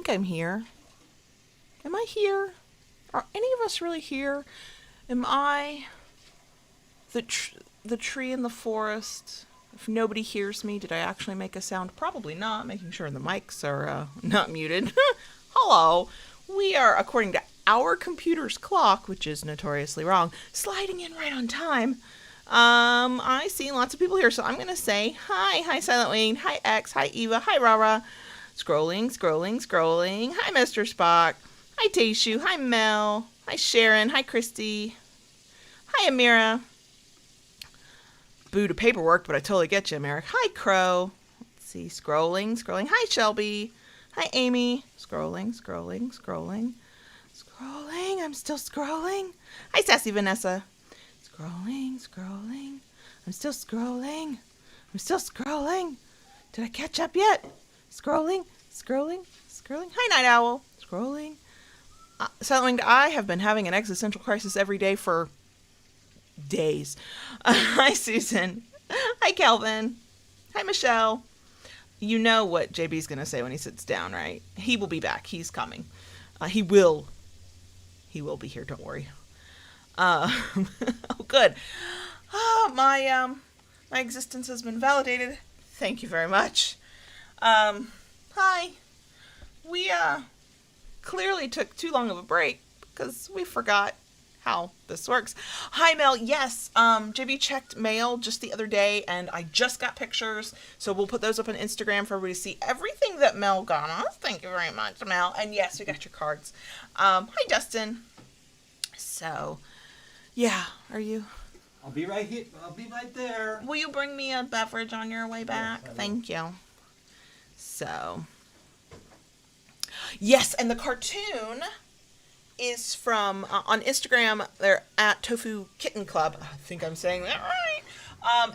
think I'm here. Am I here? Are any of us really here? Am I the tree in the forest? If nobody hears me, did I actually make a sound? Probably not, making sure the mics are not muted. Hello. We are, according to our computer's clock, which is notoriously wrong, sliding in right on time. I see lots of people here, so I'm going to say hi. Hi, Silent Wayne. Hi, X. Hi, Eva. Hi, Rara. Scrolling. Hi, Mr. Spock. Hi, Tayshu. Hi, Mel. Hi, Sharon. Hi, Christy. Hi, Amira. Boo to paperwork, but I totally get you, Amira. Hi, Crow. Let's see. Scrolling. Hi, Shelby. Hi, Amy. Scrolling. I'm still scrolling. Hi, Sassy Vanessa. Scrolling. I'm still scrolling. Did I catch up yet? Scrolling. Hi, Night Owl. Scrolling. Silent Winged, I have been having an existential crisis every day for days. Hi, Susan. Hi, Kelvin. Hi, Michelle. You know what JB's going to say when he sits down, right? He will be back. He's coming. He will be here. Don't worry. Oh, good. My existence has been validated. Thank you very much. Hi. We, clearly took too long of a break because we forgot how this works. Hi, Mel. Yes, JB checked mail just the other day, and I just got pictures, so we'll put those up on Instagram for everybody to see everything that Mel got us. Thank you very much, Mel. And yes, we got your cards. Hi, Dustin. So, yeah, are you? I'll be right here. I'll be right there. Will you bring me a beverage on your way back? Yes, thank you. So, yes, and the cartoon is from, on Instagram, they're at Tofu Kitten Club. I think I'm saying that right.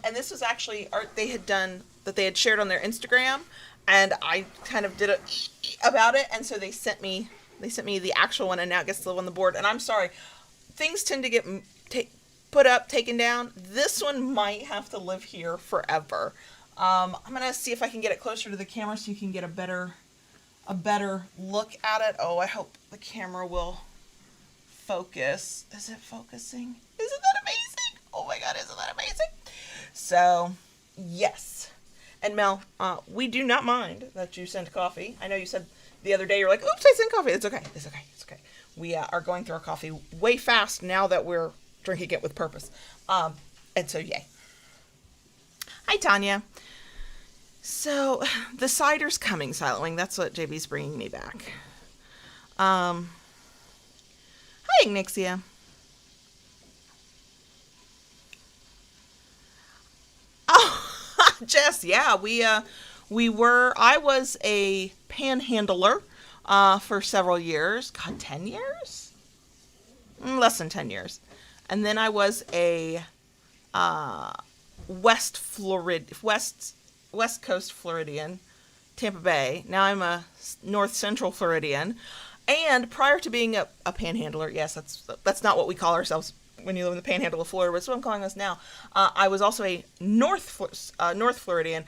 And this was actually art they had done, that they had shared on their Instagram, and I kind of did it about it, and so they sent me the actual one, and now it gets to live on the board. And I'm sorry, things tend to get put up, taken down. This one might have to live here forever. I'm gonna see if I can get it closer to the camera so you can get a better look at it. Oh, I hope the camera will focus. Is it focusing? Isn't that amazing? Oh my God, isn't that amazing? So, yes. And Mel, we do not mind that you sent coffee. I know you said the other day, you're like, oops, I sent coffee. It's okay. We are going through our coffee way fast now that we're drinking it with purpose. And so, yay. Hi, Tanya. So, the cider's coming, Silent Wing. That's what JB's bringing me back. Hi, Ignixia. Oh, Jess, yeah, I was a panhandler for several years. God, 10 years? Less than 10 years. And then I was a West Coast Floridian, Tampa Bay. Now I'm a North Central Floridian. And prior to being a panhandler, yes, that's not what we call ourselves when you live in the panhandle of Florida, but that's what I'm calling us now. I was also a North Floridian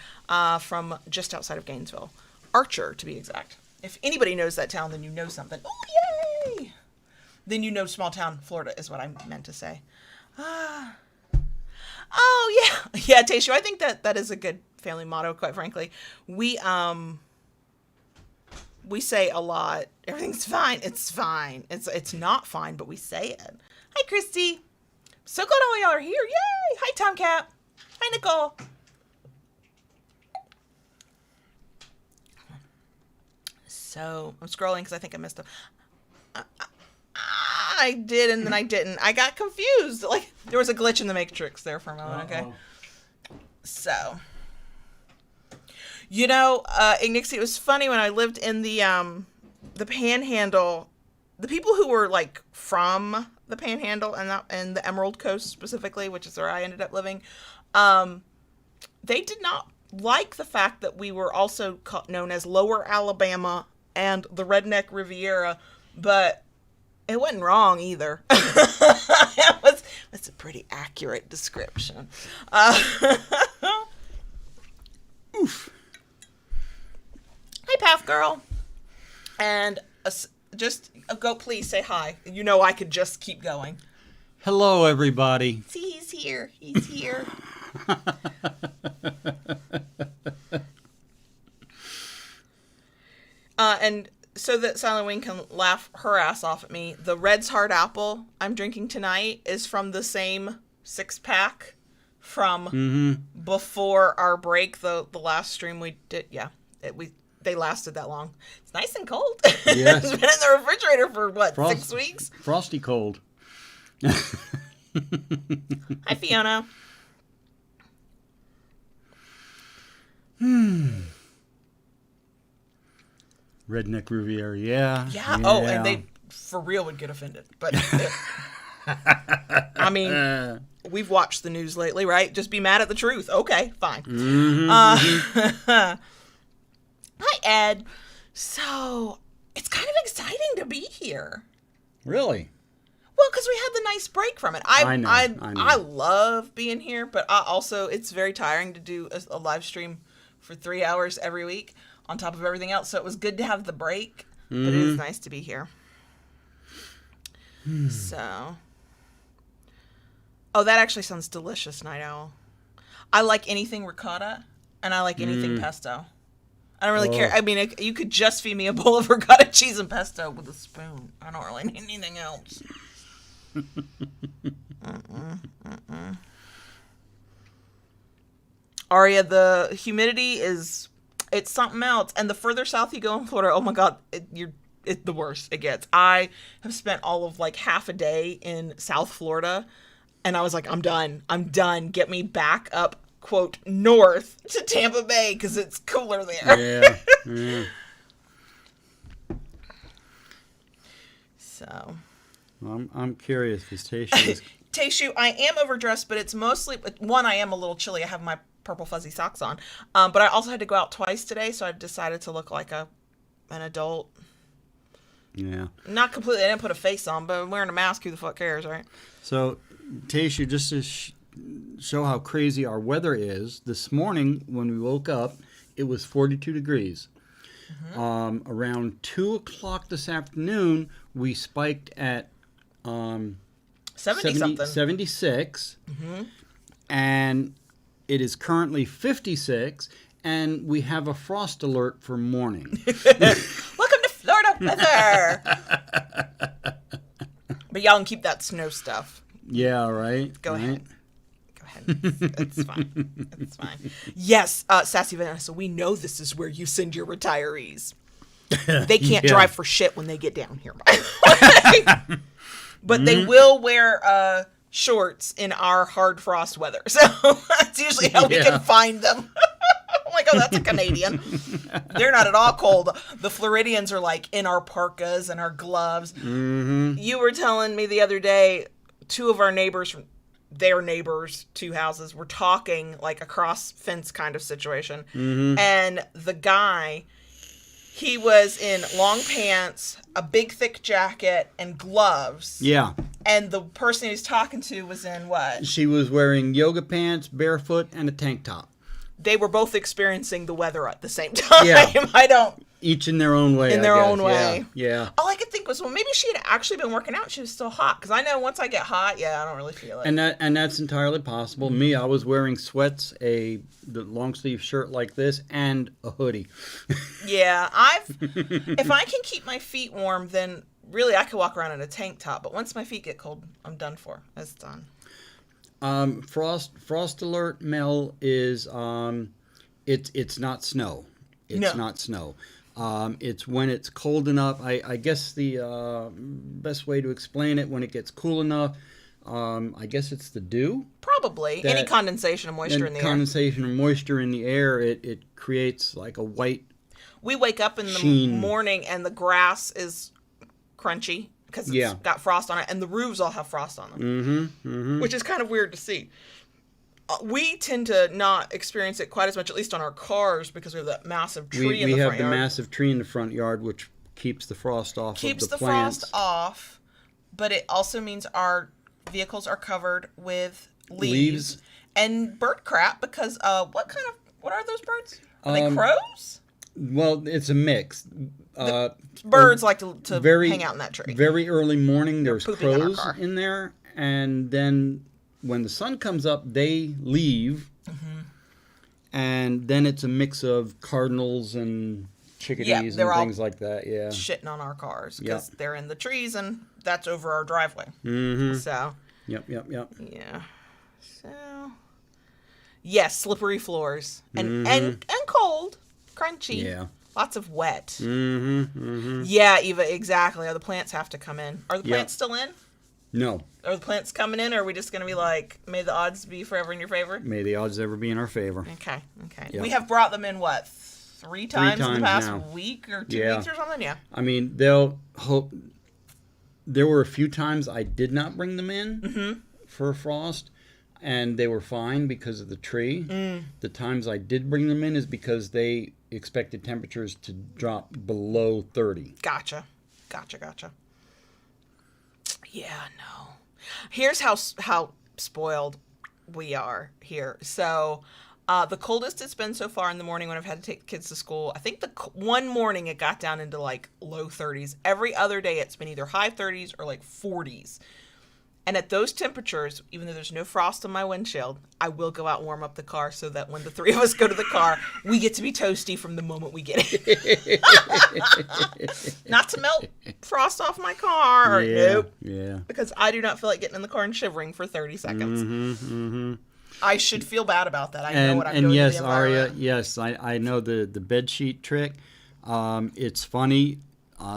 from just outside of Gainesville. Archer, to be exact. If anybody knows that town, then you know something. Oh, yay! Then you know small town Florida is what I meant to say. Oh, yeah. Yeah, Tayshu, I think that is a good family motto, quite frankly. We say a lot, everything's fine. It's fine. It's not fine, but we say it. Hi, Christy. So glad all y'all are here. Yay! Hi, Tomcat. Hi, Nicole. So, I'm scrolling because I think I missed them. I did, and then I didn't. I got confused. Like, there was a glitch in the Matrix there for a moment, okay? So, you know, Ignixie, it was funny when I lived in the Panhandle. The people who were, like, from the Panhandle and the Emerald Coast specifically, which is where I ended up living, they did not like the fact that we were also known as Lower Alabama and the Redneck Riviera, but it wasn't wrong either. That's a pretty accurate description. Oof. Hey, Path Girl. And just go, please say hi. You know I could just keep going. Hello, everybody. See, he's here. He's here. And so that Silent Wing can laugh her ass off at me, the Red's Hard Apple I'm drinking tonight is from the same 6-pack from before our break, the last stream we did. Yeah, they lasted that long. It's nice and cold. Yes. It's been in the refrigerator for, what, 6 weeks? Frosty cold. Hi, Fiona. Redneck Riviera, yeah. Oh, and they for real would get offended. But I mean, we've watched the news lately, right? Just be mad at the truth. Okay, fine. Hi, Ed. So it's kind of exciting to be here. Really? Well, because we had the nice break from it. I know. I love being here, but it's very tiring to do a live stream for 3 hours every week on top of everything else. So it was good to have the break, but it is nice to be here. So, that actually sounds delicious, Night Owl. I like anything ricotta, and I like anything pesto. I don't really care. I mean, you could just feed me a bowl of ricotta cheese and pesto with a spoon. I don't really need anything else. Aria, the humidity it's something else. And the further south you go in Florida, oh my God, it's the worst it gets. I have spent all of like half a day in South Florida, and I was like, I'm done. Get me back up, quote, north to Tampa Bay, because it's cooler there. Yeah. So. I'm curious because Tayshu, I am overdressed, but it's mostly, one, I am a little chilly. I have my purple fuzzy socks on. But I also had to go out twice today, so I decided to look like an adult. Yeah. Not completely, I didn't put a face on, but I'm wearing a mask, who the fuck cares, right? So, Tayshu, just to show how crazy our weather is, this morning when we woke up, it was 42 degrees. Around 2 o'clock this afternoon, we spiked at 76, and it is currently 56, and we have a frost alert for morning. Welcome to Florida weather. But y'all can keep that snow stuff. Yeah, right. Go ahead. It's fine. It's fine. Yes, Sassy Vanessa, we know this is where you send your retirees. They can't drive for shit when they get down here, by the way. But they will wear shorts in our hard frost weather. So that's usually how we can find them. I'm like, oh, that's a Canadian. They're not at all cold. The Floridians are like in our parkas and our gloves. You were telling me the other day, two of our neighbors, their neighbors, 2 houses, were talking like a cross fence kind of situation. And the guy, he was in long pants, a big thick jacket, and gloves. Yeah. And the person he was talking to was in what? She was wearing yoga pants, barefoot, and a tank top. They were both experiencing the weather at the same time. Yeah. Each in their own way. In their own way. Yeah. All I could think was, well, maybe she had actually been working out. She was still hot. Because I know once I get hot, I don't really feel it. And that's entirely possible. Me, I was wearing sweats, the long sleeve shirt like this, and a hoodie. Yeah, if I can keep my feet warm, then really I could walk around in a tank top. But once my feet get cold, I'm done for. It's done. Frost alert, Mel, is it's not snow. It's not snow. It's when it's cold enough. I guess the best way to explain it, when it gets cool enough, I guess it's the dew. Probably. Any condensation of moisture in the air. Condensation of moisture in the air, it creates like a white We wake up in the morning and the grass is crunchy because it's got frost on it, and the roofs all have frost on them, which is kind of weird to see. We tend to not experience it quite as much, at least on our cars, because we have that massive tree in the front yard. We have the massive tree in the front yard, which keeps the frost off of the plants. Keeps the frost off, but it also means our vehicles are covered with leaves and bird crap, because what are those birds? Are they crows? Well, it's a mix. Birds like to very, hang out in that tree. Very early morning, there's pooping in our crows car. in there, and then when the sun comes up, they leave, and then it's a mix of cardinals and chickadees and things like that. Yeah, shitting on our cars because they're in the trees and that's over our driveway. So. Yep. Yeah. So. Yes, slippery floors and cold, crunchy. Yeah. Lots of wet. Yeah, Eva, exactly. The plants have to come in. Are the plants still in? No. Are the plants coming in, or are we just going to be like, may the odds be forever in your favor? May the odds ever be in our favor. Okay. Yep. We have brought them in, what, three times in the past now. week or 2 weeks or something? Yeah. I mean, they'll hope. There were a few times I did not bring them in for a frost, and they were fine because of the tree. The times I did bring them in is because they expected temperatures to drop below 30. Gotcha. Yeah, no. Here's how spoiled we are here. So, the coldest it's been so far in the morning when I've had to take the kids to school, I think one morning it got down into like low 30s. Every other day it's been either high 30s or like 40s. And at those temperatures, even though there's no frost on my windshield, I will go out and warm up the car so that when the three of us go to the car, we get to be toasty from the moment we get in. Not to melt frost off my car. Nope. Yeah. Because I do not feel like getting in the car and shivering for 30 seconds. I should feel bad about that. I know what I'm doing. And yes, to the Aria, yes, I know the bed sheet trick. It's funny.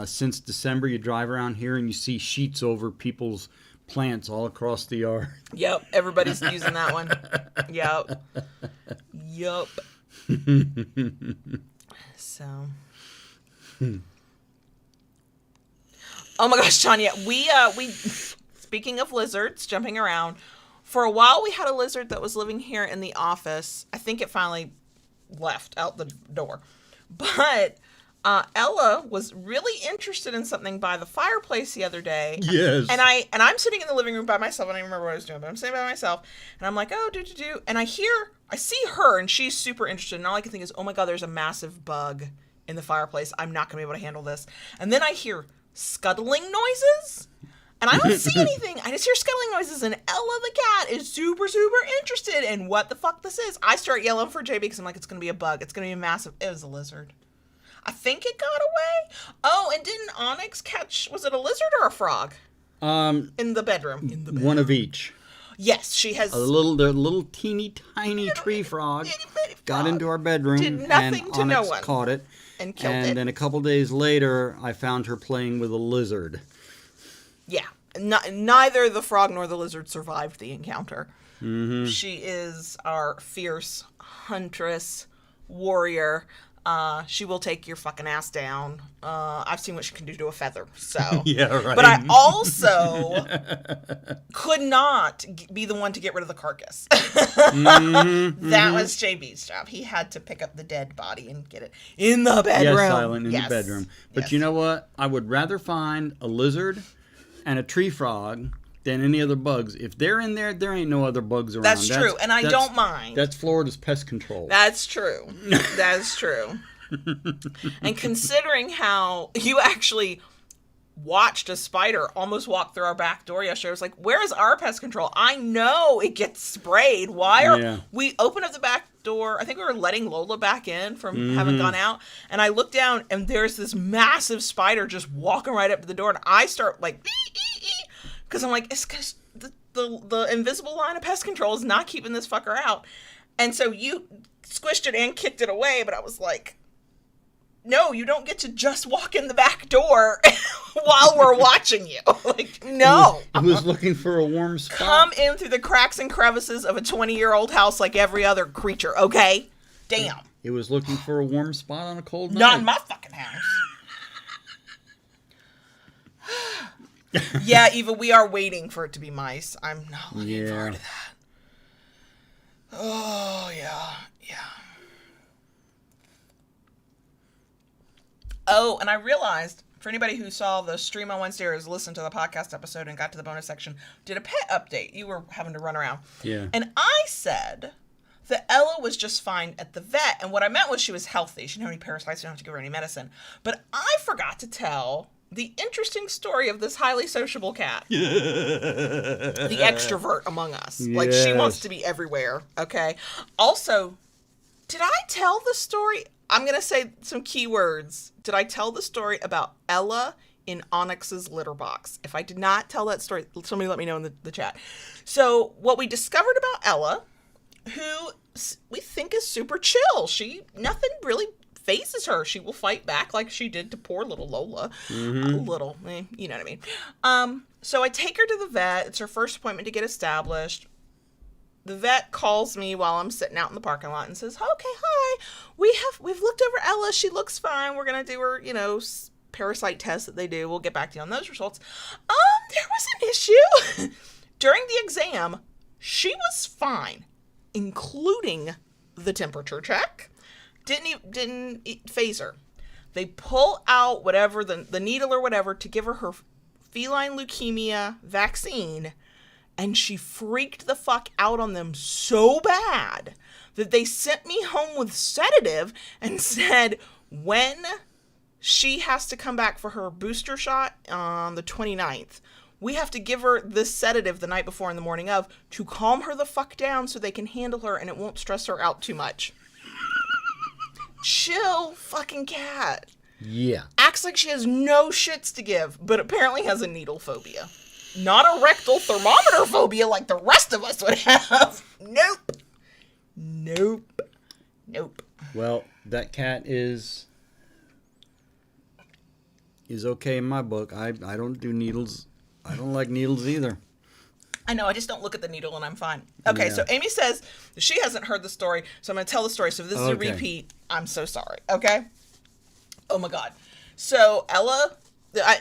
Since December, you drive around here and you see sheets over people's plants all across the yard. Yep, everybody's using that one. Yep. So. Oh my gosh, Tanya, we speaking of lizards jumping around, for a while we had a lizard that was living here in the office. I think it finally left out the door. But Ella was really interested in something by the fireplace the other day. Yes. And I'm sitting in the living room by myself. I don't even remember what I was doing, but I'm sitting by myself. And I'm like, oh, do. And I see her, and she's super interested. And all I can think is, oh my God, there's a massive bug in the fireplace. I'm not going to be able to handle this. And then I hear scuttling noises. And I don't see anything. I just hear scuttling noises. And Ella the cat is super, super interested in what the fuck this is. I start yelling for JB because I'm like, it's going to be a bug. It's going to be a massive. It was a lizard. I think it got away. Oh, and didn't Onyx catch, was it a lizard or a frog? In the bedroom. One of each. Yes, she has. The little teeny tiny tree frog got into our bedroom, did nothing and to Onyx no one. caught it. And killed it. And then a couple days later, I found her playing with a lizard. Yeah. Neither the frog nor the lizard survived the encounter. She is our fierce huntress warrior. She will take your fucking ass down. I've seen what she can do to a feather. So yeah, right. But I also could not be the one to get rid of the carcass. That was JB's job. He had to pick up the dead body and get it in the bedroom. Yes, Silent, in the bedroom. But you know what? I would rather find a lizard and a tree frog than any other bugs. If they're in there, there ain't no other bugs around. That's true, and I don't mind. That's Florida's pest control. That's true. That's true. And considering how you actually watched a spider almost walk through our back door yesterday, I was like, where is our pest control? I know it gets sprayed. Why are we opened up the back door? I think we were letting Lola back in from having gone out, and I look down and there's this massive spider just walking right up to the door, and I start like because I'm like, it's because the invisible line of pest control is not keeping this fucker out. And so you squished it and kicked it away, but I was like, no, you don't get to just walk in the back door while we're watching you. Like, no. It was looking for a warm spot. Come in through the cracks and crevices of a 20-year-old house like every other creature, okay? Damn. It was looking for a warm spot on a cold night. Not in my fucking house. Yeah, Eva, we are waiting for it to be mice. I'm not looking forward to that. Oh, yeah. Oh, and I realized, for anybody who saw the stream on Wednesday or has listened to the podcast episode and got to the bonus section, did a pet update. You were having to run around. Yeah. And I said that Ella was just fine at the vet. And what I meant was she was healthy. She didn't have any parasites. You don't have to give her any medicine. But I forgot to tell the interesting story of this highly sociable cat. The extrovert among us. Yes. Like, she wants to be everywhere. Okay. Also, did I tell the story? I'm going to say some key words. Did I tell the story about Ella in Onyx's litter box? If I did not tell that story, somebody let me know in the chat. So what we discovered about Ella, who we think is super chill. Nothing really phases her. She will fight back like she did to poor little Lola. You know what I mean. So I take her to the vet. It's her first appointment to get established. The vet calls me while I'm sitting out in the parking lot and says, "Okay, hi. We've looked over Ella. She looks fine. We're gonna do her, parasite test that they do. We'll get back to you on those results." There was an issue. During the exam, she was fine, including the temperature check. Didn't phase her. They pull out whatever, the needle or whatever, to give her feline leukemia vaccine, and she freaked the fuck out on them so bad that they sent me home with sedative and said when she has to come back for her booster shot on the 29th, we have to give her this sedative the night before and the morning of to calm her the fuck down so they can handle her and it won't stress her out too much. Chill fucking cat. Yeah. Acts like she has no shits to give, but apparently has a needle phobia. Not a rectal thermometer phobia like the rest of us would have. Nope. Well, that cat is okay in my book. I don't do needles. I don't like needles either. I know, I just don't look at the needle and I'm fine. Okay, So Amy says she hasn't heard the story, so I'm going to tell the story. So if this is a repeat, I'm so sorry, okay? Oh my God. So Ella,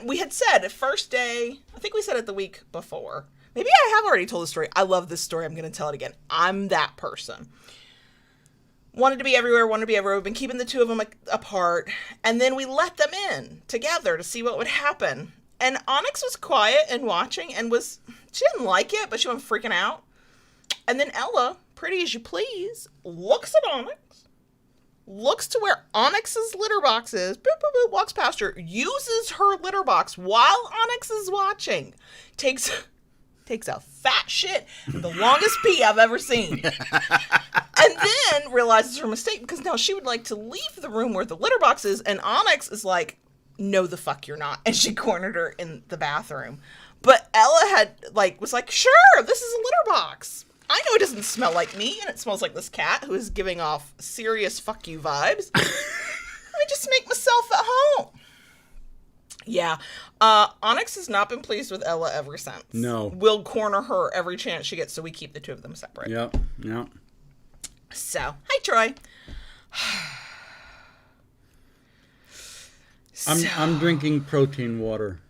we had said the first day, I think we said it the week before. Maybe I have already told the story. I love this story. I'm going to tell it again. I'm that person. Wanted to be everywhere. We've been keeping the two of them apart. And then we let them in together to see what would happen. And Onyx was quiet and watching and she didn't like it, but she went freaking out. And then Ella, pretty as you please, looks at Onyx, looks to where Onyx's litter box is, boop, boop, boop, walks past her, uses her litter box while Onyx is watching, takes a fat shit, the longest pee I've ever seen. And then realizes her mistake because now she would like to leave the room where the litter box is, and Onyx is like, "No, the fuck you're not." And she cornered her in the bathroom. But Ella was like, "Sure, this is a litter box. I know it doesn't smell like me, and it smells like this cat who is giving off serious fuck you vibes. Let me just make myself at home." Yeah. Onyx has not been pleased with Ella ever since. No. We'll corner her every chance she gets, so we keep the two of them separate. Yep. So, hi, Troy. I'm drinking protein water.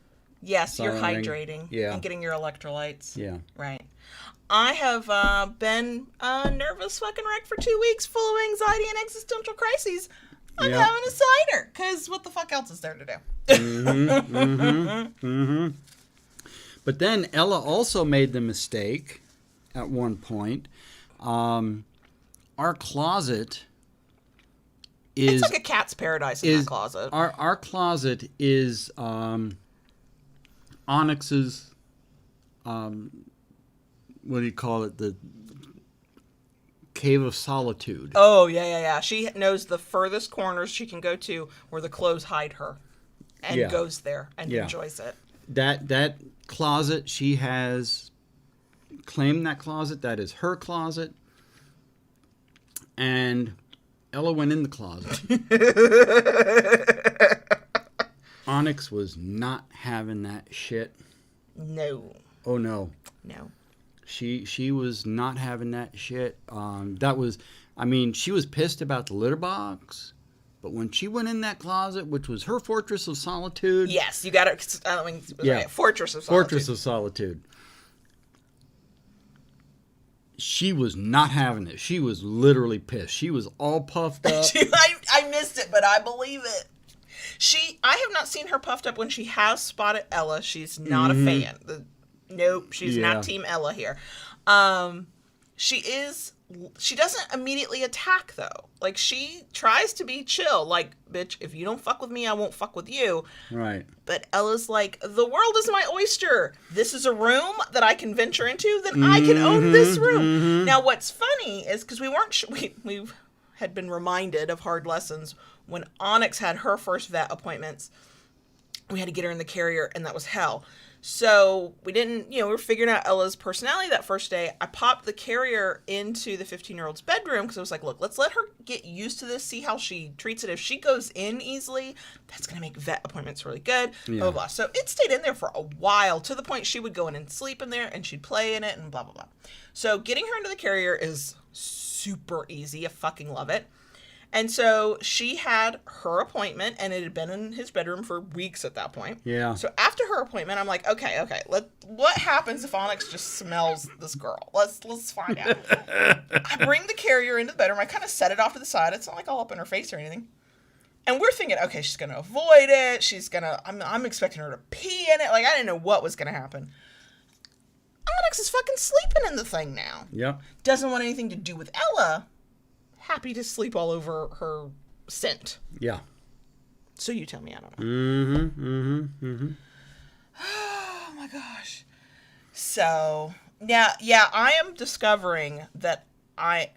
Yes, you're Following. hydrating. Yeah. And getting your electrolytes. Yeah. Right. I have been a nervous fucking wreck for 2 weeks, full of anxiety and existential crises. I'm having a cider, because what the fuck else is there to do? But then Ella also made the mistake at one point. Our closet is... It's like a cat's paradise in that closet. Our closet is Onyx's... what do you call it? The cave of solitude. Oh, yeah. She knows the furthest corners she can go to where the clothes hide her. And goes there and enjoys it. That closet, she has claimed that closet. That is her closet. And Ella went in the closet. Onyx was not having that shit. No. Oh, no. No. She was not having that shit. She was pissed about the litter box. But when she went in that closet, which was her fortress of solitude... Yes, you got it. Right. Fortress of solitude. Fortress of solitude. She was not having it. She was literally pissed. She was all puffed up. I missed it, but I believe it. I have not seen her puffed up when she has spotted Ella. She's not a fan. Nope, she's not Team Ella here. she doesn't immediately attack, though. Like, she tries to be chill. Like, bitch, if you don't fuck with me, I won't fuck with you. Right. But Ella's like, the world is my oyster. This is a room that I can venture into. Then I can own this room. Now, what's funny is, because we weren't we had been reminded of hard lessons when Onyx had her first vet appointments. We had to get her in the carrier, and that was hell. So we didn't, we were figuring out Ella's personality that first day. I popped the carrier into the 15-year-old's bedroom because I was like, look, let's let her get used to this, see how she treats it. If she goes in easily, that's going to make vet appointments really good, blah, blah, blah. So it stayed in there for a while, to the point she would go in and sleep in there, and she'd play in it, and blah, blah, blah. So getting her into the carrier is super easy. I fucking love it. And so she had her appointment, and it had been in his bedroom for weeks at that point. Yeah. So after her appointment, I'm like, okay, what happens if Onyx just smells this girl? Let's find out. I bring the carrier into the bedroom. I kind of set it off to the side. It's not like all up in her face or anything. And we're thinking, okay, she's gonna avoid it. I'm expecting her to pee in it. Like, I didn't know what was gonna happen. Onyx is fucking sleeping in the thing now. Yep. Doesn't want anything to do with Ella. Happy to sleep all over her scent. Yeah. So you tell me, I don't know. Oh my gosh. So now, yeah, I am discovering that I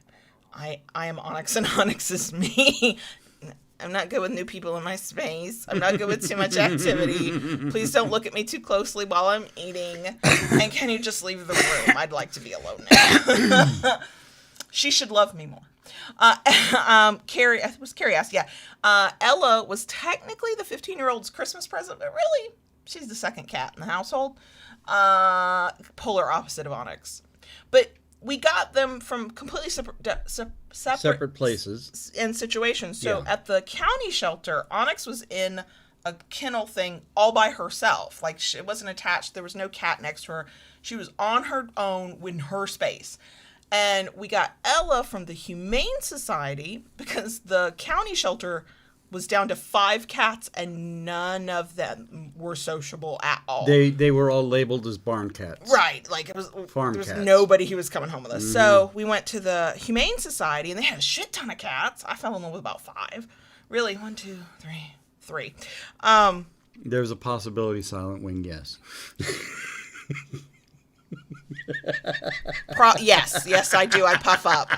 am Onyx and Onyx is me. I'm not good with new people in my space. I'm not good with too much activity. Please don't look at me too closely while I'm eating. And can you just leave the room? I'd like to be alone now. She should love me more. Carrie asked, Ella was technically the 15-year-old's Christmas present, but really, she's the second cat in the household. Polar opposite of Onyx. But we got them from completely separate places and situations. So at the county shelter, Onyx was in a kennel thing all by herself. Like, it wasn't attached. There was no cat next to her. She was on her own in her space. And we got Ella from the Humane Society because the county shelter was down to 5 cats and none of them were sociable at all. They were all labeled as barn cats. Right. Like, there was nobody who was coming home with us. Mm-hmm. So we went to the Humane Society and they had a shit ton of cats. I fell in love with about 5. Really, 1, 2, 3. There's a possibility, Silent Wing, yes. Yes, I do. I puff up.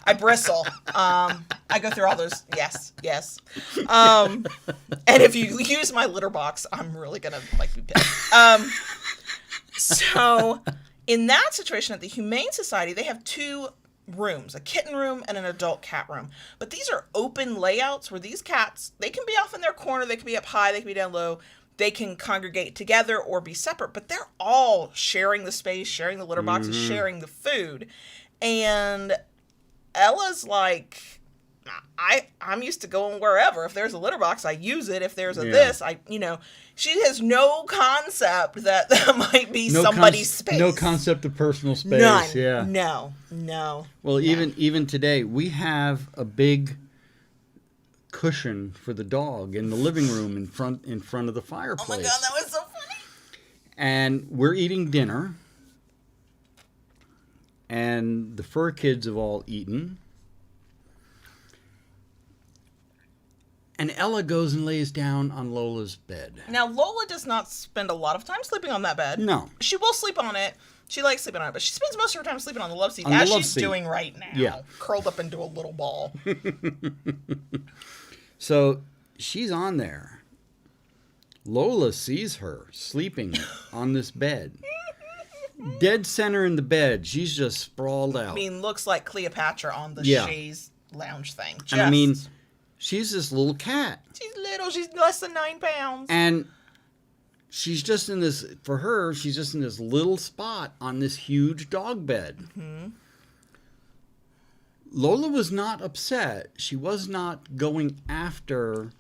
I bristle. I go through all those. Yes. And if you use my litter box, I'm really gonna be pissed. So in that situation at the Humane Society, they have 2 rooms, a kitten room and an adult cat room. But these are open layouts where these cats, they can be off in their corner, they can be up high, they can be down low. They can congregate together or be separate, but they're all sharing the space, sharing the litter boxes, sharing the food. And Ella's like, I'm used to going wherever. If there's a litter box, I use it. If there's this, she has no concept that might be somebody's space. No concept of personal space. None. Yeah. No. Well, even today, we have a big cushion for the dog in the living room in front of the fireplace. Oh my God, that was so funny. And we're eating dinner, and the fur kids have all eaten. And Ella goes and lays down on Lola's bed. Now, Lola does not spend a lot of time sleeping on that bed. No. She will sleep on it. She likes sleeping on it, but she spends most of her time sleeping on the love seat, as she's doing right now, curled up into a little ball. So she's on there. Lola sees her sleeping on this bed. Dead center in the bed. She's just sprawled out. I mean, looks like Cleopatra on the chaise lounge thing. And I mean, she's this little cat. She's little. She's less than 9 pounds. And she's just in this, for her, she's just in this little spot on this huge dog bed. Mm-hmm. Lola was not upset. She was not going after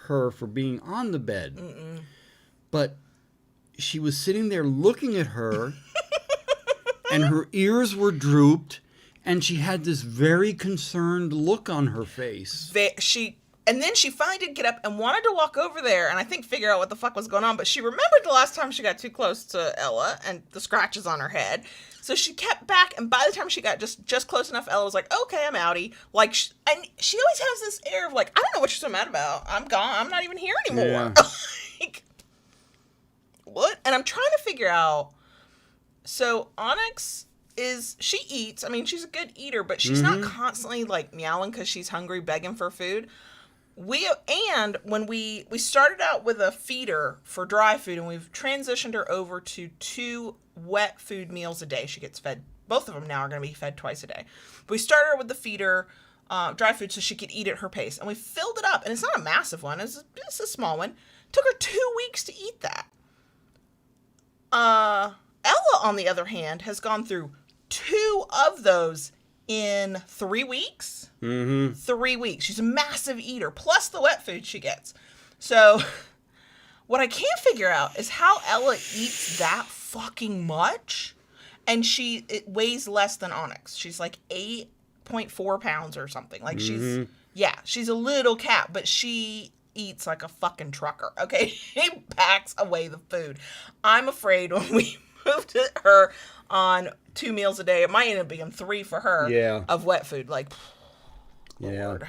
her for being on the bed. Mm-mm. But she was sitting there looking at her, and her ears were drooped, and she had this very concerned look on her face. She And then she finally did get up and wanted to walk over there and I think figure out what the fuck was going on. But she remembered the last time she got too close to Ella and the scratches on her head. So she kept back. And by the time she got just close enough, Ella was like, okay, I'm outie. Like, and she always has this air of like, I don't know what you're so mad about. I'm gone. I'm not even here anymore. Yeah. Like, what? And I'm trying to figure out. So Onyx she eats. I mean, she's a good eater, but she's not constantly like meowing because she's hungry, begging for food. When we started out with a feeder for dry food and we've transitioned her over to 2 wet food meals a day. She gets fed, both of them now are going to be fed twice a day. But we started her with the feeder, dry food so she could eat at her pace. And we filled it up and it's not a massive one. It's a small one. It took her 2 weeks to eat that. Ella, on the other hand, has gone through 2 of those in 3 weeks. 3 weeks. She's a massive eater, plus the wet food she gets. So, what I can't figure out is how Ella eats that fucking much, and it weighs less than Onyx. She's like 8.4 pounds or something. Like she's a little cat, but she eats like a fucking trucker. Okay, she packs away the food. I'm afraid when we moved her on 2 meals a day, it might end up being 3 for her of wet food. Like, Lord. Yeah.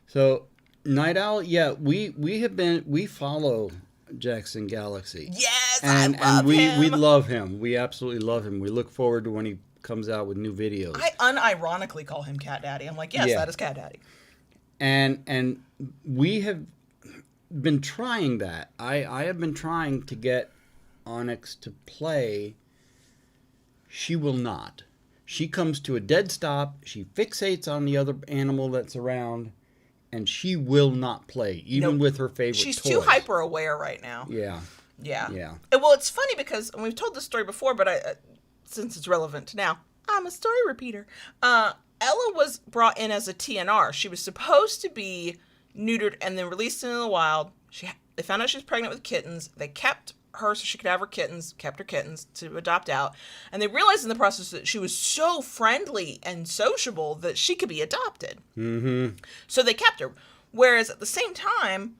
So Night Owl, we follow Jackson Galaxy. Yes, and I love him. We love him. We absolutely love him. We look forward to when he comes out with new videos. I unironically call him Cat Daddy. I'm like, yes, that is Cat Daddy. And we have been trying that. I have been trying to get Onyx to play. She will not. She comes to a dead stop. She fixates on the other animal that's around, and she will not play, even with her favorite She's toys. too hyper aware right now. Yeah. And, well, it's funny because, and we've told this story before, but since it's relevant to now, I'm a story repeater. Ella was brought in as a TNR. She was supposed to be neutered and then released into the wild. They found out she was pregnant with kittens. They kept her so she could have her kittens, kept her kittens to adopt out. And they realized in the process that she was so friendly and sociable that she could be adopted. So they kept her. Whereas at the same time,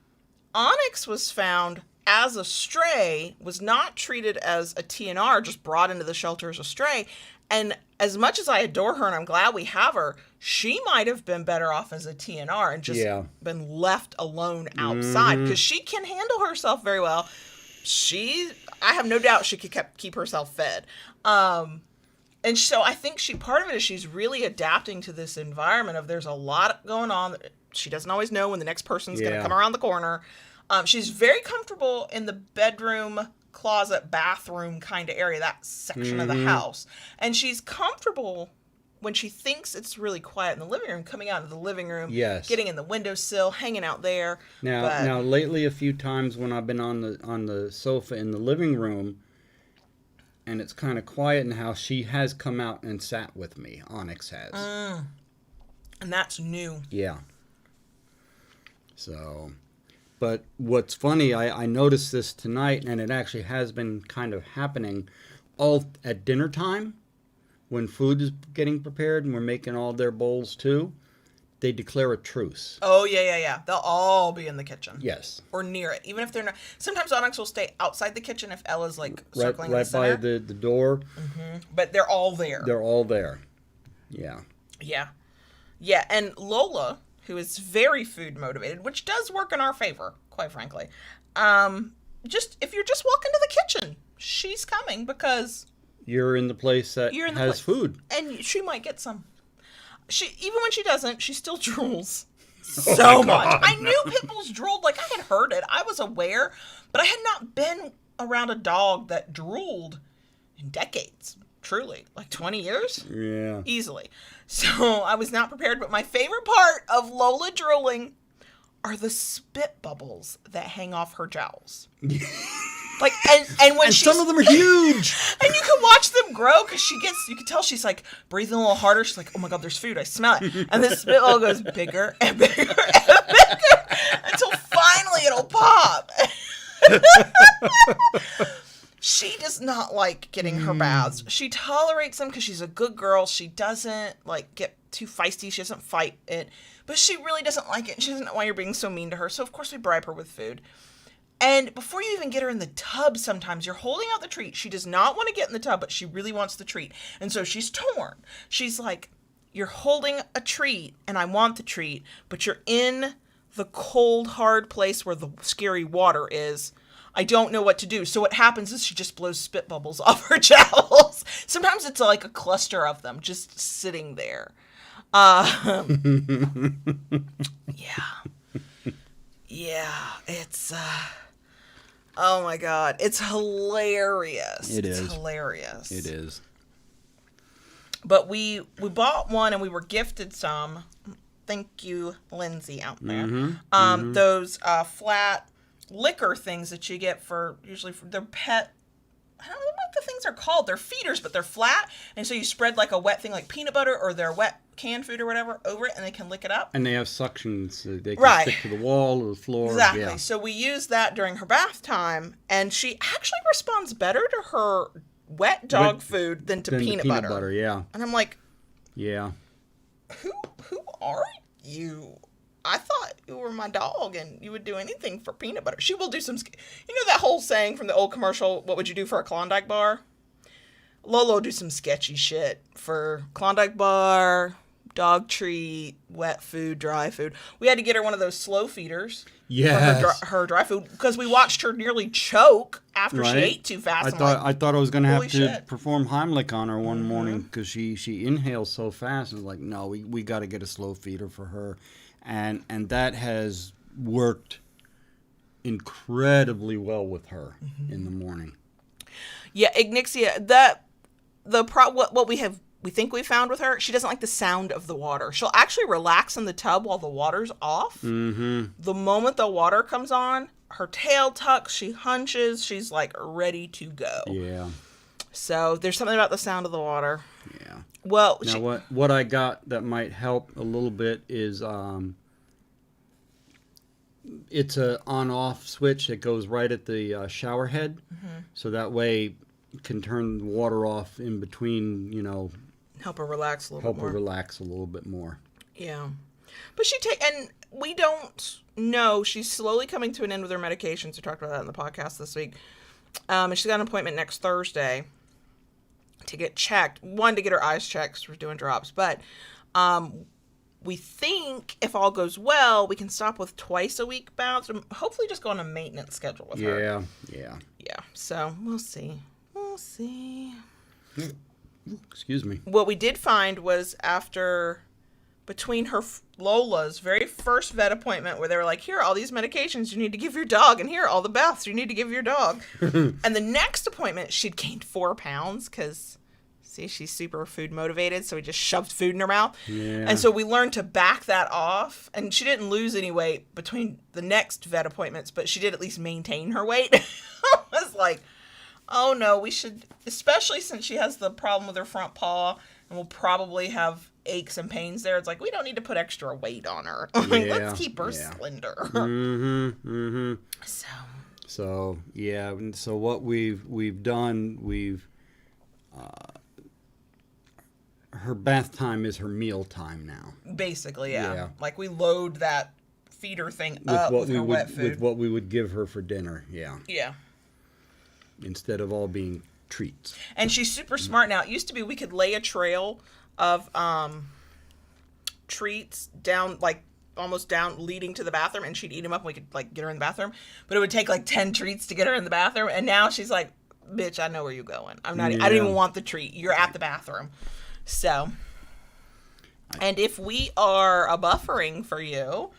Onyx was found as a stray, was not treated as a TNR, just brought into the shelter as a stray. And as much as I adore her and I'm glad we have her, she might have been better off as a TNR and just been left alone outside because she can handle herself very well. I have no doubt she could keep herself fed. And so I think part of it is she's really adapting to this environment of there's a lot going on. She doesn't always know when the next person's going to come around the corner. She's very comfortable in the bedroom, closet, bathroom kind of area, that section of the house. And she's comfortable when she thinks it's really quiet in the living room, coming out of the living room, getting in the windowsill, hanging out there. Now, lately, a few times when I've been on the sofa in the living room, and it's kind of quiet in the house, she has come out and sat with me. Onyx has, and that's new. Yeah. So, but what's funny, I noticed this tonight, and it actually has been kind of happening all at dinner time. When food is getting prepared and we're making all their bowls too, they declare a truce. Oh, yeah. They'll all be in the kitchen. Yes. Or near it. Even if they're not. Sometimes Onyx will stay outside the kitchen if Ella's like circling in the center. Right by the door. But they're all there. They're all there. Yeah. Yeah, and Lola, who is very food motivated, which does work in our favor, quite frankly. If you're just walking to the kitchen, she's coming because you're in the place that has food. And she might get some. Even when she doesn't, she still drools so much. I knew pit bulls drooled. Like, I had heard it. I was aware. But I had not been around a dog that drooled in decades. Truly. Like 20 years? Yeah. Easily. So I was not prepared. But my favorite part of Lola drooling are the spit bubbles that hang off her jowls. Like, and when some of them are huge. And you can watch them grow because you can tell she's like breathing a little harder. She's like, oh my God, there's food. I smell it. And the spit bubble goes bigger and bigger and bigger until finally it'll pop. She does not like getting her baths. She tolerates them because she's a good girl. She doesn't like get too feisty. She doesn't fight it, but she really doesn't like it. She doesn't know why you're being so mean to her. So of course we bribe her with food. And before you even get her in the tub, sometimes you're holding out the treat. She does not want to get in the tub, but she really wants the treat. And so she's torn. She's like, you're holding a treat and I want the treat, but you're in the cold, hard place where the scary water is. I don't know what to do. So what happens is she just blows spit bubbles off her jowls. Sometimes it's like a cluster of them just sitting there. Yeah. Yeah. It's, oh my God. It's hilarious. It's hilarious. It is. But we bought one and we were gifted some. Thank you, Lindsay, out there. Those flat liquor things that you get for usually for their pet. I don't know what the things are called. They're feeders, but they're flat, and so you spread like a wet thing, like peanut butter or their wet canned food or whatever, over it, and they can lick it up. And they have suctions, so they can stick to the wall or the floor. Exactly. Yeah. So we use that during her bath time, and she actually responds better to her wet dog food than to peanut butter. Yeah. And I'm like, yeah. Who are you? I thought you were my dog and you would do anything for peanut butter. She will do some, you know that whole saying from the old commercial, what would you do for a Klondike bar? Lolo will do some sketchy shit for Klondike bar, dog treat, wet food, dry food. We had to get her one of those slow feeders. Yes. For her dry food because we watched her nearly choke after she ate too fast. I thought I was going to have to shit. perform Heimlich on her one morning because she inhales so fast. And like, no, we got to get a slow feeder for her. And that has worked incredibly well with her in the morning. Yeah, Ignixia, what we think we found with her, she doesn't like the sound of the water. She'll actually relax in the tub while the water's off. Mm-hmm. The moment the water comes on, her tail tucks, she hunches, she's like ready to go. Yeah. So there's something about the sound of the water. Yeah. Well, now what I got that might help a little bit is it's a on-off switch that goes right at the shower head, so that way you can turn the water off in between. Help her relax a little bit more. Help her relax a little bit more. Yeah, but and we don't know. She's slowly coming to an end with her medications. We talked about that in the podcast this week. And she's got an appointment next Thursday to get checked. One, to get her eyes checked because we're doing drops. But we think if all goes well, we can stop with twice a week baths and hopefully just go on a maintenance schedule with her. Yeah. So we'll see. Excuse me. What we did find was between her Lola's very first vet appointment where they were like, here are all these medications you need to give your dog, and here are all the baths you need to give your dog. And the next appointment, she'd gained 4 pounds because, see, she's super food motivated, so we just shoved food in her mouth. Yeah. And so we learned to back that off, and she didn't lose any weight between the next vet appointments, but she did at least maintain her weight. I was like, oh no, we should, especially since she has the problem with her front paw, and will probably have aches and pains there. It's like, we don't need to put extra weight on her. Let's keep her slender. So yeah. So what we've done, her bath time is her meal time now. Basically, yeah. Like we load that feeder thing up with her wet food. With what we would give her for dinner. Yeah. Yeah. Instead of all being treats. And she's super smart now. It used to be we could lay a trail of treats down, like almost down, leading to the bathroom, and she'd eat them up and we could like get her in the bathroom. But it would take like 10 treats to get her in the bathroom. And now she's like, bitch, I know where you're going. I don't even want the treat. You're at the bathroom. So, and if we are a buffering for you,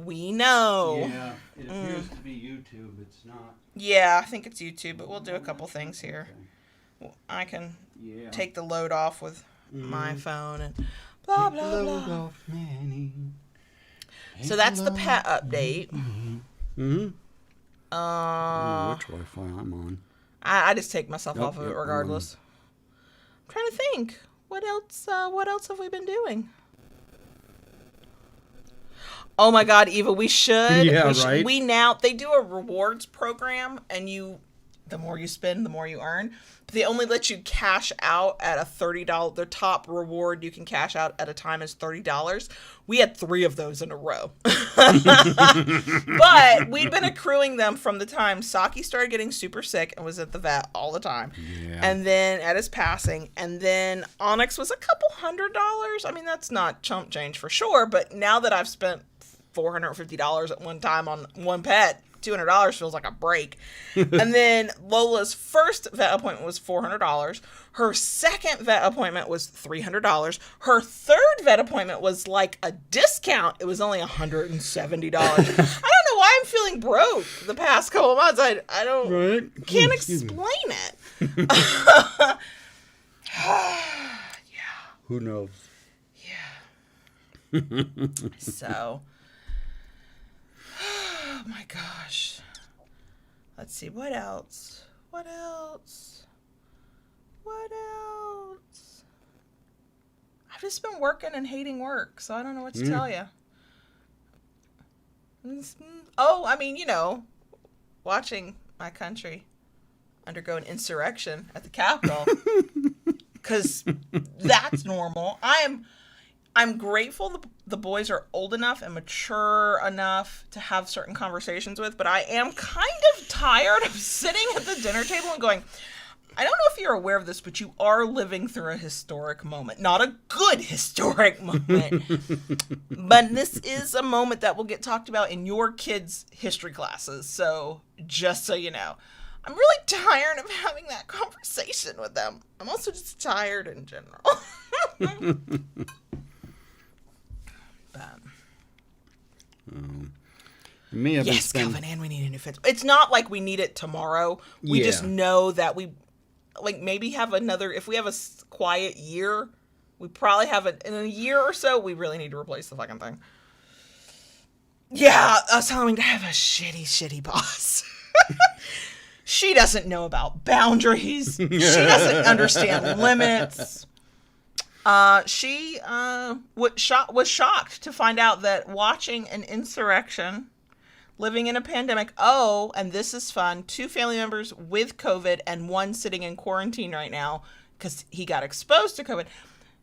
we know. Yeah, it appears to be YouTube. It's not. Yeah, I think it's YouTube, but we'll do a couple things here. Okay. I can take the load off with my phone and blah, blah, blah. So that's the pet update. Which Wi-Fi I'm on? I just take myself off of it regardless. I'm trying to think. What else have we been doing? Oh my God, Eva, we should. Yeah, right. They do a rewards program, and the more you spend, the more you earn. But they only let you cash out at a $30. The top reward you can cash out at a time is $30. We had 3 of those in a row. But we'd been accruing them from the time Saki started getting super sick and was at the vet all the time. Yeah. And then at his passing. And then Onyx was a couple $100. I mean, that's not chump change for sure. But now that I've spent $450 at one time on one pet, $200 feels like a break. And then Lola's first vet appointment was $400. Her second vet appointment was $300. Her third vet appointment was like a discount. It was only $170. I don't know why I'm feeling broke the past couple of months. I don't can't explain it. Yeah. Who knows? Yeah. So, oh my gosh. Let's see, what else? What else? I've just been working and hating work, so I don't know what to tell you. Oh, I mean, watching my country undergo an insurrection at the Capitol, because that's normal. I'm grateful the boys are old enough and mature enough to have certain conversations with, but I am kind of tired of sitting at the dinner table and going, I don't know if you're aware of this, but you are living through a historic moment. Not a good historic moment, but this is a moment that will get talked about in your kids' history classes. So just so you know, I'm really tired of having that conversation with them. I'm also just tired in general. Yes, Calvin, and we need a new fence. It's not like we need it tomorrow. We just know that we, maybe have another, if we have a quiet year, we probably have it in a year or so, we really need to replace the fucking thing. Yeah, us having to have a shitty boss. She doesn't know about boundaries. She doesn't understand limits. She was shocked to find out that watching an insurrection, living in a pandemic, and this is fun, 2 family members with COVID and 1 sitting in quarantine right now because he got exposed to COVID.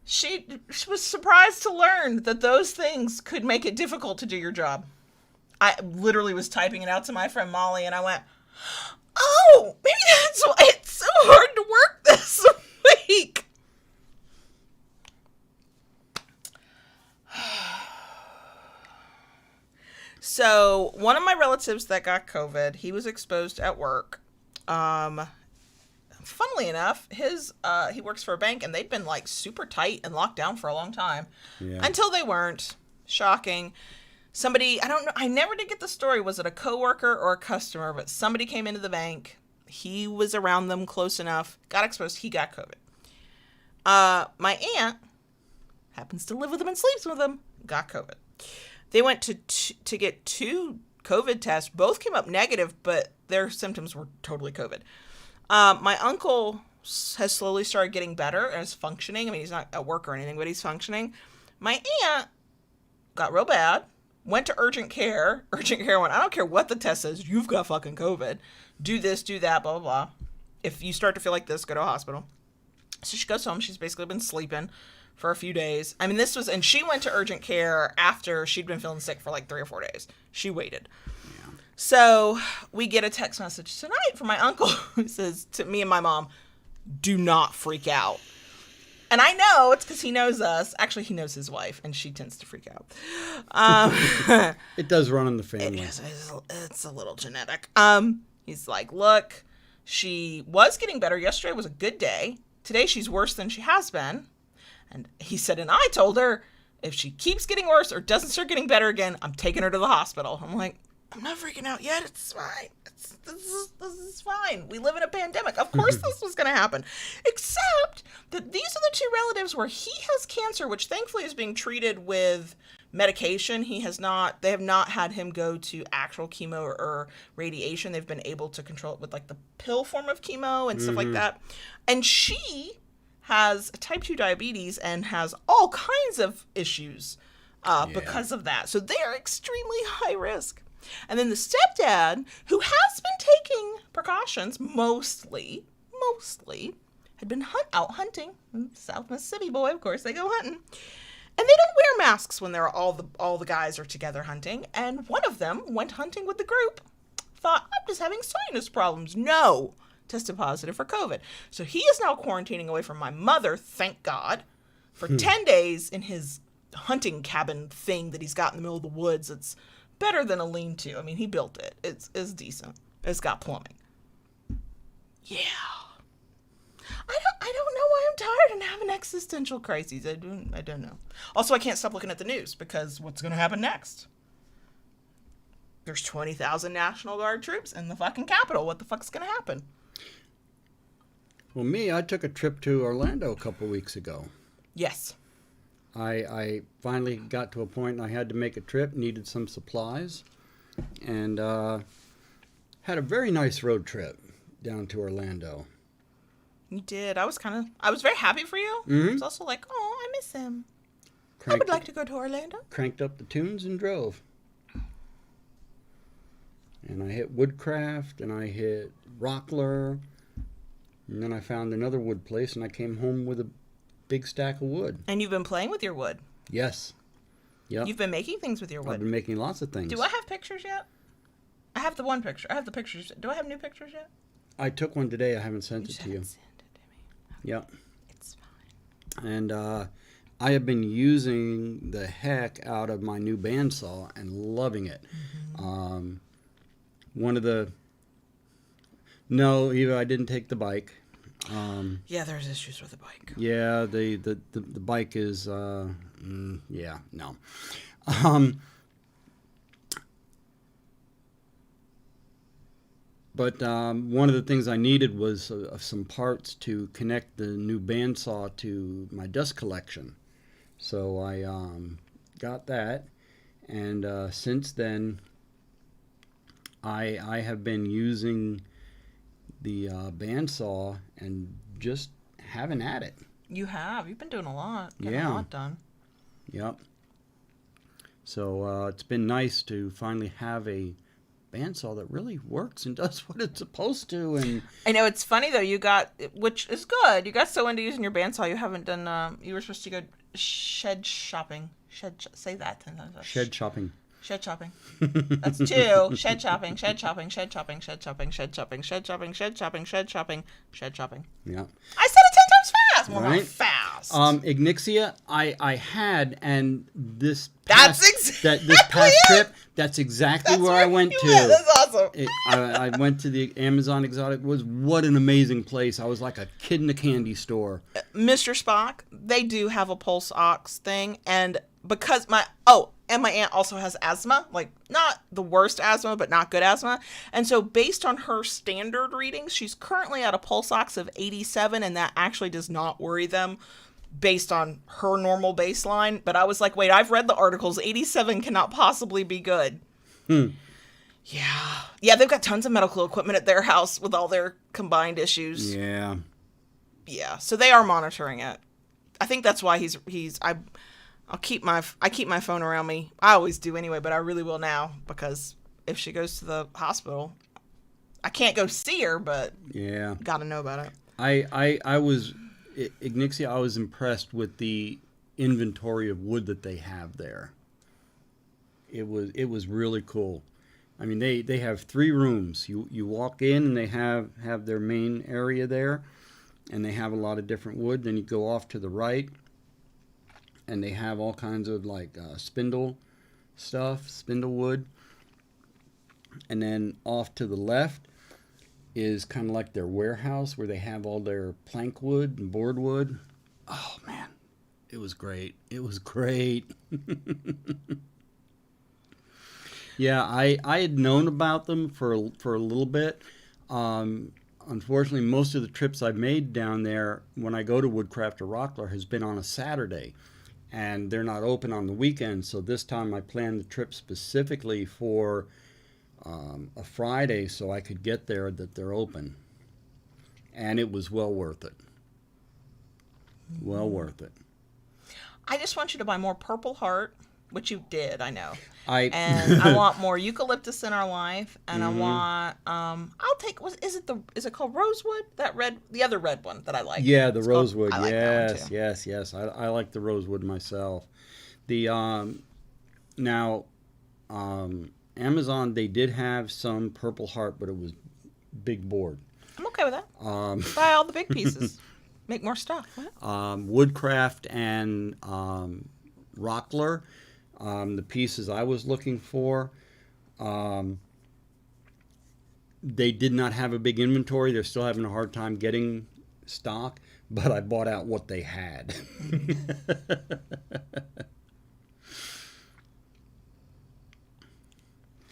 She was surprised to learn that those things could make it difficult to do your job. I literally was typing it out to my friend Molly and I went, oh, maybe that's why it's so hard to work this week. So one of my relatives that got COVID, he was exposed at work. Funnily enough, he works for a bank and they'd been like super tight and locked down for a long time until they weren't. Shocking. Somebody, I don't know, I never did get the story. Was it a coworker or a customer? But somebody came into the bank. He was around them close enough, got exposed. He got COVID. My aunt happens to live with him and sleeps with him. Got COVID. They went to get 2 COVID tests. Both came up negative, but their symptoms were totally COVID. My uncle has slowly started getting better and is functioning. I mean, he's not at work or anything, but he's functioning. My aunt got real bad, went to urgent care. Urgent care went, I don't care what the test says, you've got fucking COVID. Do this, do that, blah, blah, blah. If you start to feel like this, go to a hospital. So she goes home. She's basically been sleeping for a few days. I mean, and she went to urgent care after she'd been feeling sick for like 3 or 4 days. She waited. Yeah. So we get a text message tonight from my uncle who says to me and my mom, do not freak out. And I know it's because he knows us. Actually, he knows his wife, and she tends to freak out. It does run in the family. It's a little genetic. He's like, look, she was getting better. Yesterday was a good day. Today she's worse than she has been. And he said, and I told her, if she keeps getting worse or doesn't start getting better again, I'm taking her to the hospital. I'm like, I'm not freaking out yet. It's fine. This is fine. We live in a pandemic. Of course this was going to happen. Except that these are the 2 relatives where he has cancer, which thankfully is being treated with medication. They have not had him go to actual chemo or radiation. They've been able to control it with like the pill form of chemo and stuff like that. And she has type 2 diabetes and has all kinds of issues because of that. So they are extremely high risk. And then the stepdad, who has been taking precautions, mostly, had been out hunting. South Mississippi boy, of course, they go hunting. And they don't wear masks when all the guys are together hunting. And one of them went hunting with the group, thought, I'm just having sinus problems. No, tested positive for COVID. So he is now quarantining away from my mother, thank God, for 10 days in his hunting cabin thing that he's got in the middle of the woods. It's better than a lean-to. I mean, he built it. It's decent. It's got plumbing. Yeah. I don't know why I'm tired and having existential crises. I don't know. Also, I can't stop looking at the news because what's going to happen next? There's 20,000 National Guard troops in the fucking Capitol. What the fuck's going to happen? Well, I took a trip to Orlando a couple weeks ago. Yes. I finally got to a point I had to make a trip, needed some supplies, and had a very nice road trip down to Orlando. You did. I was very happy for you. Mm-hmm. I was also like, oh, I miss him. I would like to go to Orlando. Cranked up the tunes and drove. And I hit Woodcraft, and I hit Rockler, and then I found another wood place, and I came home with a big stack of wood. And you've been playing with your wood. Yes. Yep. You've been making things with your wood. I've been making lots of things. Do I have pictures yet? I have the one picture. I have the pictures. Do I have new pictures yet? I took one today. I haven't sent it to you. Sent it to me. Okay. Yep. It's fine. And I have been using the heck out of my new bandsaw and loving it. Mm-hmm. I didn't take the bike. Yeah, there's issues with the bike. Yeah, the bike is, no. But one of the things I needed was some parts to connect the new bandsaw to my dust collection. So I got that, and since then I have been using the bandsaw and just having at it. You have. You've been doing a lot. Getting a lot done. Yep. So it's been nice to finally have a bandsaw that really works and does what it's supposed to. And I know it's funny though. Which is good. You got so into using your bandsaw, you haven't done. You were supposed to go shed shopping. Say that 10 times. Shed shopping. Shed shopping. That's 2. Shed shopping. Shed shopping. Shed shopping. Shed shopping. Shed shopping. Shed shopping. Shed shopping. Shed shopping. Shed shopping. Yeah. I said it 10 times fast. Well, right. not fast. Ignitia, I had, and this past trip, that's exactly where I went to. That's awesome. I went to the Amazon Exotic Woods. What an amazing place. I was like a kid in a candy store. Mr. Spock, they do have a pulse ox thing, and because my aunt also has asthma, like not the worst asthma, but not good asthma. And so based on her standard readings, she's currently at a pulse ox of 87, and that actually does not worry them based on her normal baseline. But I was like, wait, I've read the articles. 87 cannot possibly be good. Yeah. Yeah, they've got tons of medical equipment at their house with all their combined issues. Yeah. Yeah, so they are monitoring it. I think that's why I keep my phone around me. I always do anyway, but I really will now because if she goes to the hospital, I can't go see her, but yeah, gotta know about it. I was Ignitia. I was impressed with the inventory of wood that they have there. It was really cool. I mean, they have 3 rooms. You walk in and they have their main area there, and they have a lot of different wood. Then you go off to the right, and they have all kinds of like spindle wood. And then off to the left is kind of like their warehouse where they have all their plank wood and board wood. Oh man, it was great. It was great. Yeah, I had known about them for a little bit. Unfortunately, most of the trips I've made down there when I go to Woodcraft or Rockler has been on a Saturday, and they're not open on the weekend. So this time I planned the trip specifically for a Friday so I could get there that they're open. And it was well worth it. Well worth it. I just want you to buy more Purple Heart which you did, I know. I And I want more eucalyptus in our life, and I want I'll take is it called rosewood? That the other red one that I like. Yeah, the It's rosewood. I like Yes, that one too. yes. I like the rosewood myself. The now Amazon, they did have some Purple Heart, but it was big board. I'm okay with that. Buy all the big pieces. Make more stuff. Woodcraft and Rockler, the pieces I was looking for, they did not have a big inventory. They're still having a hard time getting stock, but I bought out what they had.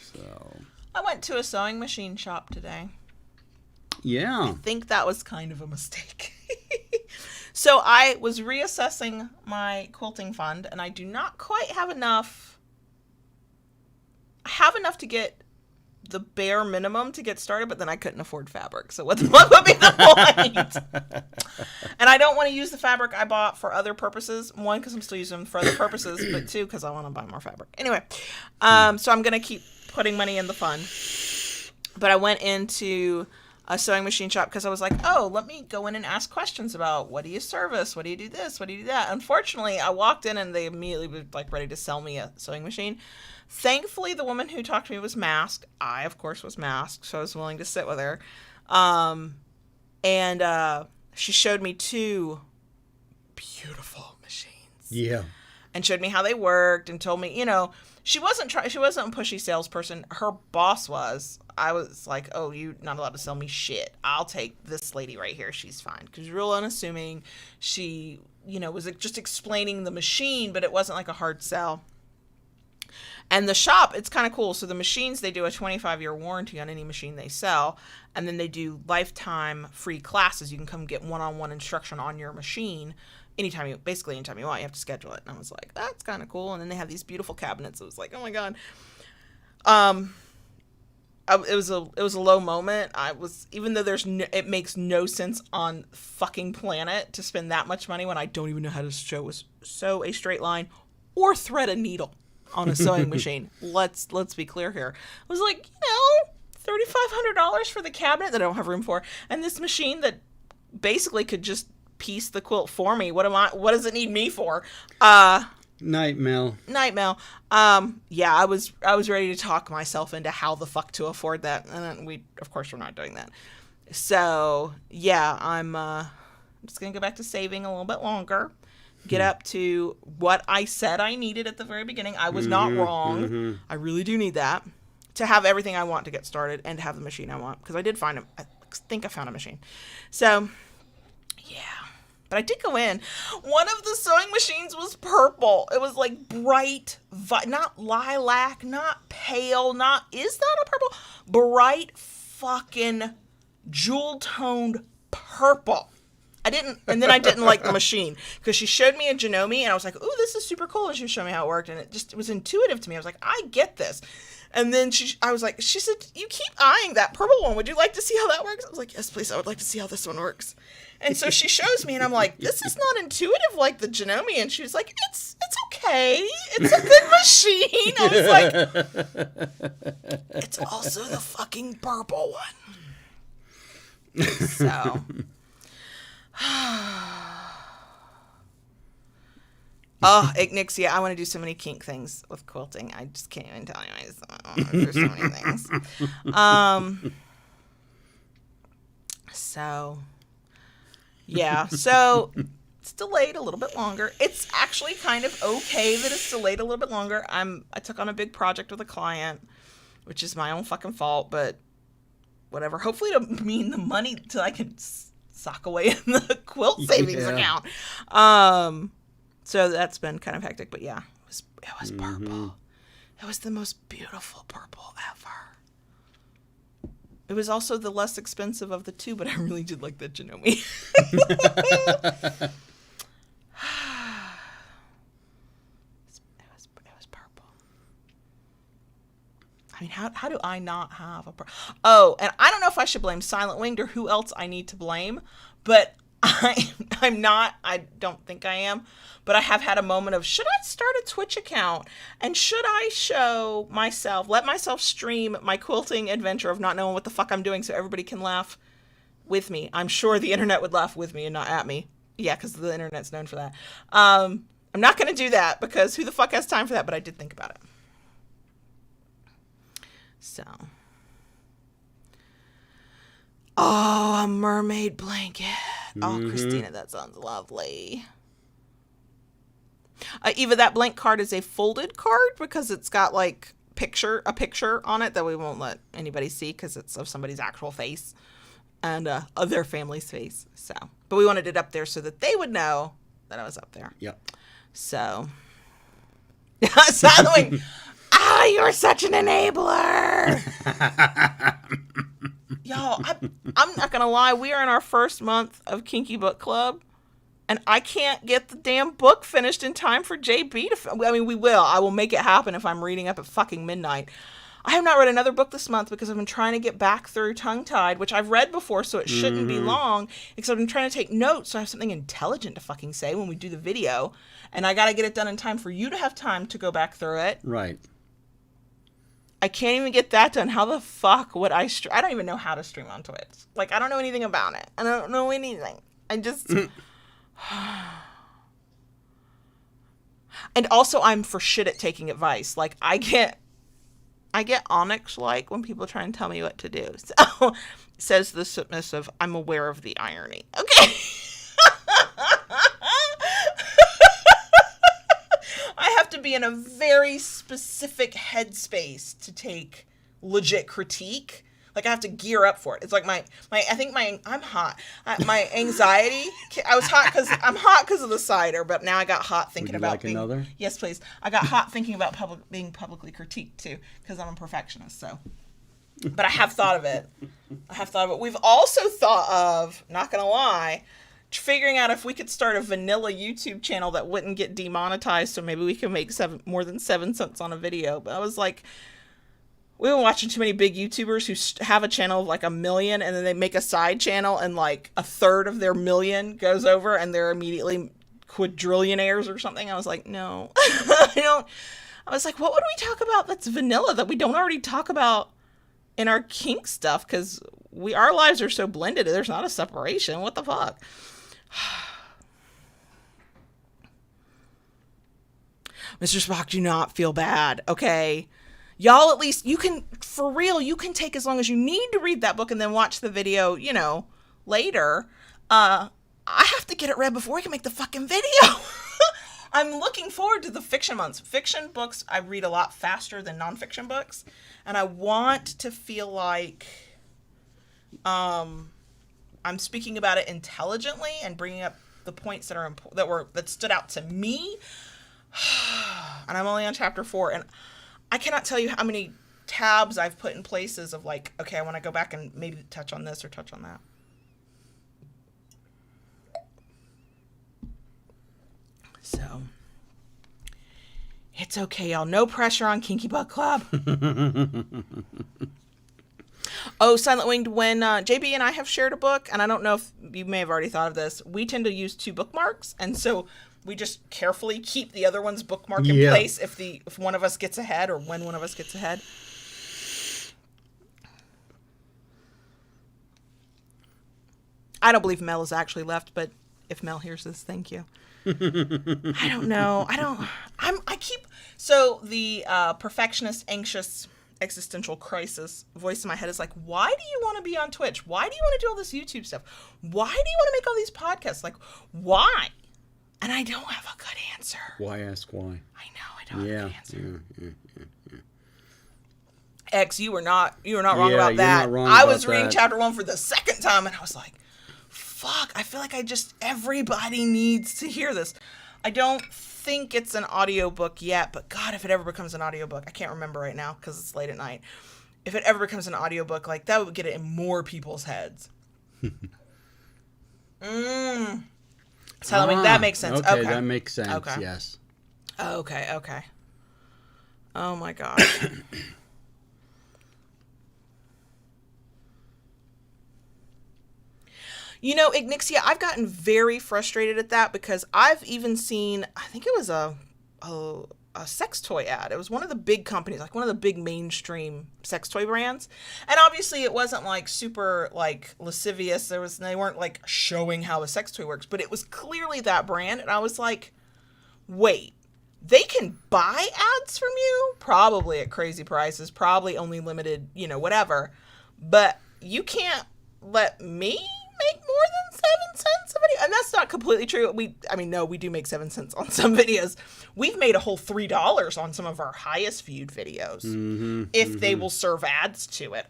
So I went to a sewing machine shop today. yeah. I think that was kind of a mistake. So I was reassessing my quilting fund, and I do not quite have enough. I have enough to get the bare minimum to get started, but then I couldn't afford fabric. So what would be the point? And I don't want to use the fabric I bought for other purposes. One, because I'm still using them for other purposes, but two, because I want to buy more fabric. Anyway, so I'm going to keep putting money in the fund. But I went into a sewing machine shop because I was like, oh, let me go in and ask questions about what do you service? What do you do this? What do you do that? Unfortunately, I walked in and they immediately were like ready to sell me a sewing machine. Thankfully, the woman who talked to me was masked. I, of course, was masked, so I was willing to sit with her. And she showed me two beautiful machines. Yeah. And showed me how they worked and told me, she wasn't a pushy salesperson. Her boss was. I was like, oh, you're not allowed to sell me shit. I'll take this lady right here. She's fine. Because real unassuming. She, was just explaining the machine, but it wasn't like a hard sell. And the shop, it's kind of cool. So the machines, they do a 25-year warranty on any machine they sell. And then they do lifetime free classes. You can come get one-on-one instruction on your machine anytime you want. You have to schedule it. And I was like, that's kind of cool. And then they have these beautiful cabinets. It was like, oh my God. It was a low moment. Even though it makes no sense on fucking planet to spend that much money when I don't even know how to sew a straight line or thread a needle on a sewing machine. Let's be clear here. It was like, $3,500 for the cabinet that I don't have room for, and this machine that basically could just piece the quilt for me. What does it need me for? Night mail. Yeah, I was ready to talk myself into how the fuck to afford that, and then of course we're not doing that. So yeah, I'm just gonna go back to saving a little bit longer, get up to what I said I needed at the very beginning. I was not wrong. Mm-hmm. I really do need that to have everything I want to get started and to have the machine I want, because I did find I think I found a machine. So yeah. But I did go in. One of the sewing machines was purple. It was like bright, not lilac, not pale, is that a purple? Bright fucking jewel-toned purple. And then I didn't like the machine because she showed me a Janome and I was like, ooh, this is super cool. And she showed me how it worked, and it was intuitive to me. I was like, I get this. And then she said, you keep eyeing that purple one. Would you like to see how that works? I was like, yes, please. I would like to see how this one works. And so she shows me, and I'm like, this is not intuitive like the Janome. And she was like, it's okay. It's a good machine. I was like, it's also the fucking purple one. So. Oh, Ignix, yeah, I want to do so many kink things with quilting. I just can't even tell you. There's so many things. So, yeah. So, it's delayed a little bit longer. It's actually kind of okay that it's delayed a little bit longer. I took on a big project with a client, which is my own fucking fault, but whatever. Hopefully it'll mean the money till I can sock away in the quilt savings account. So that's been kind of hectic, but yeah, it was purple. Mm-hmm. It was the most beautiful purple ever. It was also the less expensive of the two, but I really did like that Janome. It was purple. I mean, how do I not have a purple? Oh, and I don't know if I should blame Silent Winged or who else I need to blame, but I'm not. I don't think I am. But I have had a moment of, should I start a Twitch account? And should I show myself, let myself stream my quilting adventure of not knowing what the fuck I'm doing so everybody can laugh with me? I'm sure the internet would laugh with me and not at me. Yeah, because the internet's known for that. I'm not going to do that because who the fuck has time for that? But I did think about it. So. Oh, a mermaid blanket. Oh, Christina, that sounds lovely. Eva, that blank card is a folded card because it's got like a picture on it that we won't let anybody see because it's of somebody's actual face and of their family's face. So, but we wanted it up there so that they would know that I was up there. Yep. So, Silent, you're such an enabler. Y'all, I'm not gonna lie. We are in our first month of Kinky Book Club. And I can't get the damn book finished in time for JB to... I mean, we will. I will make it happen if I'm reading up at fucking midnight. I have not read another book this month because I've been trying to get back through Tongue-Tied, which I've read before, so it shouldn't be long, because I've been trying to take notes so I have something intelligent to fucking say when we do the video. And I got to get it done in time for you to have time to go back through it. Right. I can't even get that done. How the fuck would I... I don't even know how to stream on Twitch. Like, I don't know anything about it. I don't know anything. I just... And also I'm for shit at taking advice. Like I get Onyx like when people try and tell me what to do. So says the submissive, I'm aware of the irony. Okay. I have to be in a very specific headspace to take legit critique. Like I have to gear up for it. It's like I'm hot. My anxiety. I'm hot because of the cider, but now I got hot thinking Would you about like another? Yes, please. I got hot thinking about being publicly critiqued too, because I'm a perfectionist. So, but I have thought of it. We've also thought of, not gonna lie, figuring out if we could start a vanilla YouTube channel that wouldn't get demonetized, so maybe we can make more than 7 cents on a video. But I was like, we've been watching too many big YouTubers who have a channel of like 1 million and then they make a side channel and like a third of their million goes over and they're immediately quadrillionaires or something. I was like, no, I was like, what would we talk about that's vanilla that we don't already talk about in our kink stuff? Because our lives are so blended. There's not a separation. What the fuck? Mr. Spock, do not feel bad. Okay. Y'all, at least you can take as long as you need to read that book and then watch the video, later. I have to get it read before we can make the fucking video. I'm looking forward to the fiction months. Fiction books, I read a lot faster than nonfiction books. And I want to feel like I'm speaking about it intelligently and bringing up the points that stood out to me. And I'm only on chapter 4, and I cannot tell you how many tabs I've put in places of like, okay, I want to go back and maybe touch on this or touch on that. So, it's okay, y'all. No pressure on Kinky Book Club. Oh, Silent Winged, when JB and I have shared a book, and I don't know if you may have already thought of this, we tend to use 2 bookmarks, and so we just carefully keep the other one's bookmark in place if one of us gets ahead or when one of us gets ahead. I don't believe Mel has actually left, but if Mel hears this, thank you. I don't know. So the perfectionist, anxious, existential crisis voice in my head is like, why do you want to be on Twitch? Why do you want to do all this YouTube stuff? Why do you want to make all these podcasts? Like, why? And I don't have a good answer. Why ask why? I know, I don't have a good answer. Yeah. X, you were not wrong about that. Not wrong I about was reading that. chapter 1 for the second time and I was like, fuck, I feel like everybody needs to hear this. I don't think it's an audiobook yet, but God, if it ever becomes an audiobook, I can't remember right now because it's late at night. If it ever becomes an audiobook, like that would get it in more people's heads. So that makes sense. Okay, that makes sense. Okay. Yes. Okay. Oh my God. Ignixia, I've gotten very frustrated at that because I've even seen, I think it was a sex toy ad. It was one of the big companies, like one of the big mainstream sex toy brands. And obviously it wasn't like super like lascivious. They weren't like showing how a sex toy works, but it was clearly that brand. And I was like, wait, they can buy ads from you? Probably at crazy prices, probably only limited, whatever. But you can't let me make more than 7 cents a video. And that's not completely true. No, we do make 7 cents on some videos. We've made a whole $3 on some of our highest viewed videos. If they will serve ads to it.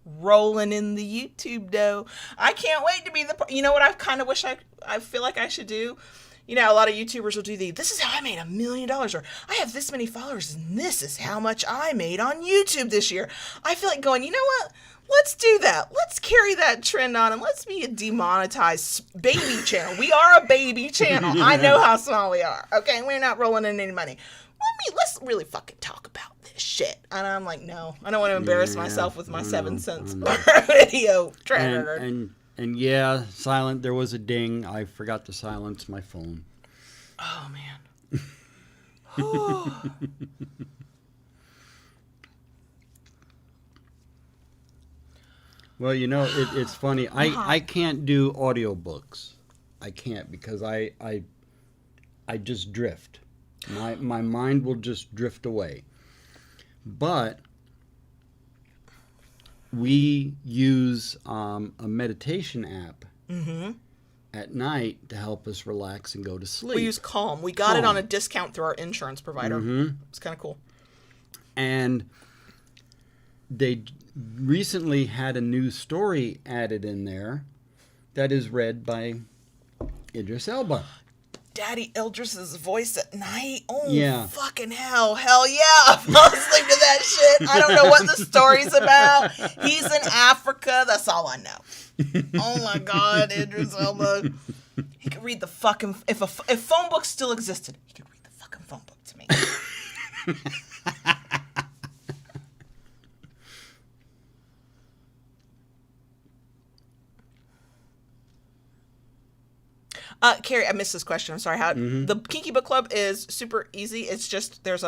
Rolling in the YouTube dough. I can't wait to be what I kind of wish I feel like I should do? A lot of YouTubers will do this is how I made $1 million, or I have this many followers and this is how much I made on YouTube this year. I feel like going, you know what? Let's do that. Let's carry that trend on and let's be a demonetized baby channel. We are a baby channel. I know how small we are. Okay, we're not rolling in any money. Let's really fucking talk about this shit. And I'm like, no, I don't want to embarrass myself with my 7 cents per video track record. And yeah, silent. There was a ding. I forgot to silence my phone. Oh man. Well, it's funny. I can't do audiobooks. I can't because I just drift. My mind will just drift away. But we use a meditation app at night to help us relax and go to sleep. We use Calm. We got it on a discount through our insurance provider. It's kind of cool. And they recently had a new story added in there that is read by Idris Elba. Daddy Idris's voice at night. Oh, yeah. Fucking hell. Hell yeah. I fell asleep to that shit. I don't know what the story's about. He's in Africa. That's all I know. Oh my God, Idris Elba. He could read the fucking... If phone books still existed, he could read the fucking phone book to me. Carrie, I missed this question. I'm sorry. The Kinky Book Club is super easy. It's just there's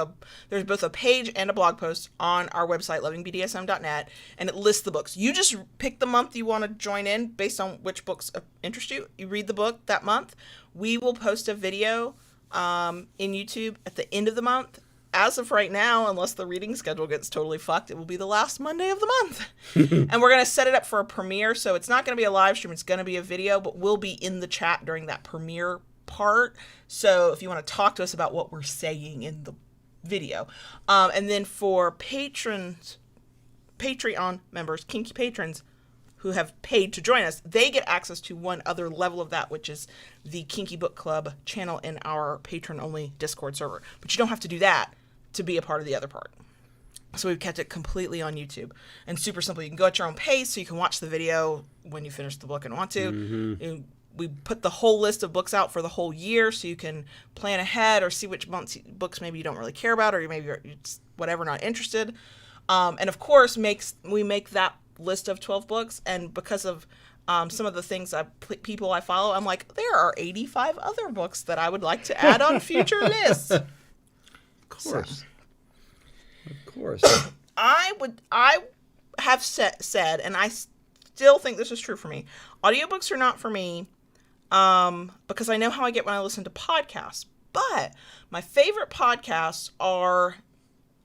both a page and a blog post on our website, lovingbdsm.net, and it lists the books. You just pick the month you want to join in based on which books interest you. You read the book that month. We will post a video in YouTube at the end of the month. As of right now, unless the reading schedule gets totally fucked, it will be the last Monday of the month. And we're going to set it up for a premiere, so it's not going to be a live stream. It's going to be a video, but we'll be in the chat during that premiere part. So if you want to talk to us about what we're saying in the video. And then for patrons, Patreon members, kinky patrons who have paid to join us, they get access to one other level of that, which is the Kinky Book Club channel in our patron-only Discord server. But you don't have to do that to be a part of the other part. So we've kept it completely on YouTube and super simple. You can go at your own pace, so you can watch the video when you finish the book and want to. We put the whole list of books out for the whole year, so you can plan ahead or see which books maybe you don't really care about, or you're whatever, not interested. And of course, we make that list of 12 books, and because of some of the things people I follow, I'm like, there are 85 other books that I would like to add on future lists. Of course. Of course. I have said, and I still think this is true for me, audiobooks are not for me because I know how I get when I listen to podcasts. But my favorite podcasts are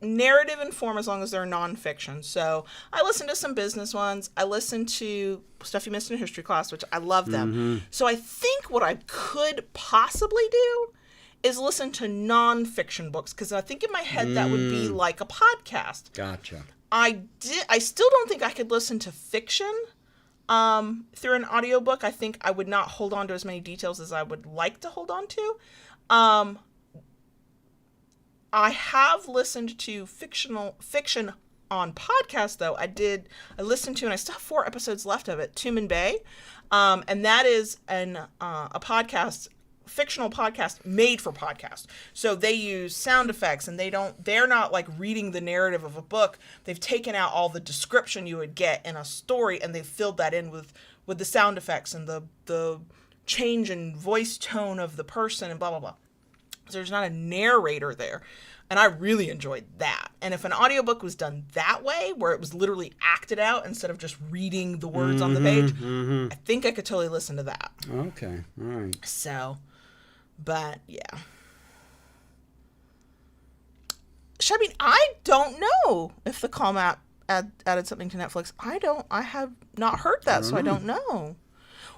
narrative in form as long as they're nonfiction. So I listen to some business ones. I listen to Stuff You Missed in History Class, which I love them. So I think what I could possibly do is listen to nonfiction books, because I think in my head that would be like a podcast. Gotcha. I still don't think I could listen to fiction through an audiobook. I think I would not hold on to as many details as I would like to hold on to. I have listened to fiction on podcast, though. I listened to, and I still have 4 episodes left of it, Tumen Bay. And that is a podcast, fictional podcast made for podcast. So they use sound effects, and they're not like reading the narrative of a book. They've taken out all the description you would get in a story, and they've filled that in with with the sound effects and the change in voice tone of the person and blah, blah, blah. So there's not a narrator there. And I really enjoyed that. And if an audiobook was done that way, where it was literally acted out instead of just reading the words on the page, I think I could totally listen to that. Okay. All right. So, but yeah. I mean, I don't know if the Calm app added something to Netflix. I have not heard that, so I don't know.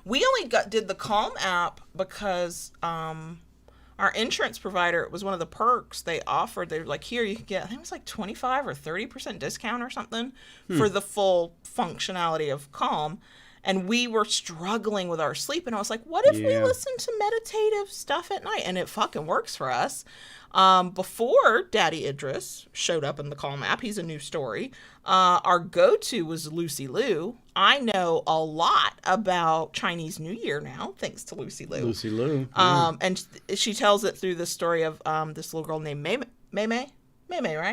We only did the Calm app because, our insurance provider, it was one of the perks they offered. They were like, here, you can get, I think it was like 25 or 30% discount or something for the full functionality of Calm. And we were struggling with our sleep. And I was like, what if we listen to meditative stuff at night? And it fucking works for us. Before Daddy Idris showed up in the Calm app, he's a new story. Our go-to was Lucy Liu. I know a lot about Chinese New Year now, thanks to Lucy Liu. Lucy Liu. And she tells it through the story of this little girl named Mei, right?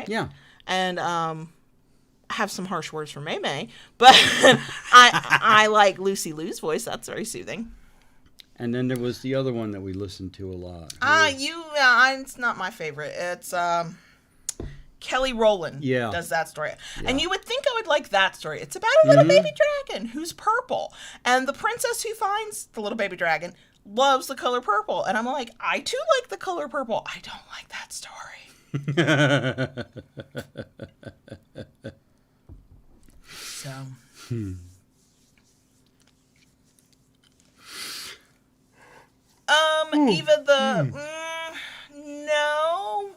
Yeah. And I have some harsh words for Mei, but I like Lucy Liu's voice. That's very soothing. And then there was the other one that we listened to a lot. It's not my favorite. It's Kelly Rowland does that story. Yeah. And you would think I would like that story. It's about a little baby dragon who's purple. And the princess who finds the little baby dragon loves the color purple. And I'm like, I too like the color purple. I don't like that story. So. Eva no.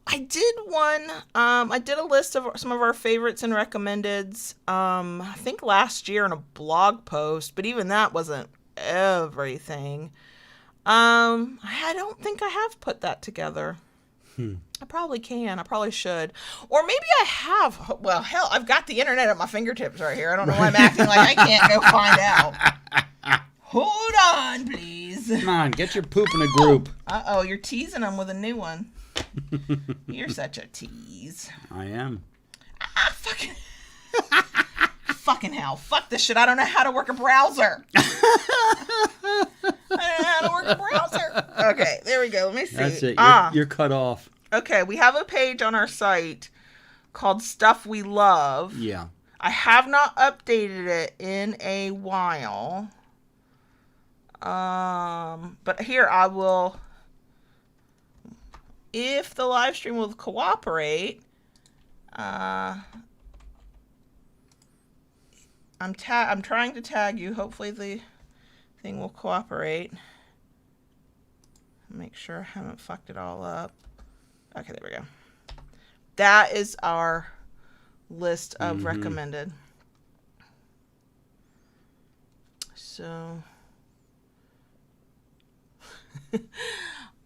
I did one. I did a list of some of our favorites and recommendeds. I think last year in a blog post, but even that wasn't everything. I don't think I have put that together. I probably can. I probably should. Or maybe I have. Well, hell, I've got the internet at my fingertips right here. I don't know why I'm acting like I can't go find out. Hold on, please. Come on, get your poop in a group. Uh-oh, you're teasing them with a new one. You're such a tease. I am. Fucking hell. Fuck this shit. I don't know how to work a browser. I don't know how to work a browser. Okay, there we go. Let me see. That's it. You're cut off. Okay, we have a page on our site called Stuff We Love. Yeah. I have not updated it in a while. But here I will, if the live stream will cooperate, I'm trying to tag you. Hopefully the thing will cooperate. Make sure I haven't fucked it all up. Okay, there we go. That is our list of recommended. So...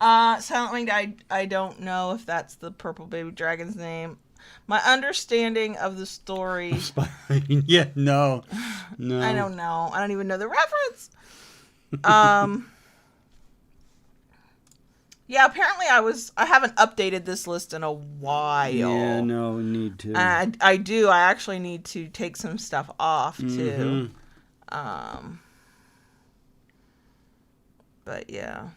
Silent Winged, I don't know if that's the purple baby dragon's name. My understanding of the story... Yeah, no. I don't know. I don't even know the reference. Yeah, apparently I haven't updated this list in a while. Yeah, no, we need to. I do. I actually need to take some stuff off, too. But, yeah.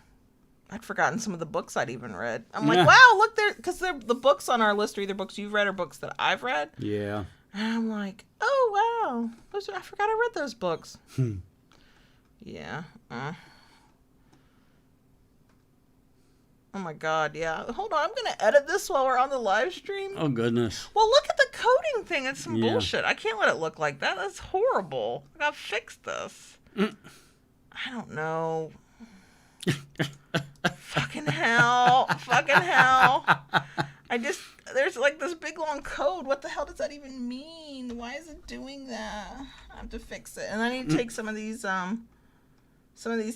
I'd forgotten some of the books I'd even read. I'm like, wow, look there, because the books on our list are either books you've read or books that I've read. Yeah. And I'm like, oh, wow. I forgot I read those books. Yeah. Oh, my God, yeah. Hold on, I'm going to edit this while we're on the live stream. Oh, goodness. Well, look at the coding thing. It's some bullshit. I can't let it look like that. That's horrible. I got to fix this. I don't know. Fucking hell. There's like this big long code. What the hell does that even mean? Why is it doing that? I have to fix it. And I need to take some of these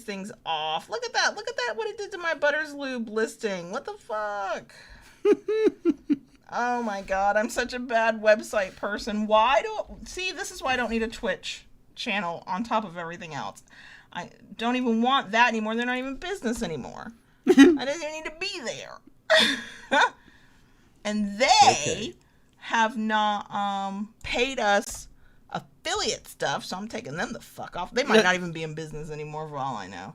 things off. Look at that. What it did to my Butters Lube listing. What the fuck? Oh my God. I'm such a bad website person. This is why I don't need a Twitch channel on top of everything else. I don't even want that anymore. They're not even business anymore. I don't even need to be there. And they have not paid us affiliate stuff, so I'm taking them the fuck off. They might not even be in business anymore for all I know.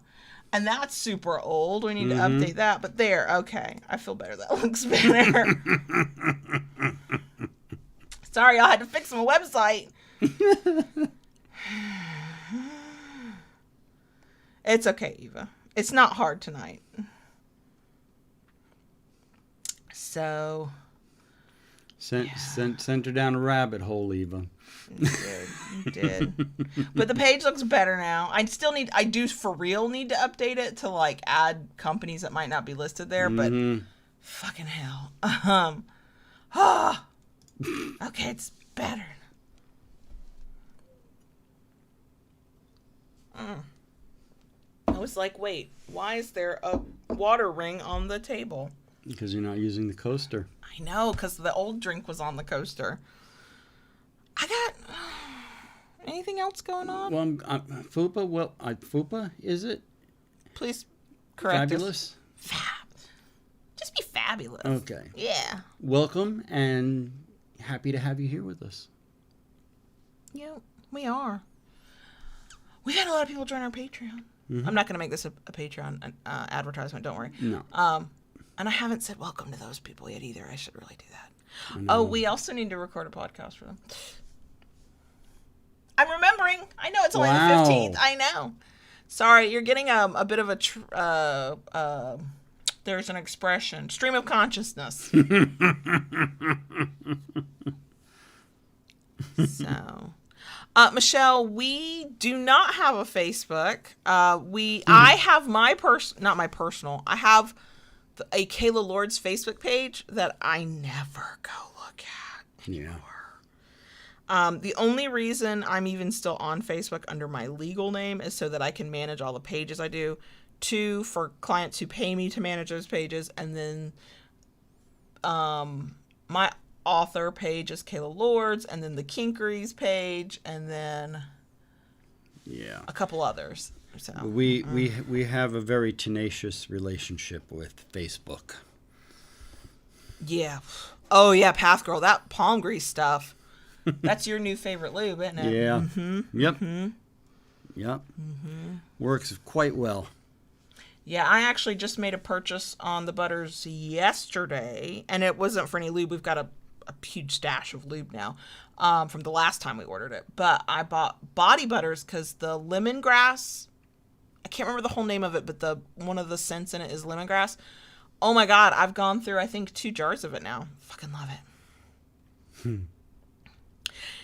And that's super old. We need to update that. But there, okay. I feel better. That looks better. Sorry, I had to fix my website. It's okay, Eva. It's not hard tonight. So... Sent her down a rabbit hole, Eva. You did. But the page looks better now. I do for real need to update it to like add companies that might not be listed there, but fucking hell. Okay, it's better. I was like, wait, why is there a water ring on the table? Because you're not using the coaster. I know, because the old drink was on the coaster. I got... anything else going on? Well, FUPA, FUPA, is it? Please correct Fabulous? Us. Just be fabulous. Okay. Yeah. Welcome, and happy to have you here with us. Yeah, we are. We've had a lot of people join our Patreon. I'm not going to make this a Patreon advertisement, don't worry. No. And I haven't said welcome to those people yet either. I should really do that. Oh, we also need to record a podcast for them. I'm remembering. I know it's only the 15th. I know. Sorry, you're getting a bit of a... there's an expression. Stream of consciousness. So... Michelle, we do not have a Facebook. I have I have a Kayla Lord's Facebook page that I never go look at anymore. Yeah. The only reason I'm even still on Facebook under my legal name is so that I can manage all the pages I do. 2, for clients who pay me to manage those pages, and then my author page is Kayla Lords, and then the Kinkeries page, and then a couple others. So we have a very tenacious relationship with Facebook. Yeah. Oh yeah, Path Girl, that palm grease stuff. That's your new favorite lube, isn't it? Yeah. Yep. Yep. Works quite well. Yeah, I actually just made a purchase on the butters yesterday, and it wasn't for any lube. We've got a huge stash of lube now from the last time we ordered it. But I bought body butters because the lemongrass, I can't remember the whole name of it, but one of the scents in it is lemongrass. Oh my God, I've gone through, I think, 2 jars of it now. Fucking love it.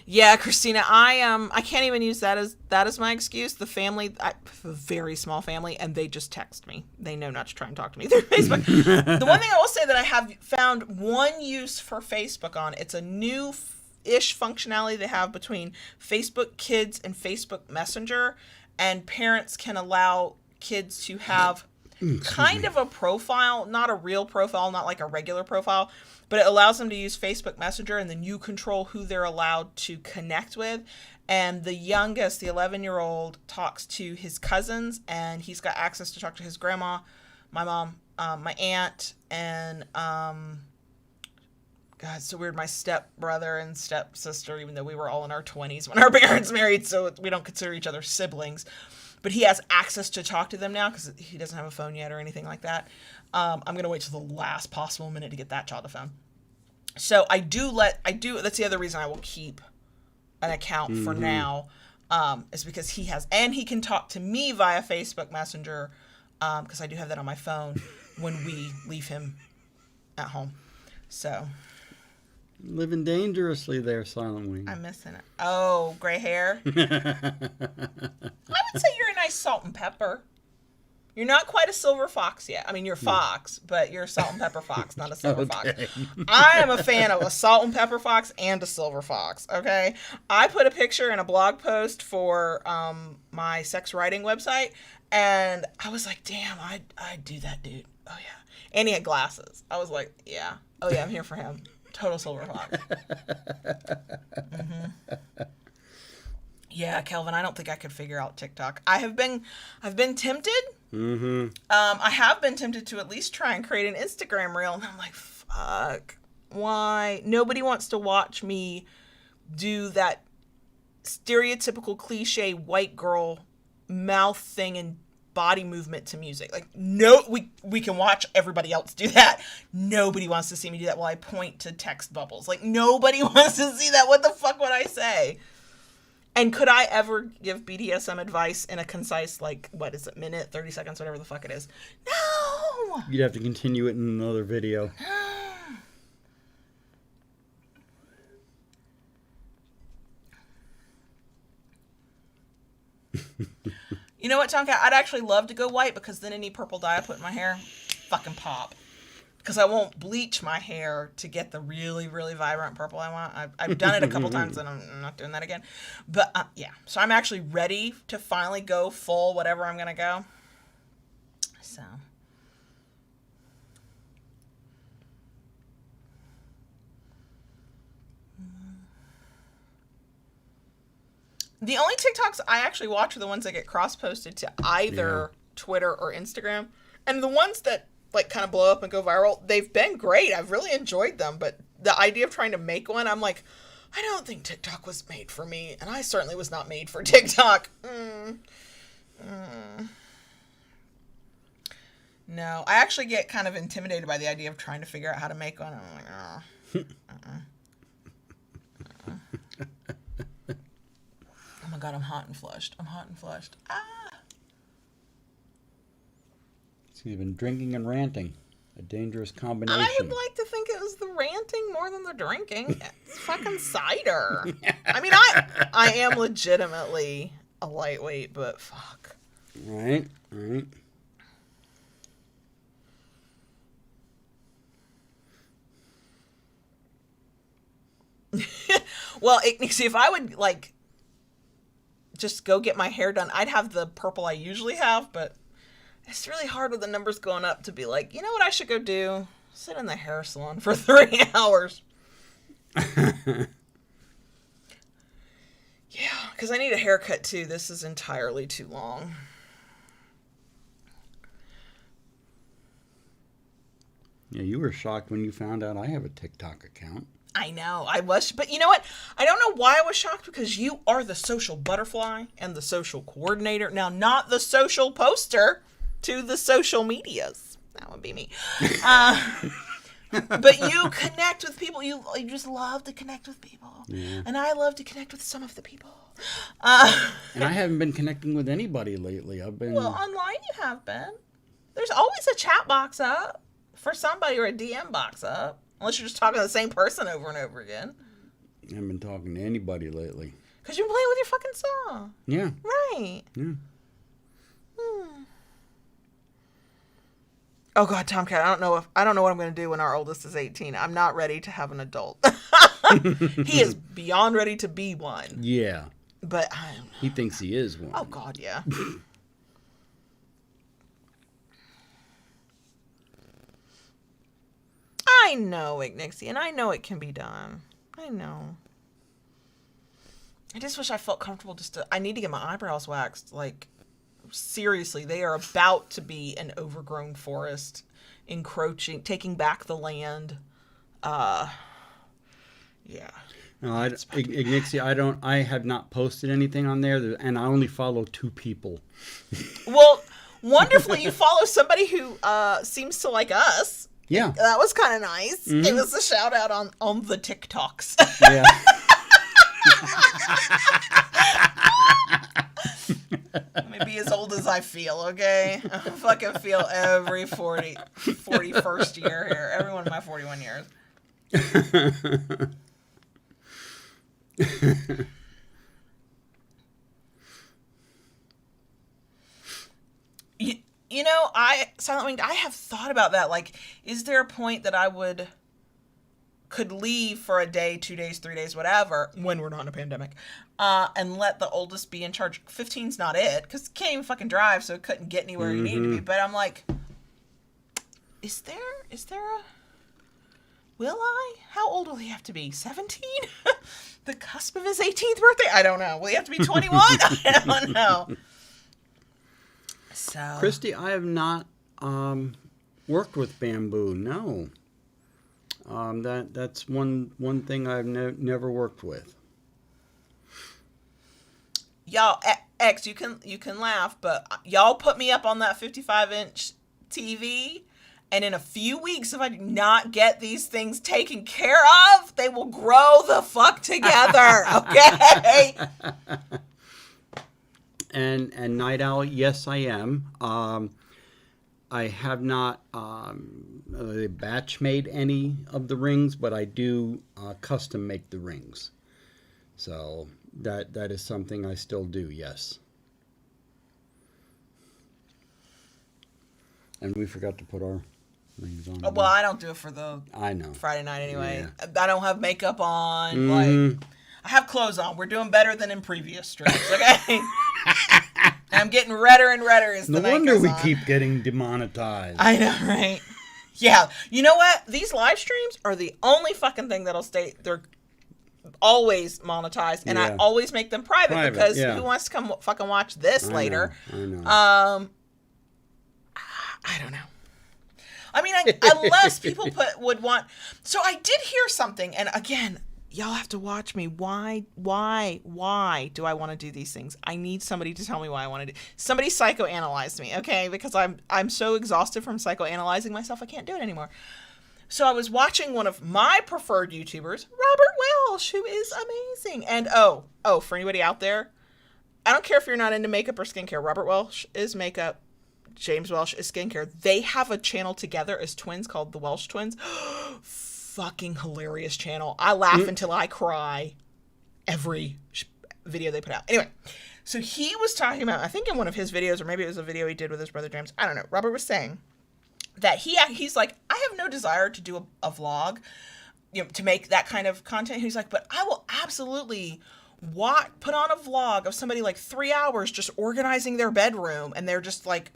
Yeah, Christina, I can't even use that as my excuse. The family, I have a very small family, and they just text me. They know not to try and talk to me through Facebook. The one thing I will say that I have found one use for Facebook on, it's a new-ish functionality they have between Facebook Kids and Facebook Messenger, and parents can allow kids to have kind of a profile, not a real profile, not like a regular profile, but it allows them to use Facebook Messenger, and then you control who they're allowed to connect with. And the youngest, the 11-year-old, talks to his cousins, and he's got access to talk to his grandma, my mom, my aunt, and God, it's so weird, my stepbrother and stepsister, even though we were all in our 20s when our parents married, so we don't consider each other siblings. But he has access to talk to them now because he doesn't have a phone yet or anything like that. I'm going to wait till the last possible minute to get that child a phone. So that's the other reason I will keep an account for now, is because he has, and he can talk to me via Facebook Messenger, because I do have that on my phone when we leave him at home. So. Living dangerously there, Silent Wing. I'm missing it. Oh, gray hair. I would say you're a nice salt and pepper. You're not quite a silver fox yet. I mean, you're a fox, but you're a salt and pepper fox, not a silver fox. I am a fan of a salt and pepper fox and a silver fox, okay? I put a picture in a blog post for my sex writing website, and I was like, damn, I'd do that, dude. Oh, yeah. And he had glasses. I was like, yeah. Oh, yeah, I'm here for him. Total silver fox. Yeah, Kelvin, I don't think I could figure out TikTok. I've been tempted. I have been tempted to at least try and create an Instagram reel, and I'm like, fuck, why? Nobody wants to watch me do that stereotypical cliche white girl mouth thing and body movement to music. Like, no, we can watch everybody else do that. Nobody wants to see me do that while I point to text bubbles. Like, nobody wants to see that. What the fuck would I say? And could I ever give BDSM advice in a concise, like, what is it, minute, 30 seconds, whatever the fuck it is? No! You'd have to continue it in another video. You know what, Tonka? I'd actually love to go white, because then any purple dye I put in my hair, fucking pop. Because I won't bleach my hair to get the really, really vibrant purple I want. I've done it a couple times, and I'm not doing that again. But, yeah. So I'm actually ready to finally go full whatever I'm going to go. So. The only TikToks I actually watch are the ones that get cross-posted to either Twitter or Instagram. And the ones that, like, kind of blow up and go viral, they've been great. I've really enjoyed them. But the idea of trying to make one, I'm like, I don't think TikTok was made for me. And I certainly was not made for TikTok. No, I actually get kind of intimidated by the idea of trying to figure out how to make one. I'm like, oh my God, I'm hot and flushed. He's been drinking and ranting. A dangerous combination. I would like to think it was the ranting more than the drinking. It's fucking cider. I mean, I am legitimately a lightweight, but fuck. Right. Well, see, if I would, like, just go get my hair done, I'd have the purple I usually have, but it's really hard with the numbers going up to be like, you know what I should go do? Sit in the hair salon for 3 hours. Yeah, because I need a haircut too. This is entirely too long. Yeah, you were shocked when you found out I have a TikTok account. I know, I was, but you know what? I don't know why I was shocked, because you are the social butterfly and the social coordinator. Now, not the social poster to the social medias. That would be me. But you connect with people. You just love to connect with people. Yeah. And I love to connect with some of the people. And I haven't been connecting with anybody lately. Well, online you have been. There's always a chat box up for somebody, or a DM box up. Unless you're just talking to the same person over and over again. I haven't been talking to anybody lately. Because you're playing with your fucking saw. Yeah. Right. Yeah. Oh God, Tomcat, I don't know what I'm going to do when our oldest is 18. I'm not ready to have an adult. He is beyond ready to be one. Yeah. But he thinks he is one. Oh God, yeah. I know, Ignixie, and I know it can be done. I know. I just wish I felt comfortable I need to get my eyebrows waxed. Like, seriously, they are about to be an overgrown forest, encroaching, taking back the land. Yeah. No, Ignixie, I have not posted anything on there, and I only follow 2 people. Well, wonderfully, you follow somebody who seems to like us. Yeah. That was kind of nice. Mm-hmm. It was a shout out on the TikToks. Yeah. Let me be as old as I feel, okay? I fucking feel every 41st year here. Every one of my 41 years. You know, Silent Winged, I have thought about that. Like, is there a point that I could leave for a day, 2 days, 3 days, whatever, when we're not in a pandemic, and let the oldest be in charge? 15's not it, because it can't even fucking drive, so it couldn't get anywhere he needed to be. But I'm like, is there a... Will I? How old will he have to be? 17? The cusp of his 18th birthday? I don't know. Will he have to be 21? I don't know. So, Christy, I have not worked with bamboo. No, that's one thing I've never worked with. y'all, X, you can laugh, but y'all put me up on that 55-inch TV, and in a few weeks, if I do not get these things taken care of, they will grow the fuck together, okay? And Night Owl, yes, I am. I have not batch made any of the rings, but I do custom make the rings. So that is something I still do, yes. And we forgot to put our rings on. Well, I don't do it for the I know Friday night anyway. Yeah. I don't have makeup on. Like, I have clothes on. We're doing better than in previous streams, okay? I'm getting redder and redder as the No wonder we on. keep getting demonetized. I know, right? Yeah. You know what? These live streams are the only fucking thing that'll stay. They're always monetized, and I always make them private because who wants to come fucking watch this later? I know. I don't know. I mean, unless people would want. So I did hear something, and again, y'all have to watch me. Why do I want to do these things? I need somebody to tell me why I want to do. Somebody psychoanalyze me, okay? Because I'm so exhausted from psychoanalyzing myself, I can't do it anymore. So I was watching one of my preferred YouTubers, Robert Welsh, who is amazing. And oh, for anybody out there, I don't care if you're not into makeup or skincare. Robert Welsh is makeup. James Welsh is skincare. They have a channel together as twins called the Welsh Twins. Fucking hilarious channel. I laugh until I cry every video they put out. Anyway, so he was talking about, I think in one of his videos, or maybe it was a video he did with his brother James, I don't know. Robert was saying that he's like, I have no desire to do a vlog, to make that kind of content. He's like, but I will absolutely put on a vlog of somebody like 3 hours just organizing their bedroom, and they're just like,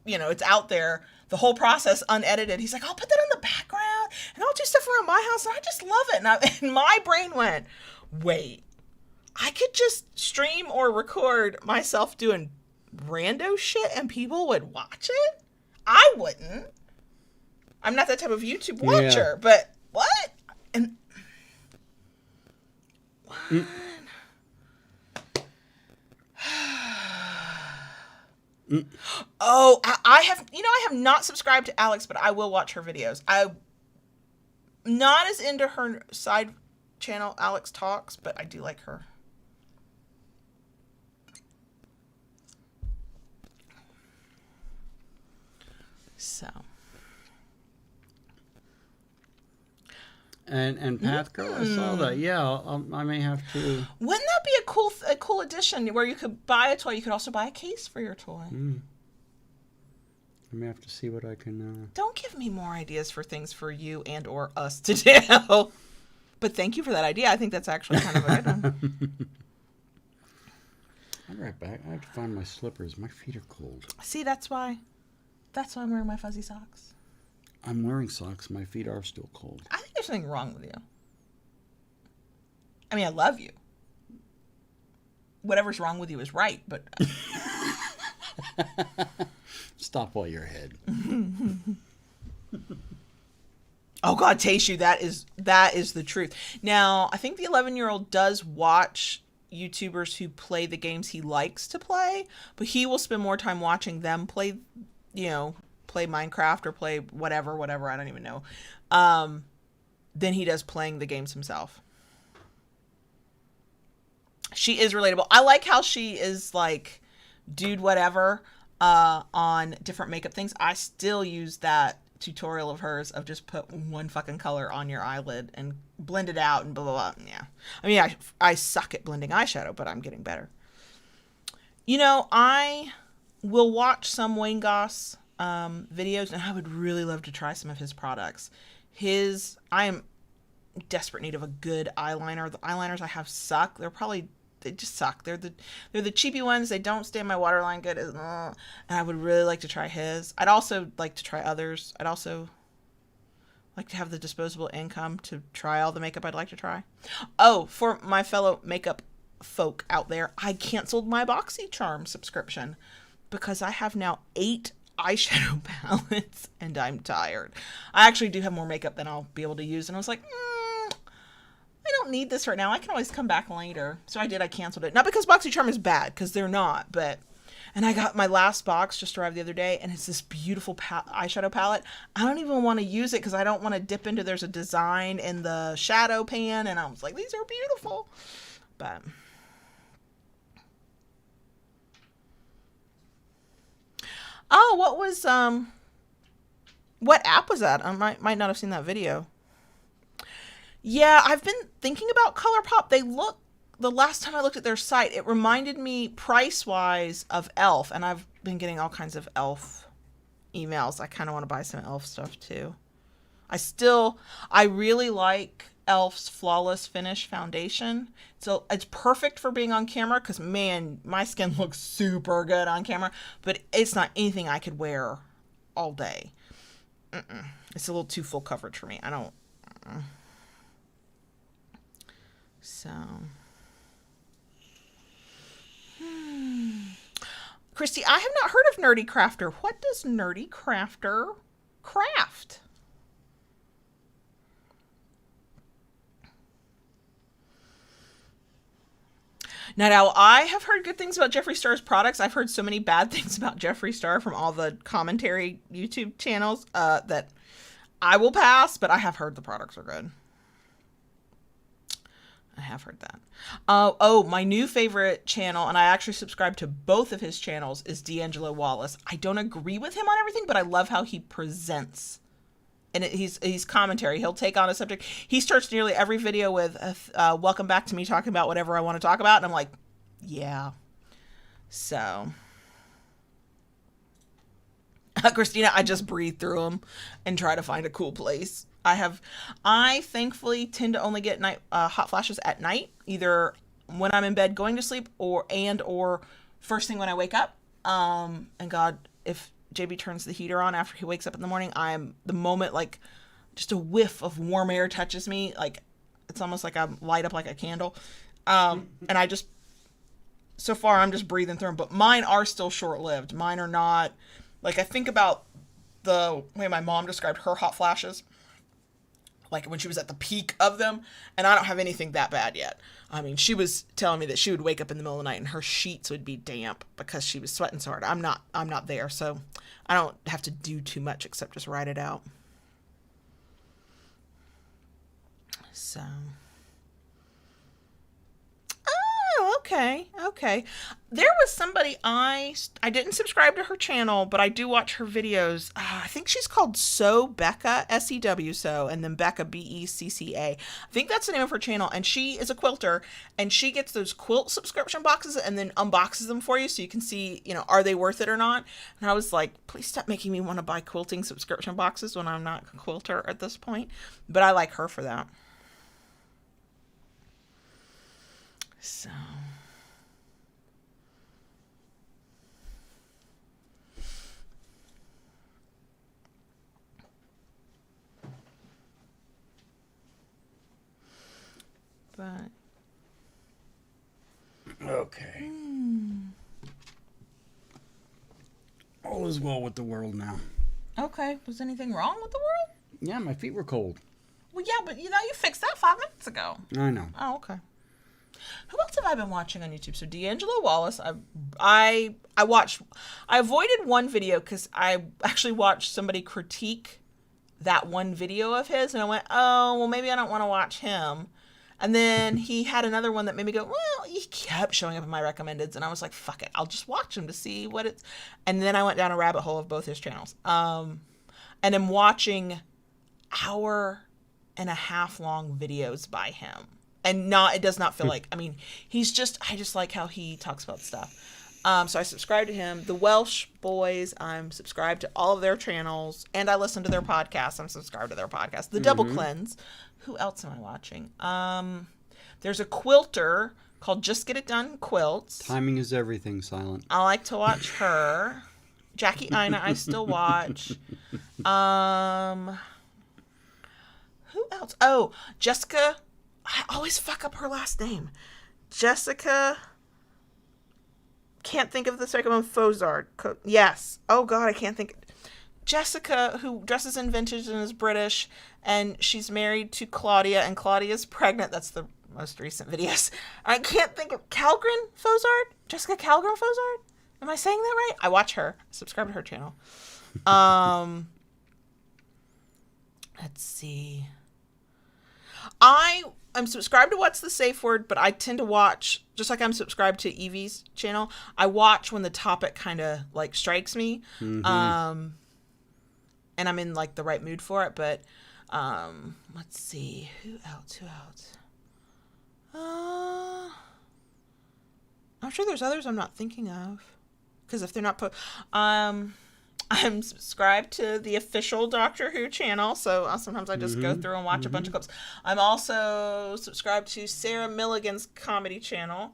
it's out there, the whole process unedited. He's like, I'll put that on the background, and I'll do stuff around my house, and I just love it. And my brain went, wait, I could just stream or record myself doing rando shit, and people would watch it? I wouldn't. I'm not that type of YouTube watcher, but what? And what? Oh, I have not subscribed to Alex, but I will watch her videos. I'm not as into her side channel, Alex Talks, but I do like her. So. And Path Girl, I saw that. Yeah, I may have to. Wouldn't that be a cool addition where you could buy a toy? You could also buy a case for your toy. I may have to see what I can. Don't give me more ideas for things for you and or us to do. But thank you for that idea. I think that's actually kind of a good one. I'll be right back. I have to find my slippers. My feet are cold. See, that's why I'm wearing my fuzzy socks. I'm wearing socks. My feet are still cold. I think there's something wrong with you. I mean, I love you. Whatever's wrong with you is right, but... Stop while you're ahead. Oh, God, Tayshu, that is the truth. Now, I think the 11-year-old does watch YouTubers who play the games he likes to play, but he will spend more time watching them play, play Minecraft or play whatever, I don't even know, than he does playing the games himself. She is relatable. I like how she is like, dude, whatever, on different makeup things. I still use that tutorial of hers of just put one fucking color on your eyelid and blend it out and blah, blah, blah. Yeah. I mean, I suck at blending eyeshadow, but I'm getting better. I will watch some Wayne Goss videos, and I would really love to try some of his products. I am desperate need of a good eyeliner. The eyeliners I have suck. They just suck. They're the cheapy ones. They don't stay in my waterline good. And I would really like to try his. I'd also like to try others. I'd also like to have the disposable income to try all the makeup I'd like to try. Oh, for my fellow makeup folk out there, I canceled my BoxyCharm subscription because I have now 8 eyeshadow palettes and I'm tired. I actually do have more makeup than I'll be able to use, and I was like, don't need this right now. I can always come back later. So I did. I canceled it. Not because BoxyCharm is bad, because they're not. But, and I got my last box just arrived the other day, and it's this beautiful eyeshadow palette. I don't even want to use it because I don't want to dip into, there's a design in the shadow pan, and I was like, these are beautiful. But oh, what app was that? I might not have seen that video. Yeah, I've been thinking about ColourPop. The last time I looked at their site, it reminded me price-wise of e.l.f., and I've been getting all kinds of e.l.f. emails. I kind of want to buy some e.l.f. stuff too. I really like e.l.f.'s Flawless Finish Foundation. So it's perfect for being on camera because, man, my skin looks super good on camera, but it's not anything I could wear all day. It's a little too full coverage for me. I don't. So. Christy, I have not heard of Nerdy Crafter. What does Nerdy Crafter craft? Now, I have heard good things about Jeffree Star's products. I've heard so many bad things about Jeffree Star from all the commentary YouTube channels that I will pass, but I have heard the products are good. I have heard that. Oh, my new favorite channel, and I actually subscribe to both of his channels, is D'Angelo Wallace. I don't agree with him on everything, but I love how he presents. And he's commentary. He'll take on a subject. He starts nearly every video with, welcome back to me talking about whatever I want to talk about. And I'm like, yeah. So, Christina, I just breathe through them and try to find a cool place. I thankfully tend to only get hot flashes at night, either when I'm in bed going to sleep or first thing when I wake up. And God, if JB turns the heater on after he wakes up in the morning, the moment like just a whiff of warm air touches me, like it's almost like I light up like a candle. And so far I'm just breathing through them, but mine are still short-lived. Mine are not, like I think about the way my mom described her hot flashes, like when she was at the peak of them, and I don't have anything that bad yet. I mean, she was telling me that she would wake up in the middle of the night and her sheets would be damp because she was sweating so hard. I'm not there, so I don't have to do too much except just ride it out. So. Oh, okay. There was somebody I didn't subscribe to her channel, but I do watch her videos. I think she's called So Becca, S-E-W, So, and then Becca, B-E-C-C-A. I think that's the name of her channel, and she is a quilter, and she gets those quilt subscription boxes and then unboxes them for you so you can see, are they worth it or not? And I was like, please stop making me want to buy quilting subscription boxes when I'm not a quilter at this point. But I like her for that. So. But. Okay. All is well with the world now. Okay. Was anything wrong with the world? Yeah, my feet were cold. Well, yeah, but you fixed that 5 minutes ago. I know. Oh, okay. Who else have I been watching on YouTube? So D'Angelo Wallace, I avoided one video because I actually watched somebody critique that one video of his, and I went, oh, well, maybe I don't want to watch him. And then he had another one that made me go, well, he kept showing up in my recommendeds, and I was like, fuck it, I'll just watch him to see what it's. And then I went down a rabbit hole of both his channels, and I'm watching hour-and-a-half long videos by him. And it does not feel like, I just like how he talks about stuff. So I subscribe to him. The Welsh Boys, I'm subscribed to all of their channels, and I listen to their podcasts. I'm subscribed to their podcast. The Double Cleanse. Who else am I watching? There's a quilter called Just Get It Done Quilts. Timing is everything, Silent. I like to watch her. Jackie Ina, I still watch. Who else? Oh, Jessica. I always fuck up her last name. Jessica. Can't think of the second one. Fozard. Yes. Oh God, I can't think. Jessica, who dresses in vintage and is British, and she's married to Claudia, and Claudia's pregnant. That's the most recent videos. I can't think of Calgren Fozard? Jessica Calgren Fozard? Am I saying that right? I watch her. Subscribe to her channel. Let's see. I'm subscribed to What's the Safe Word, but I tend to watch, just like I'm subscribed to Evie's channel, I watch when the topic kind of like strikes me. And I'm in like the right mood for it. But let's see. Who else? I'm sure there's others I'm not thinking of. Because if they're not I'm subscribed to the official Doctor Who channel, so sometimes I just go through and watch a bunch of clips. I'm also subscribed to Sarah Milligan's comedy channel.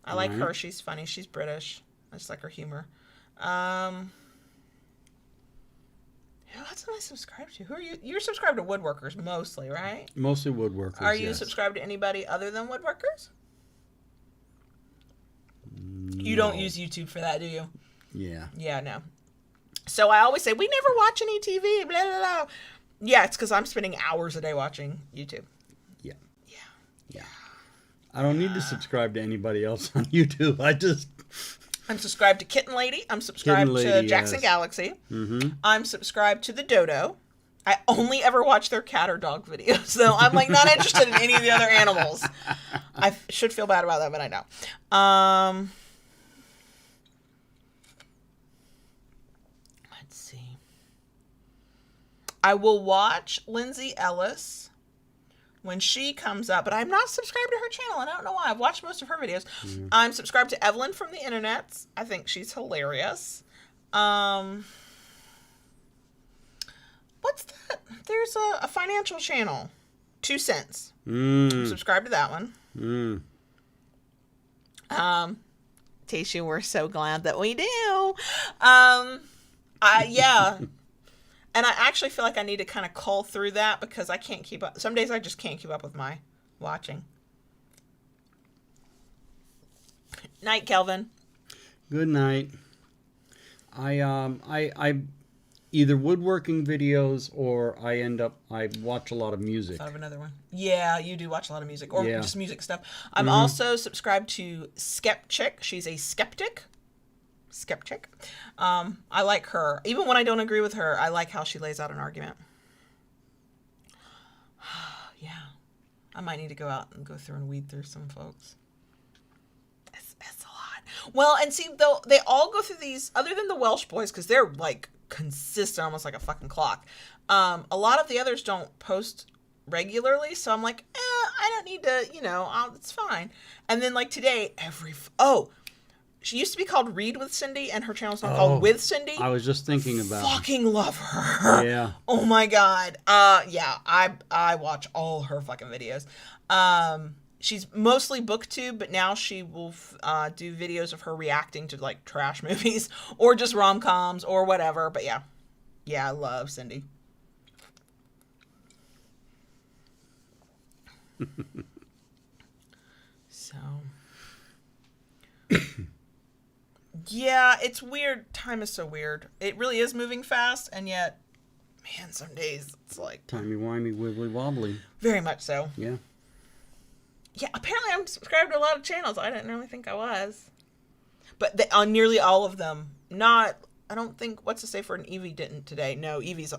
I like her. She's funny. She's British. I just like her humor. Who else am I subscribed to? Who are you? You're subscribed to Woodworkers mostly, right? Mostly Woodworkers, Are you yes. subscribed to anybody other than Woodworkers? No. You don't use YouTube for that, do you? Yeah. Yeah, no. So I always say, we never watch any TV, blah, blah, blah. Yeah, it's because I'm spending hours a day watching YouTube. Yeah. Yeah. Yeah. I don't need to subscribe to anybody else on YouTube. I'm subscribed to Kitten Lady. I'm subscribed to Jackson yes. Galaxy. I'm subscribed to The Dodo. I only ever watch their cat or dog videos, though. I'm like not interested in any of the other animals. I should feel bad about that, but I don't. Let's see. I will watch Lindsay Ellis when she comes up, but I'm not subscribed to her channel, and I don't know why. I've watched most of her videos. I'm subscribed to Evelyn from the Internets. I think she's hilarious. What's that? There's a financial channel. 2 Cents. I'm subscribed to that one. Tasha, we're so glad that we do. Yeah. And I actually feel like I need to kind of cull through that because I can't keep up. Some days I just can't keep up with my watching. Night, Kelvin. Good night. I either woodworking videos or I watch a lot of music. I have another one. Yeah, you do watch a lot of music or Yeah. just music stuff. I'm also subscribed to Skepchick. She's a skeptic. I like her. Even when I don't agree with her, I like how she lays out an argument. Yeah. I might need to go out and go through and weed through some folks. It's a lot. Well, and see, though, they all go through these, other than the Welsh boys, because they're, like, consistent, almost like a fucking clock. A lot of the others don't post regularly, so I'm like, I don't need to, it's fine. And then, like, today, she used to be called Read with Cindy, and her channel's now called With Cindy. I was just thinking about fucking love her. Yeah. Oh my god. Yeah, I watch all her fucking videos. She's mostly booktube, but now she will do videos of her reacting to like trash movies or just rom-coms or whatever. But yeah, I love Cindy. So, yeah, it's weird. Time is so weird. It really is moving fast, and yet, man, some days it's like timey-wimey, wibbly-wobbly. Very much so. Yeah. Yeah, apparently I'm subscribed to a lot of channels. I didn't really think I was. But on nearly all of them, I don't think, What's the Safe Word, and Evie didn't today. No, Evie's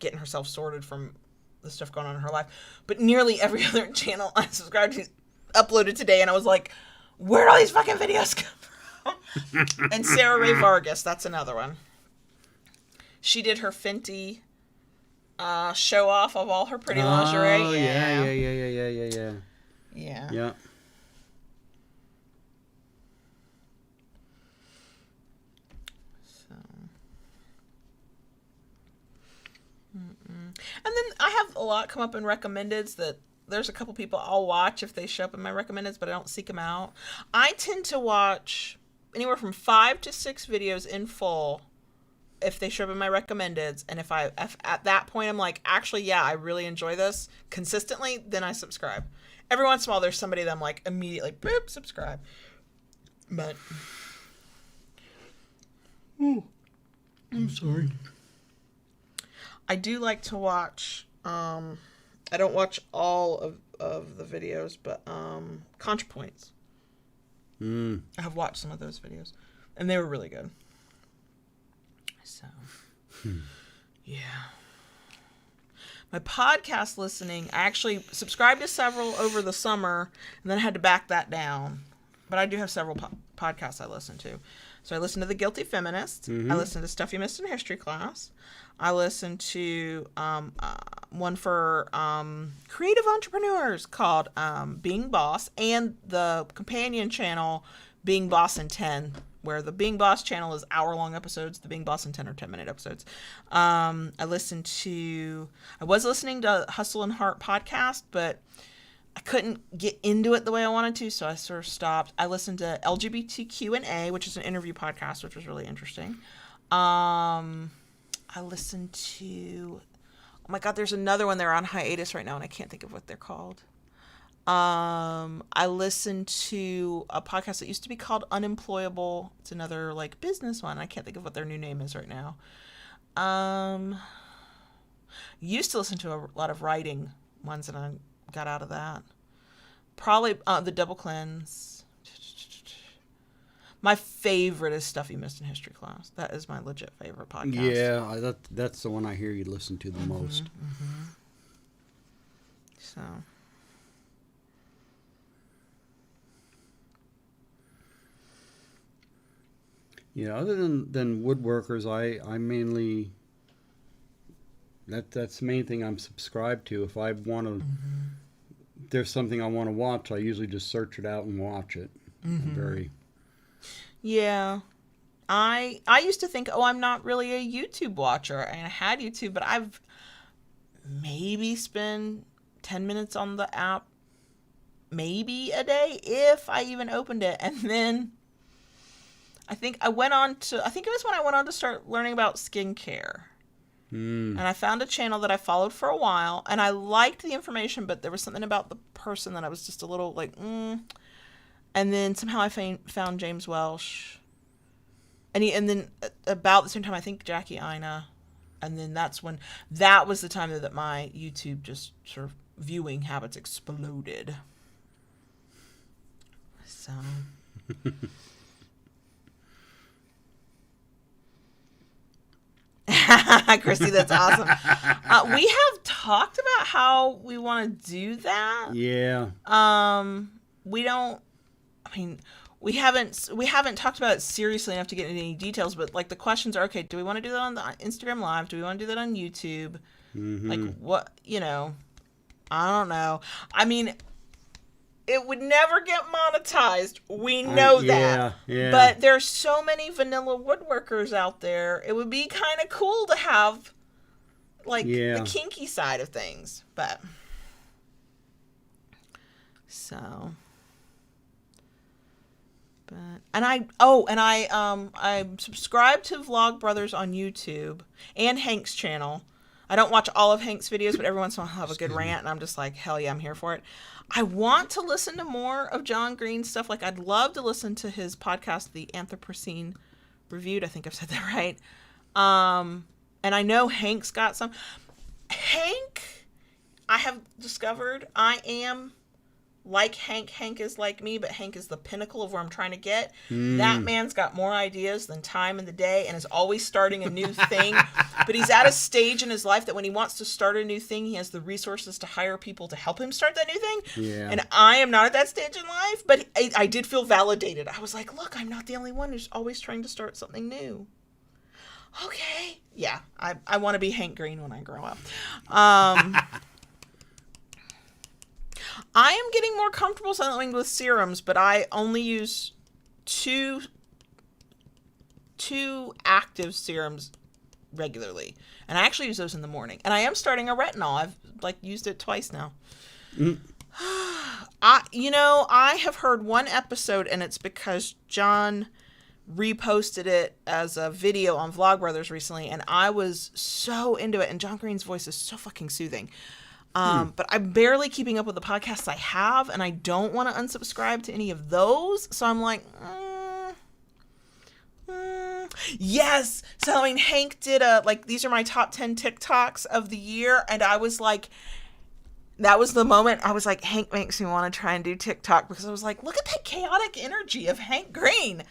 getting herself sorted from the stuff going on in her life. But nearly every other channel I subscribed to uploaded today, and I was like, where'd all these fucking videos come from? And Sarah Ray Vargas, that's another one. She did her Fenty show off of all her pretty lingerie. Oh, yeah. Yeah. Yeah. So. And then I have a lot come up in recommendeds that there's a couple people I'll watch if they show up in my recommendeds, but I don't seek them out. I tend to watch anywhere from 5 to 6 videos in full if they show up in my recommendeds, and if at that point I'm like, actually, yeah, I really enjoy this consistently, then I subscribe. Every once in a while, there's somebody that I'm like, immediately, boop, subscribe. But. Ooh. I'm sorry. I do like to watch, I don't watch all of the videos, but ContraPoints. I have watched some of those videos, and they were really good. So, yeah. My podcast listening, I actually subscribed to several over the summer, and then I had to back that down. But I do have several podcasts I listen to. So I listen to The Guilty Feminist. I listen to Stuff You Missed in History Class. I listen to one for creative entrepreneurs called Being Boss, and the companion channel Being Boss in 10, where the Being Boss channel is hour-long episodes. The Being Boss in 10 are 10-minute episodes. I was listening to Hustle and Heart podcast, but I couldn't get into it the way I wanted to, so I sort of stopped. I listened to LGBTQ&A, which is an interview podcast, which was really interesting. I listened to, oh my God, there's another one. They're on hiatus right now, and I can't think of what they're called. I listened to a podcast that used to be called Unemployable. It's another like business one. I can't think of what their new name is right now. Used to listen to a lot of writing ones, and I got out of that. Probably the Double Cleanse. My favorite is Stuff You Missed in History Class. That is my legit favorite podcast. Yeah, that's the one I hear you listen to the most. So. Yeah, other than woodworkers, I mainly, that's the main thing I'm subscribed to. If I want to, there's something I want to watch, I usually just search it out and watch it. Yeah. I used to think, I'm not really a YouTube watcher, and I had YouTube, but I've maybe spent 10 minutes on the app, maybe a day, if I even opened it. And then I think it was when I went on to start learning about skincare. And I found a channel that I followed for a while, and I liked the information, but there was something about the person that I was just a little like, And then somehow I found James Welsh. And then about the same time, I think Jackie Ina. And then that was the time that my YouTube just sort of viewing habits exploded. So. Chrissy, that's awesome. We have talked about how we want to do that. Yeah. We haven't talked about it seriously enough to get into any details, but like the questions are, okay, do we want to do that on the Instagram Live? Do we want to do that on YouTube? Like what, I don't know. I mean, it would never get monetized. We know that. Yeah. But there's so many vanilla woodworkers out there. It would be kind of cool to have, like, the kinky side of things. But, so. But, I subscribe to Vlogbrothers on YouTube and Hank's channel. I don't watch all of Hank's videos, but every once in a while I'll have a good rant, and I'm just like, hell yeah, I'm here for it. I want to listen to more of John Green's stuff. Like, I'd love to listen to his podcast, The Anthropocene Reviewed. I think I've said that right. And I know Hank's got some. Hank, I have discovered, I am like Hank. Hank is like me, but Hank is the pinnacle of where I'm trying to get. That man's got more ideas than time in the day and is always starting a new thing. But he's at a stage in his life that when he wants to start a new thing, he has the resources to hire people to help him start that new thing. Yeah. And I am not at that stage in life, but I did feel validated. I was like, look, I'm not the only one who's always trying to start something new. Okay. Yeah, I want to be Hank Green when I grow up. I am getting more comfortable settling with serums, but I only use two active serums regularly, and I actually use those in the morning. And I am starting a retinol. I've used it twice now. I have heard one episode, and it's because John reposted it as a video on Vlogbrothers recently, and I was so into it. And John Green's voice is so fucking soothing. But I'm barely keeping up with the podcasts I have, and I don't want to unsubscribe to any of those. So I'm like, Yes. So I mean, Hank did these are my top 10 TikToks of the year, and I was like, that was the moment I was like, Hank makes me want to try and do TikTok, because I was like, look at that chaotic energy of Hank Green.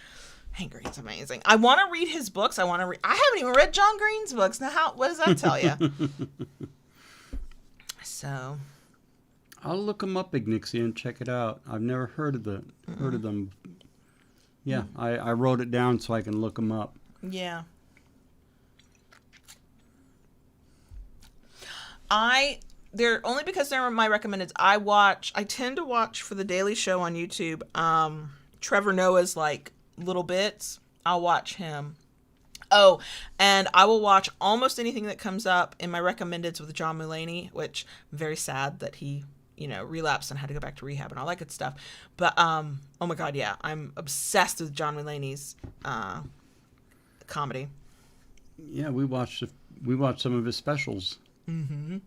Hank Green's amazing. I want to read his books. I haven't even read John Green's books. Now, what does that tell you? So, I'll look them up, Ignixia, and check it out. I've never heard of them. Yeah, I wrote it down so I can look them up. Yeah. They're only because they're my recommendeds. I tend to watch for the Daily Show on YouTube. Trevor Noah's like little bits. I'll watch him. Oh, and I will watch almost anything that comes up in my recommendeds with John Mulaney, which I'm very sad that he, relapsed and had to go back to rehab and all that good stuff. But, oh my God, yeah, I'm obsessed with John Mulaney's comedy. Yeah, we watched some of his specials. Mm-hmm.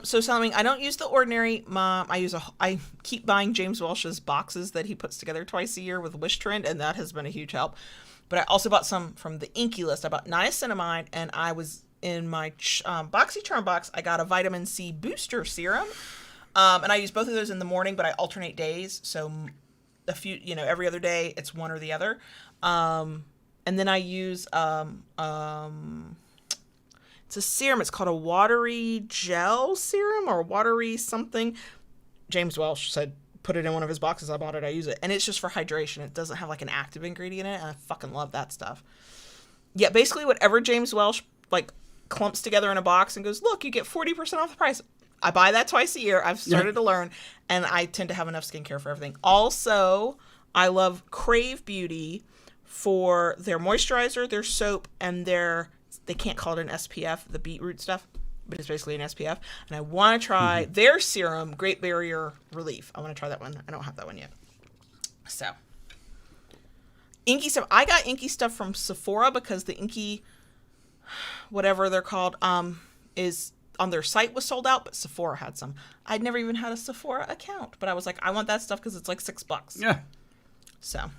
So Salming, I don't use The Ordinary Mom. I keep buying James Welsh's boxes that he puts together twice a year with Wish Trend, and that has been a huge help. But I also bought some from the Inky List. I bought niacinamide, and I was in my BoxyCharm box. I got a vitamin C booster serum, and I use both of those in the morning, but I alternate days. So a few, every other day, it's one or the other. And then I use it's a serum. It's called a watery gel serum or watery something. James Welsh said put it in one of his boxes. I bought it. I use it. And it's just for hydration. It doesn't have like an active ingredient in it. And I fucking love that stuff. Yeah, basically whatever James Welsh clumps together in a box and goes, look, you get 40% off the price. I buy that twice a year. I've started to learn. And I tend to have enough skincare for everything. Also, I love Crave Beauty for their moisturizer, their soap, and they can't call it an SPF, the beetroot stuff, but it's basically an SPF. And I want to try their serum, Great Barrier Relief. I want to try that one. I don't have that one yet. So, Inky stuff. I got Inky stuff from Sephora because the Inky, whatever they're called, is on their site was sold out, but Sephora had some. I'd never even had a Sephora account, but I was like, I want that stuff because it's like $6. Yeah. So,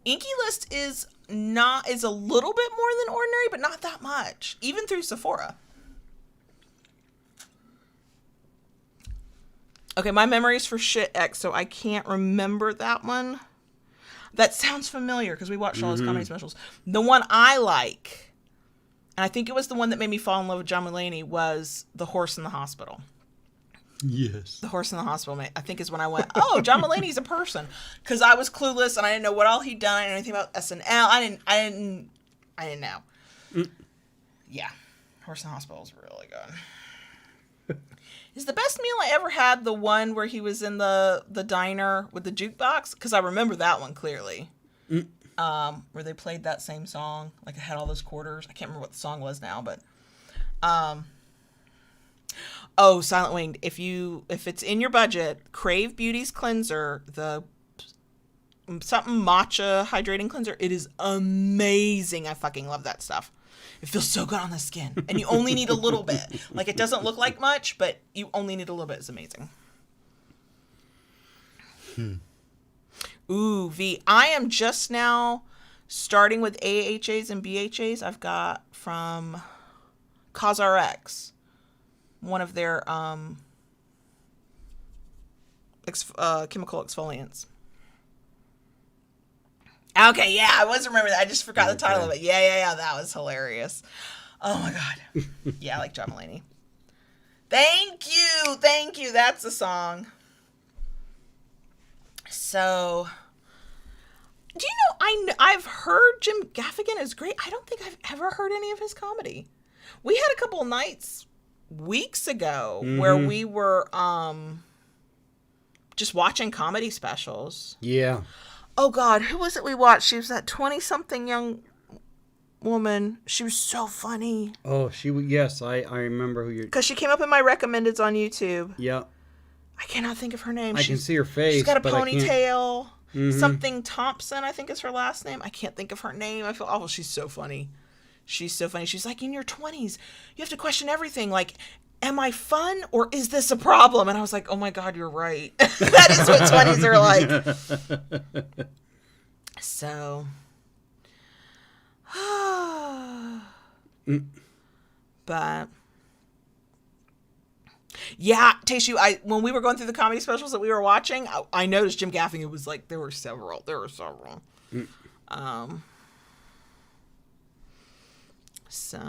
Inky List is a little bit more than Ordinary, but not that much, even through Sephora. Okay, my memory's for shit X, so I can't remember that one. That sounds familiar because we watched all his comedy specials. The one I like, and I think it was the one that made me fall in love with John Mulaney, was The Horse in the Hospital. Yes. The Horse in the Hospital, I think, is when I went, oh, John Mulaney's a person. Because I was clueless and I didn't know what all he'd done. I didn't know anything about SNL. I didn't know. Yeah. Horse in the Hospital is really good. Is the best meal I ever had the one where he was in the diner with the jukebox? Because I remember that one clearly. Where they played that same song. Like, it had all those quarters. I can't remember what the song was now, but... Oh, Silent Winged, if it's in your budget, Crave Beauty's cleanser, the something matcha hydrating cleanser, it is amazing. I fucking love that stuff. It feels so good on the skin. And you only need a little bit. Like, it doesn't look like much, but you only need a little bit. It's amazing. Ooh, V. I am just now starting with AHAs and BHAs. I've got from CosRx. One of their chemical exfoliants. Okay, yeah, I was remembering that. I just forgot the title of it. Yeah, that was hilarious. Oh my God. Yeah, I like John Mulaney. Thank you. That's the song. So, do you know, I've heard Jim Gaffigan is great. I don't think I've ever heard any of his comedy. We had a couple of nights weeks ago where we were just watching comedy specials. Yeah. Oh God, who was it we watched? She was that 20-something young woman. She was so funny. Oh, yes, I remember who you're... Because she came up in my recommendeds on YouTube. Yeah. I cannot think of her name. I can see her face. She's got a ponytail. Something Thompson, I think is her last name. I can't think of her name. I feel awful. She's so funny. She's like, in your 20s, you have to question everything. Like, am I fun or is this a problem? And I was like, oh my God, you're right. That is what 20s are like. So, But yeah, Tayshu, when we were going through the comedy specials that we were watching, I noticed Jim Gaffigan was like, there were several. So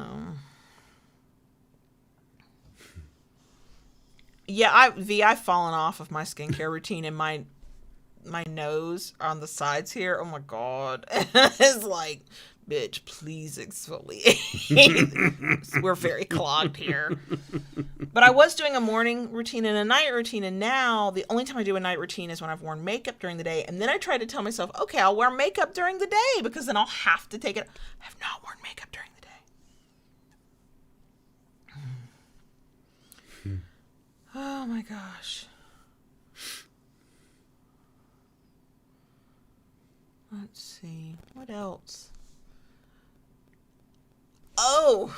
yeah, I've fallen off of my skincare routine, and my nose on the sides here, oh my god, it's like, bitch, please exfoliate. We're very clogged here. But I was doing a morning routine and a night routine, and now the only time I do a night routine is when I've worn makeup during the day. And then I try to tell myself, okay, I'll wear makeup during the day, because then I'll have to take it. I have not worn makeup during the day. Oh my gosh. Let's see. What else? Oh,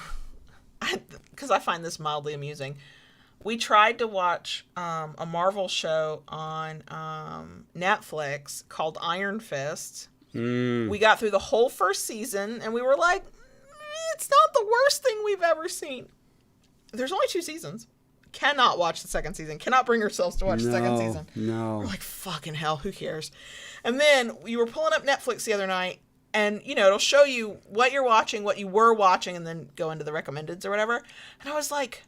because I find this mildly amusing. We tried to watch a Marvel show on Netflix called Iron Fist. We got through the whole first season, and we were like, it's not the worst thing we've ever seen. There's only 2 seasons. Cannot watch the second season. Cannot bring ourselves to watch the second season. No. We're like, fucking hell, who cares? And then we were pulling up Netflix the other night, and, you know, it'll show you what you're watching, what you were watching, and then go into the recommendeds or whatever. And I was like,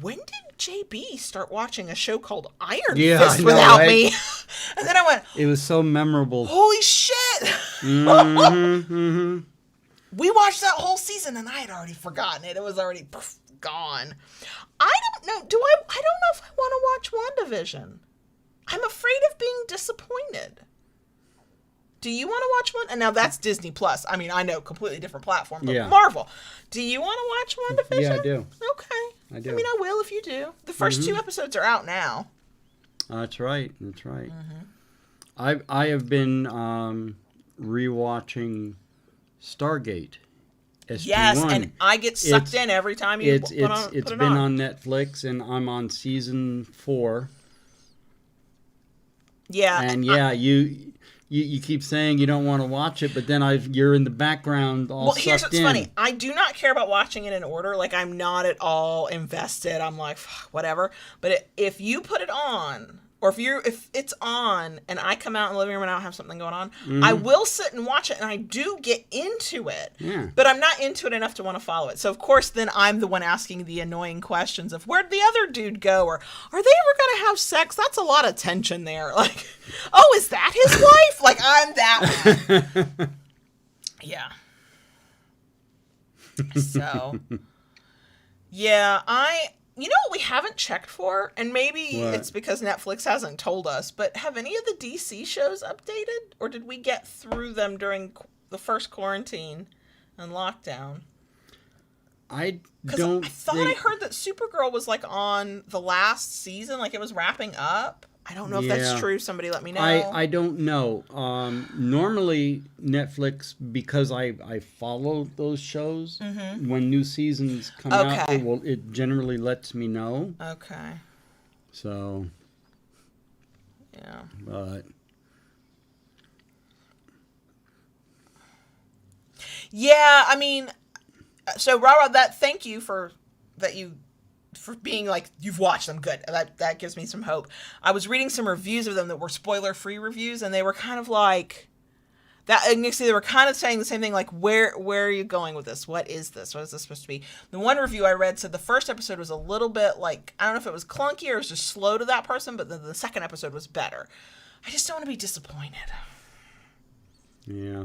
when did JB start watching a show called Iron Fist without me? And then I went, it was so memorable. Holy shit! Mm-hmm. We watched that whole season, and I had already forgotten it. It was already gone. I don't know. I don't know if I want to watch WandaVision. I'm afraid of being disappointed. Do you want to watch one? And now that's Disney Plus. I mean, I know, completely different platform, but Marvel. Do you want to watch WandaVision? Yeah, I do. Okay. I do. I mean, I will if you do. The first 2 episodes are out now. That's right. I have been rewatching Stargate. SG-1. Yes, and I get sucked in every time you put it on. It's been on Netflix, and I'm on season 4. Yeah. And you keep saying you don't want to watch it, but then you're in the background all sucked in. Well, here's what's funny. I do not care about watching it in order. Like, I'm not at all invested. I'm like, whatever. But if you put it on, or if it's on and I come out in the living room and I don't have something going on, I will sit and watch it, and I do get into it. Yeah. But I'm not into it enough to want to follow it. So, of course, then I'm the one asking the annoying questions of, where'd the other dude go? Or, are they ever going to have sex? That's a lot of tension there. Like, oh, is that his wife? Like, I'm that one. Yeah. So, yeah, you know what we haven't checked for? And maybe it's because Netflix hasn't told us, but have any of the DC shows updated? Or did we get through them during the first quarantine and lockdown? I thought I heard that Supergirl was, like, on the last season, like it was wrapping up. I don't know if that's true. Somebody let me know. I don't know. Normally, Netflix, because I follow those shows, when new seasons come out, it generally lets me know. Okay. So. Yeah. But. Yeah, I mean, so Rara, thank you for being like, you've watched them. Good. That gives me some hope. I was reading some reviews of them that were spoiler-free reviews, and they were kind of like that. And you see, they were kind of saying the same thing, like, where are you going with this? What is this? What is this supposed to be? The one review I read said the first episode was a little bit like, I don't know if it was clunky or it was just slow to that person, but the second episode was better. I just don't want to be disappointed. Yeah.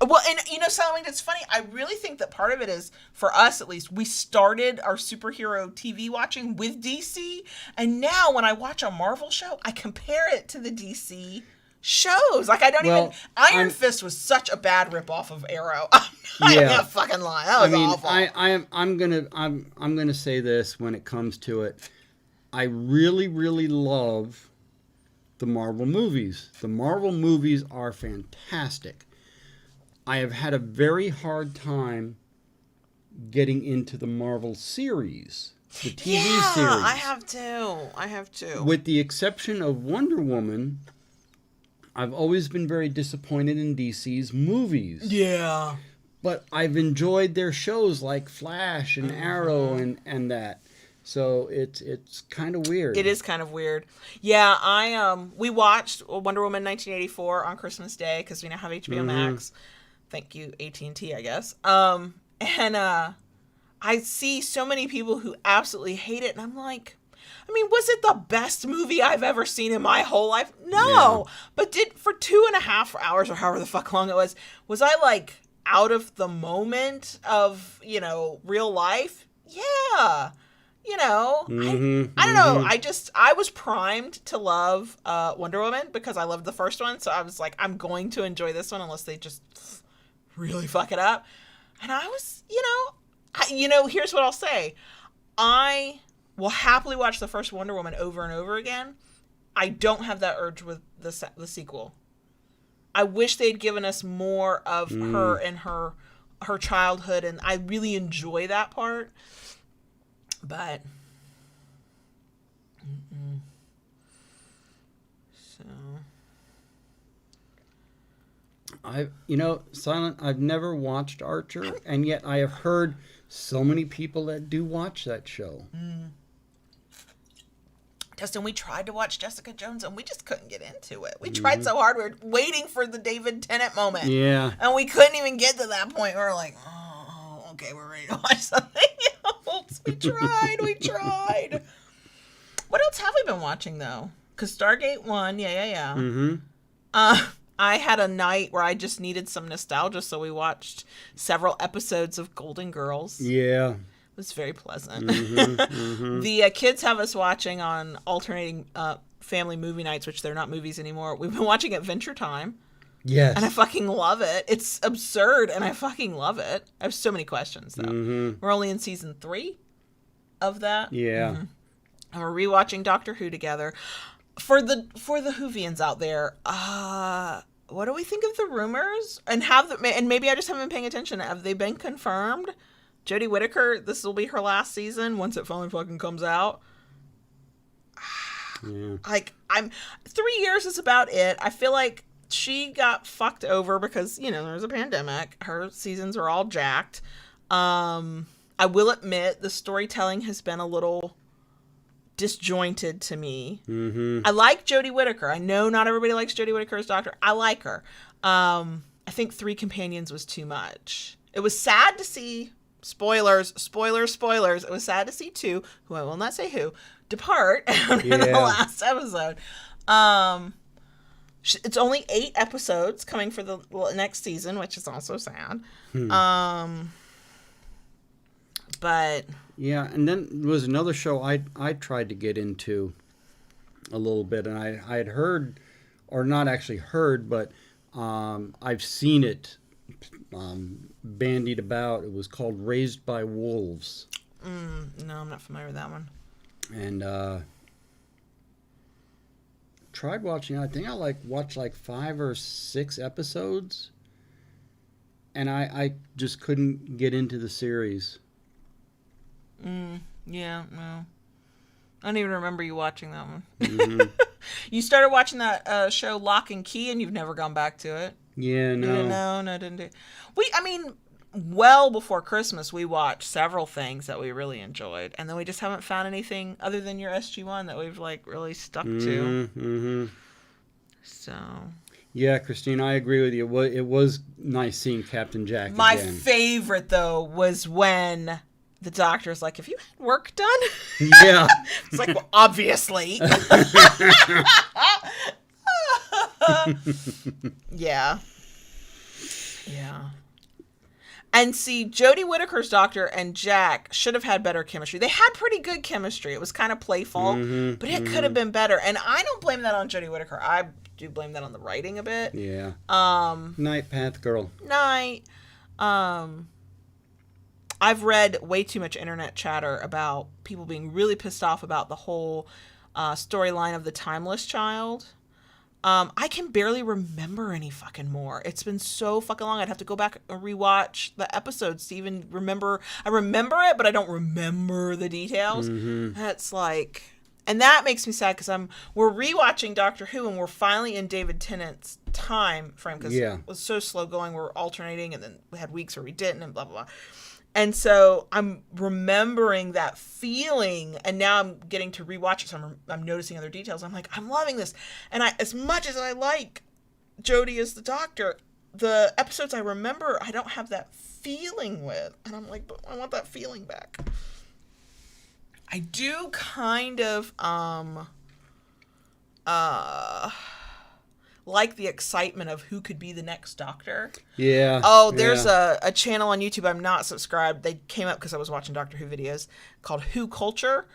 Well, and, you know, something that's funny, I really think that part of it is, for us at least, we started our superhero TV watching with DC, and now when I watch a Marvel show, I compare it to the DC shows. Like, I don't even... Iron Fist was such a bad ripoff of Arrow. I'm not fucking lying. That was awful. I'm gonna say this when it comes to it. I really, really love the Marvel movies. The Marvel movies are fantastic. I have had a very hard time getting into the Marvel series, the TV series. Yeah, I have too. With the exception of Wonder Woman, I've always been very disappointed in DC's movies. Yeah. But I've enjoyed their shows like Flash and Arrow and that. So it's kind of weird. It is kind of weird. Yeah, we watched Wonder Woman 1984 on Christmas Day because we now have HBO Max. Thank you, AT&T, I guess. And I see so many people who absolutely hate it, and I'm like, I mean, was it the best movie I've ever seen in my whole life? No. Yeah. But for 2.5 hours or however the fuck long it was I like out of the moment of, real life? Yeah. I don't know. I was primed to love Wonder Woman because I loved the first one. So I was like, I'm going to enjoy this one unless they just really fuck it up. And I was, here's what I'll say. I will happily watch the first Wonder Woman over and over again. I don't have that urge with the sequel. I wish they'd given us more of her and her childhood, and I really enjoy that part. But Silent, I've never watched Archer, and yet I have heard so many people that do watch that show. Justin, we tried to watch Jessica Jones, and we just couldn't get into it. We tried so hard. We were waiting for the David Tennant moment. Yeah. And we couldn't even get to that point. We were like, oh, okay, we're ready to watch something else. We tried. What else have we been watching, though? Because Stargate 1, yeah. Mm-hmm. I had a night where I just needed some nostalgia, so we watched several episodes of Golden Girls. Yeah. It was very pleasant. Mm-hmm. The kids have us watching on alternating family movie nights, which they're not movies anymore. We've been watching Adventure Time. Yes. And I fucking love it. It's absurd, and I fucking love it. I have so many questions, though. Mm-hmm. We're only in season 3 of that. Yeah. Mm-hmm. And we're rewatching Doctor Who together. For the Whovians out there, what do we think of the rumors? And maybe I just haven't been paying attention. Have they been confirmed? Jodie Whittaker, this will be her last season once it finally fucking comes out. Yeah. 3 years is about it. I feel like she got fucked over because, there was a pandemic. Her seasons are all jacked. I will admit the storytelling has been a little disjointed to me. Mm-hmm. I like Jodie Whittaker. I know not everybody likes Jodie Whittaker as Doctor. I like her. I think 3 Companions was too much. It was sad to see... Spoilers. It was sad to see 2, who I will not say who, depart after the last episode. It's only 8 episodes coming for the next season, which is also sad. But yeah, and then there was another show I tried to get into a little bit, and I had heard, or not actually heard, but I've seen it bandied about. It was called Raised by Wolves. No, I'm not familiar with that one. And tried watching. I think I watched 5 or 6 episodes, and I just couldn't get into the series. Yeah, no. I don't even remember you watching that one. Mm-hmm. You started watching that show Lock and Key, and you've never gone back to it. Yeah, no. No, didn't do. Well before Christmas, we watched several things that we really enjoyed, and then we just haven't found anything other than your SG-1 that we've really stuck to. Mm-hmm. So. Yeah, Christine, I agree with you. It was nice seeing Captain Jack again. My favorite, though, was when the doctor's like, "Have you had work done?" Yeah. It's like, well, obviously. Yeah. And see, Jodie Whittaker's doctor and Jack should have had better chemistry. They had pretty good chemistry. It was kind of playful, but it could have been better. And I don't blame that on Jodie Whittaker. I do blame that on the writing a bit. Yeah. Night Path Girl. Night. I've read way too much internet chatter about people being really pissed off about the whole storyline of the Timeless Child. I can barely remember any fucking more. It's been so fucking long. I'd have to go back and rewatch the episodes to even remember. I remember it, but I don't remember the details. That's And that makes me sad because we're rewatching Doctor Who and we're finally in David Tennant's time frame because it was so slow going. We're alternating and then we had weeks where we didn't and blah, blah, blah. And so I'm remembering that feeling and now I'm getting to rewatch it. So I'm noticing other details. I'm like, I'm loving this. And as much as I like Jodie as the Doctor, the episodes I remember, I don't have that feeling with. And I'm like, but I want that feeling back. I do kind of like the excitement of who could be the next Doctor. Yeah. Oh, there's a channel on YouTube. I'm not subscribed. They came up because I was watching Doctor Who videos called Who Culture.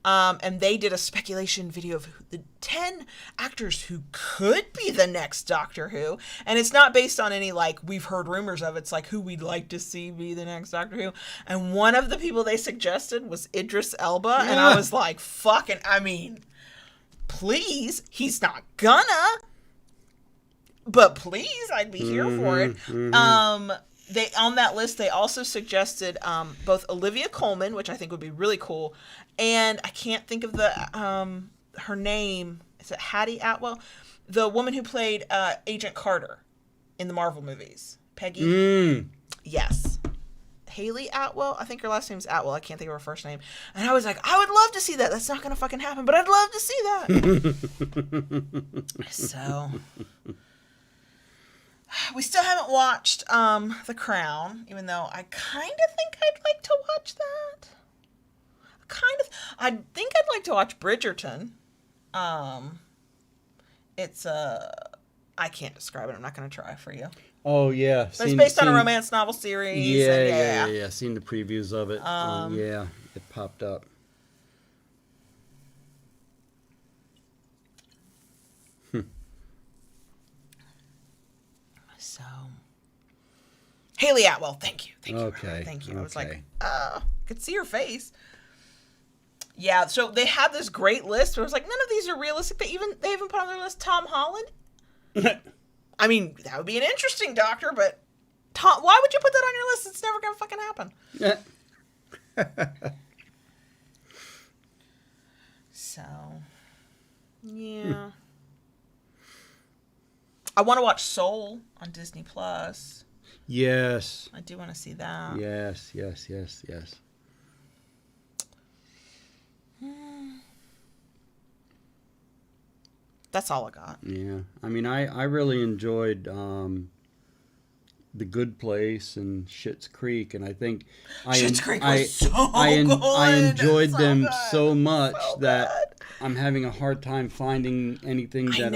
And they did a speculation video of the 10 actors who could be the next Doctor Who. And it's not based on any, like, we've heard rumors of. It's like who we'd like to see be the next Doctor Who. And one of the people they suggested was Idris Elba. Yeah. And I was like, fucking, I mean, please, he's not gonna. But please, I'd be here for it. Mm-hmm. They on that list, they also suggested both Olivia Colman, which I think would be really cool, and I can't think of the her name. Is it Hattie Atwell? The woman who played Agent Carter in the Marvel movies. Peggy? Yes. Haley Atwell? I think her last name's Atwell. I can't think of her first name. And I was like, I would love to see that. That's not going to fucking happen, but I'd love to see that. So... we still haven't watched The Crown, even though I kind of think I'd like to watch that. I think I'd like to watch Bridgerton. It's I can't describe it. I'm not going to try for you. Oh yeah, but it's based on a romance novel series. Yeah. Seen the previews of it. Yeah, it popped up. So, Haley Atwell, thank you. Okay. Thank you. I was like, I could see her face. Yeah, so they had this great list, but I was like, none of these are realistic. They even put on their list Tom Holland. I mean, that would be an interesting Doctor, but why would you put that on your list? It's never gonna fucking happen. So, yeah. I want to watch Soul on Disney Plus. Yes. I do want to see that. Yes. That's all I got. Yeah. I mean, I really enjoyed The Good Place and Schitt's Creek, and I think Schitt's Creek was so good. I enjoyed them good. So much so that good. I'm having a hard time finding anything that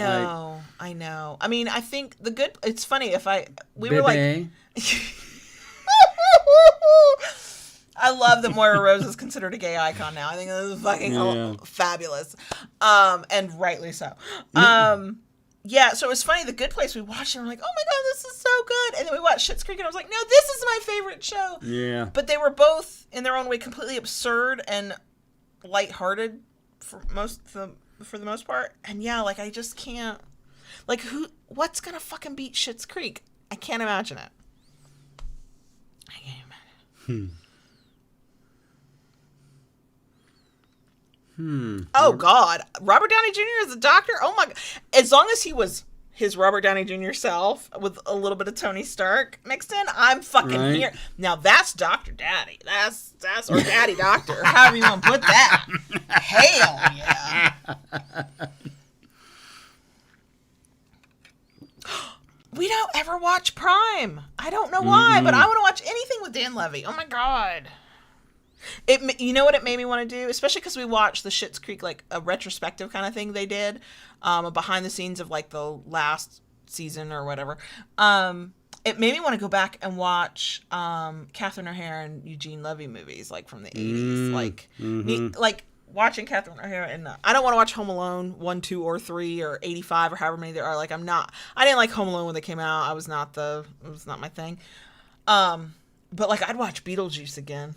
I know. I mean, I think it's funny we Bebe. were like, I love that Moira Rose is considered a gay icon now. I think this is fucking fabulous. And rightly so. Yeah, so it was funny, The Good Place, we watched and we're like, oh my god, this is so good. And then we watched Schitt's Creek and I was like, no, this is my favorite show. Yeah. But they were both, in their own way, completely absurd and lighthearted for the most part. And yeah, like, I just can't, like, what's gonna fucking beat Schitt's Creek? I can't imagine it. Oh God, Robert Downey Jr. as the Doctor. Oh my God! As long as he was his Robert Downey Jr. self with a little bit of Tony Stark mixed in, I'm fucking here. Now that's Dr. Daddy. That's or Daddy Doctor, however you want to put that. Hell yeah! We don't ever watch Prime. I don't know why, but I want to watch anything with Dan Levy. Oh my God. You know what it made me want to do? Especially because we watched the Schitt's Creek, like a retrospective kind of thing they did, behind the scenes of like the last season or whatever. It made me want to go back and watch Catherine O'Hara and Eugene Levy movies, like from the 80s. Like watching Catherine O'Hara, and I don't want to watch Home Alone 1, 2, or 3, or 85, or however many there are. Like I didn't like Home Alone when they came out. It was not my thing. But like I'd watch Beetlejuice again.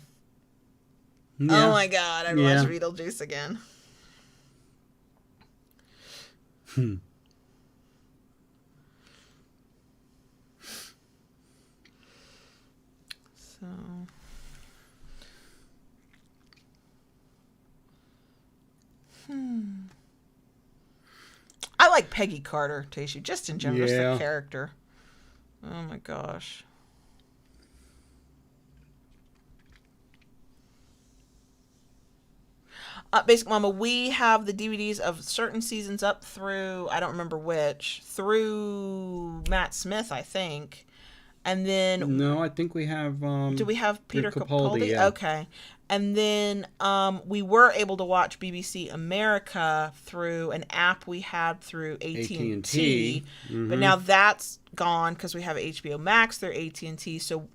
Yeah. Oh my God, I'd watch Beetlejuice again. So. like Peggy Carter, Tayshu, just in general, just the character. Oh my gosh. Basic Mama, we have the DVDs of certain seasons up through, I don't remember which, through Matt Smith, I think. And then... No, I think we have... do we have Peter Capaldi? Yeah. Okay. And then we were able to watch BBC America through an app we had through AT&T. Mm-hmm. But now that's gone because we have HBO Max through AT&T. So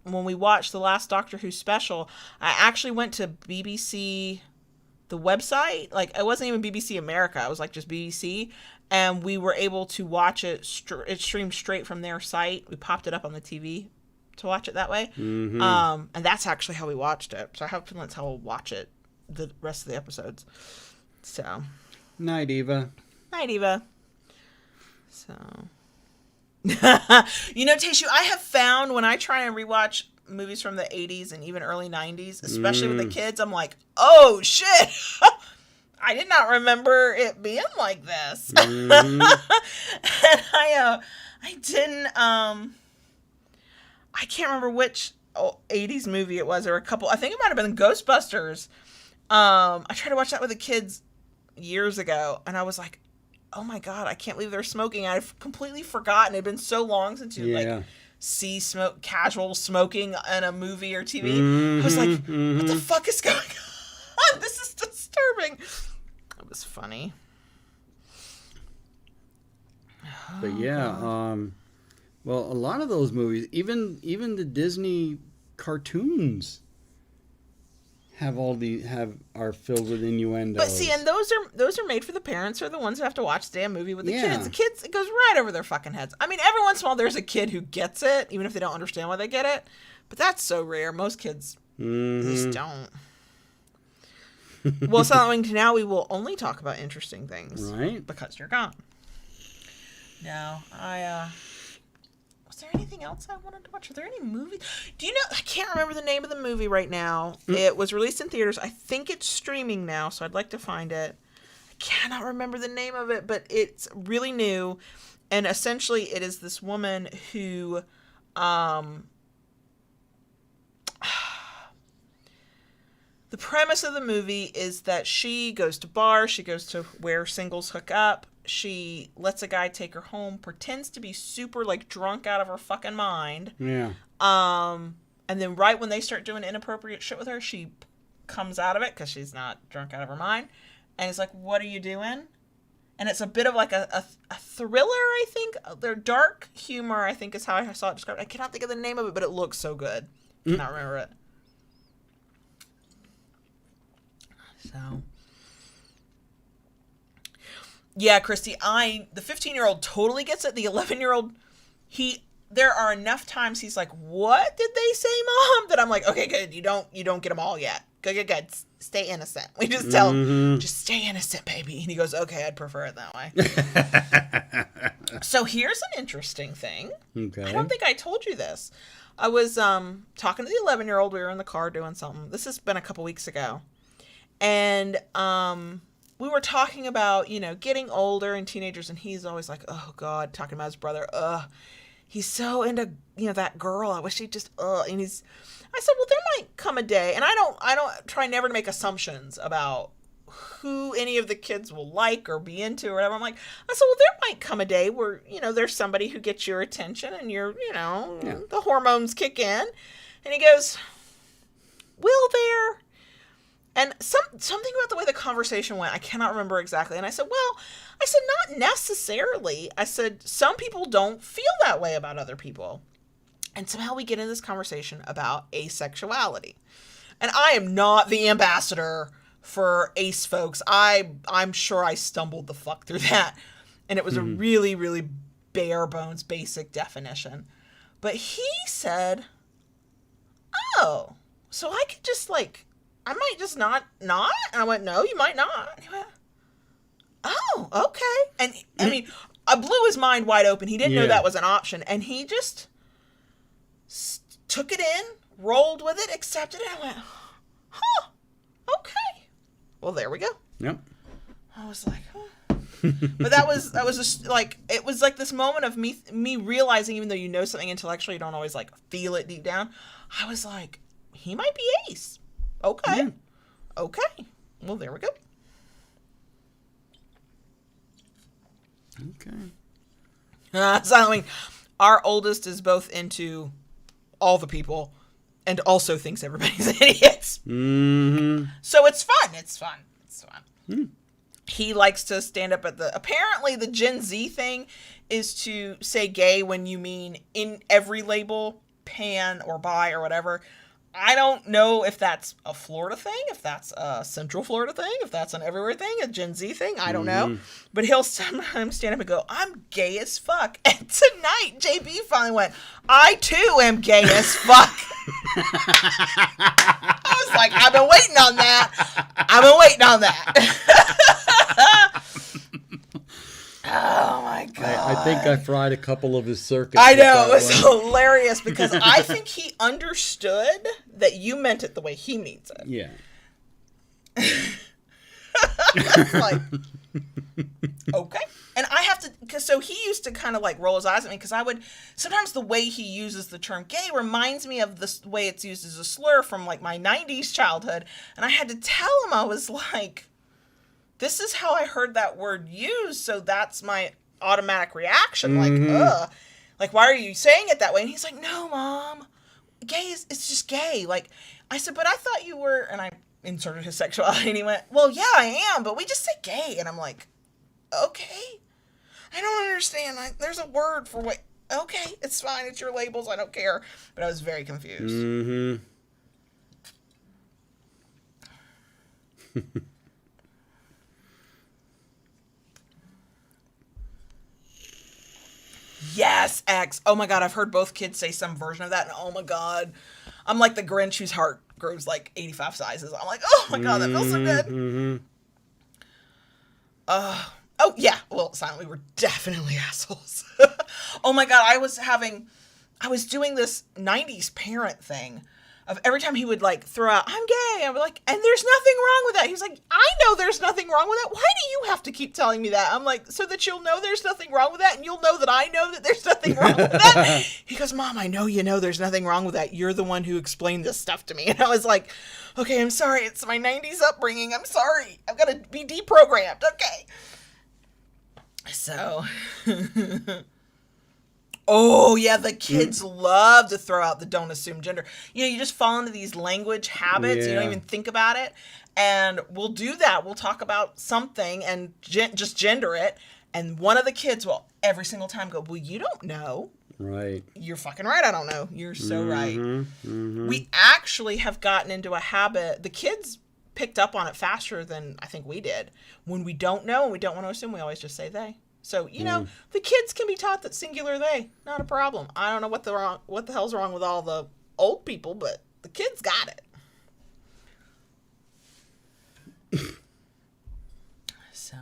when we watched the last Doctor Who special, I actually went to BBC... the website, like it wasn't even BBC America, it was like just BBC, and we were able to watch it. It streamed straight from their site. We popped it up on the TV to watch it that way, and that's actually how we watched it. So I hope that's how we'll watch it the rest of the episodes. So, night, Eva. Night, Eva. So, Tayshu, I have found when I try and rewatch movies from the 80s and even early 90s, especially with the kids, I'm like, oh shit, I did not remember it being like this. And I didn't I can't remember which 80s movie it was. There were a couple, I think it might have been Ghostbusters. I tried to watch that with the kids years ago, and I was like, oh my god, I can't believe they're smoking. I've completely forgotten. It had been so long since you see casual smoking in a movie or TV. I was like, what the fuck is going on? This is disturbing. It was funny. But well, a lot of those movies, even the Disney cartoons are filled with innuendos. But see, and those are made for the parents or the ones who have to watch the damn movie with the kids. The kids, it goes right over their fucking heads. I mean, every once in a while there's a kid who gets it, even if they don't understand why they get it. But that's so rare. Most kids just don't. Well, so now we will only talk about interesting things. Right. Because you're gone. No, was there anything else I wanted to watch? Are there any movies? Do you know? I can't remember the name of the movie right now. It was released in theaters. I think it's streaming now, so I'd like to find it. I cannot remember the name of it, but it's really new. And essentially, it is this woman who, the premise of the movie is that she goes to bars, she goes to where singles hook up. She lets a guy take her home, pretends to be super like drunk out of her fucking mind. Yeah. And then right when they start doing inappropriate shit with her, she comes out of it because she's not drunk out of her mind. And it's like, what are you doing? And it's a bit of like a thriller, I think. Their dark humor, I think, is how I saw it described. I cannot think of the name of it, but it looks so good. I cannot remember it. So... yeah, Christy, the 15-year-old totally gets it. The 11-year-old, there are enough times he's like, what did they say, Mom? That I'm like, okay, good. You don't get them all yet. Good. Stay innocent. We just tell him, just stay innocent, baby. And he goes, okay, I'd prefer it that way. So here's an interesting thing. Okay. I don't think I told you this. I was talking to the 11-year-old. We were in the car doing something. This has been a couple weeks ago. And, we were talking about, getting older and teenagers, and he's always like, oh, God, talking about his brother. He's so into, that girl. I wish he'd just, and I said, well, there might come a day, and I don't try never to make assumptions about who any of the kids will like or be into or whatever. I said, well, there might come a day where, there's somebody who gets your attention and the hormones kick in. And he goes, will there? And something about the way the conversation went, I cannot remember exactly. And I said, not necessarily. I said, some people don't feel that way about other people. And somehow we get into this conversation about asexuality. And I am not the ambassador for ace folks. I'm sure I stumbled the fuck through that. And it was a really, really bare bones, basic definition. But he said, oh, so I could just I might just not. And I went, no, you might not. And he went, oh, okay. And I mean, I blew his mind wide open. He didn't know that was an option. And he just took it in, rolled with it, accepted it. I went, huh, okay. Well, there we go. Yep. I was like, But that was just like, it was like this moment of me realizing, even though you know something intellectually, you don't always like feel it deep down. I was like, he might be ace. Okay. Yeah. Okay. Well, there we go. Okay. So I mean, our oldest is both into all the people and also thinks everybody's idiots. Mm-hmm. So it's fun. It's fun. It's fun. Mm. He likes to stand up at apparently the Gen Z thing is to say gay when you mean in every label, pan or bi or whatever. I don't know if that's a Florida thing, if that's a Central Florida thing, if that's an everywhere thing, a Gen Z thing. I don't know. But he'll sometimes stand up and go, I'm gay as fuck. And tonight, JB finally went, I too am gay as fuck. I was like, I've been waiting on that. Oh my god! I think I fried a couple of his circuits. I know, it was hilarious because I think he understood that you meant it the way he means it. Yeah. It's like, okay. And I have to, because so he used to kind of like roll his eyes at me because I would, sometimes the way he uses the term gay reminds me of the way it's used as a slur from like my 90s childhood. And I had to tell him, I was like, this is how I heard that word used, so that's my automatic reaction. Like, ugh. Like, why are you saying it that way? And he's like, no, Mom. Gay it's just gay. Like, I said, but I thought you were, and I inserted his sexuality, and he went, well, yeah, I am, but we just say gay. And I'm like, okay. I don't understand. There's a word for what, okay, it's fine. It's your labels. I don't care. But I was very confused. Mm-hmm. Yes, X. Oh my god, I've heard both kids say some version of that, and oh my god, I'm like the Grinch whose heart grows like 85 sizes. I'm like, oh my god, that feels so good. Mm-hmm. Oh yeah, well, silently, we're definitely assholes. Oh my god, I was doing this 90s parent thing of every time he would like throw out, I'm gay, I'm like, and there's nothing wrong with that. He's like, I know there's nothing wrong with that. Why do you have to keep telling me that? I'm like, so that you'll know there's nothing wrong with that, and you'll know that I know that there's nothing wrong with that. He goes, Mom, I know you know there's nothing wrong with that. You're the one who explained this stuff to me. And I was like, okay, I'm sorry. It's my 90s upbringing. I'm sorry. I've got to be deprogrammed. Okay. So... Oh, yeah, the kids love to throw out the don't assume gender. You know, you just fall into these language habits. Yeah. You don't even think about it. And we'll do that. We'll talk about something and just gender it. And one of the kids will every single time go, well, you don't know. Right. You're fucking right. I don't know. You're so right. Mm-hmm. We actually have gotten into a habit. The kids picked up on it faster than I think we did. When we don't know and we don't want to assume, we always just say they. So, you know, the kids can be taught that singular they, not a problem. I don't know what the hell's wrong with all the old people, but the kids got it. So.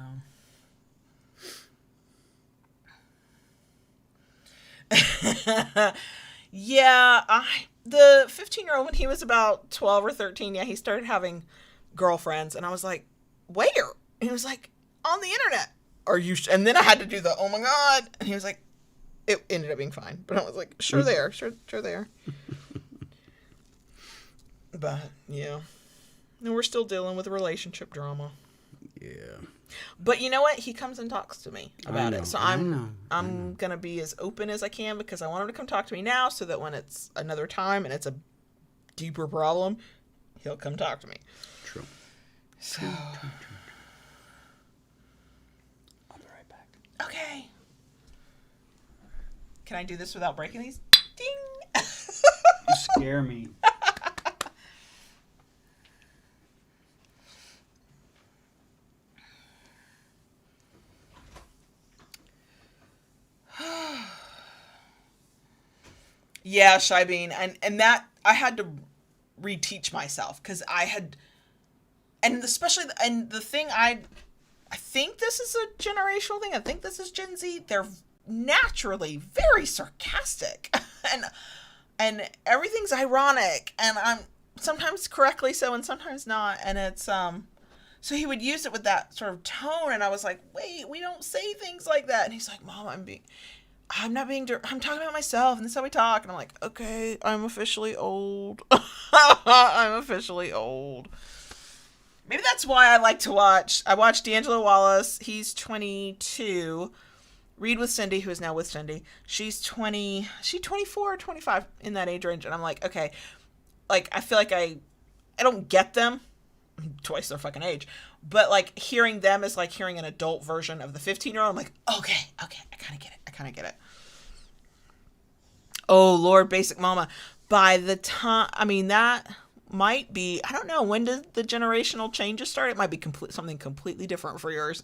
Yeah, the 15-year-old, when he was about 12 or 13, yeah, he started having girlfriends, and I was like, where? And he was like, on the internet. Are you and then I had to do the oh my god, and he was like, it ended up being fine, but I was like, sure they are. But yeah, and we're still dealing with relationship drama. Yeah, but you know what, he comes and talks to me about it, so I'm know. gonna be as open as I can because I want him to come talk to me now, so that when it's another time and it's a deeper problem, he'll come talk to me. True. So okay. Can I do this without breaking these? Ding! You scare me. Yeah, Shy Bean. And that, I had to reteach myself because I had, and especially, and the thing I think this is a generational thing. I think this is Gen Z. They're naturally very sarcastic, and everything's ironic, and I'm sometimes correctly so, and sometimes not. And it's So he would use it with that sort of tone, and I was like, wait, we don't say things like that. And he's like, Mom, I'm talking about myself, and this is how we talk. And I'm like, okay, I'm officially old. I'm officially old. Maybe that's why I like to watch. I watch D'Angelo Wallace. He's 22. Read with Cindy, who is now with Cindy. She's 24 or 25 in that age range. And I'm like, okay, like, I feel like I don't get them. Twice their fucking age. But, like, hearing them is like hearing an adult version of the 15-year-old. I'm like, okay, I kind of get it. Oh, Lord, Basic Mama. By the time, I mean, that might be, I don't know, when did the generational changes start? It might be something completely different for yours.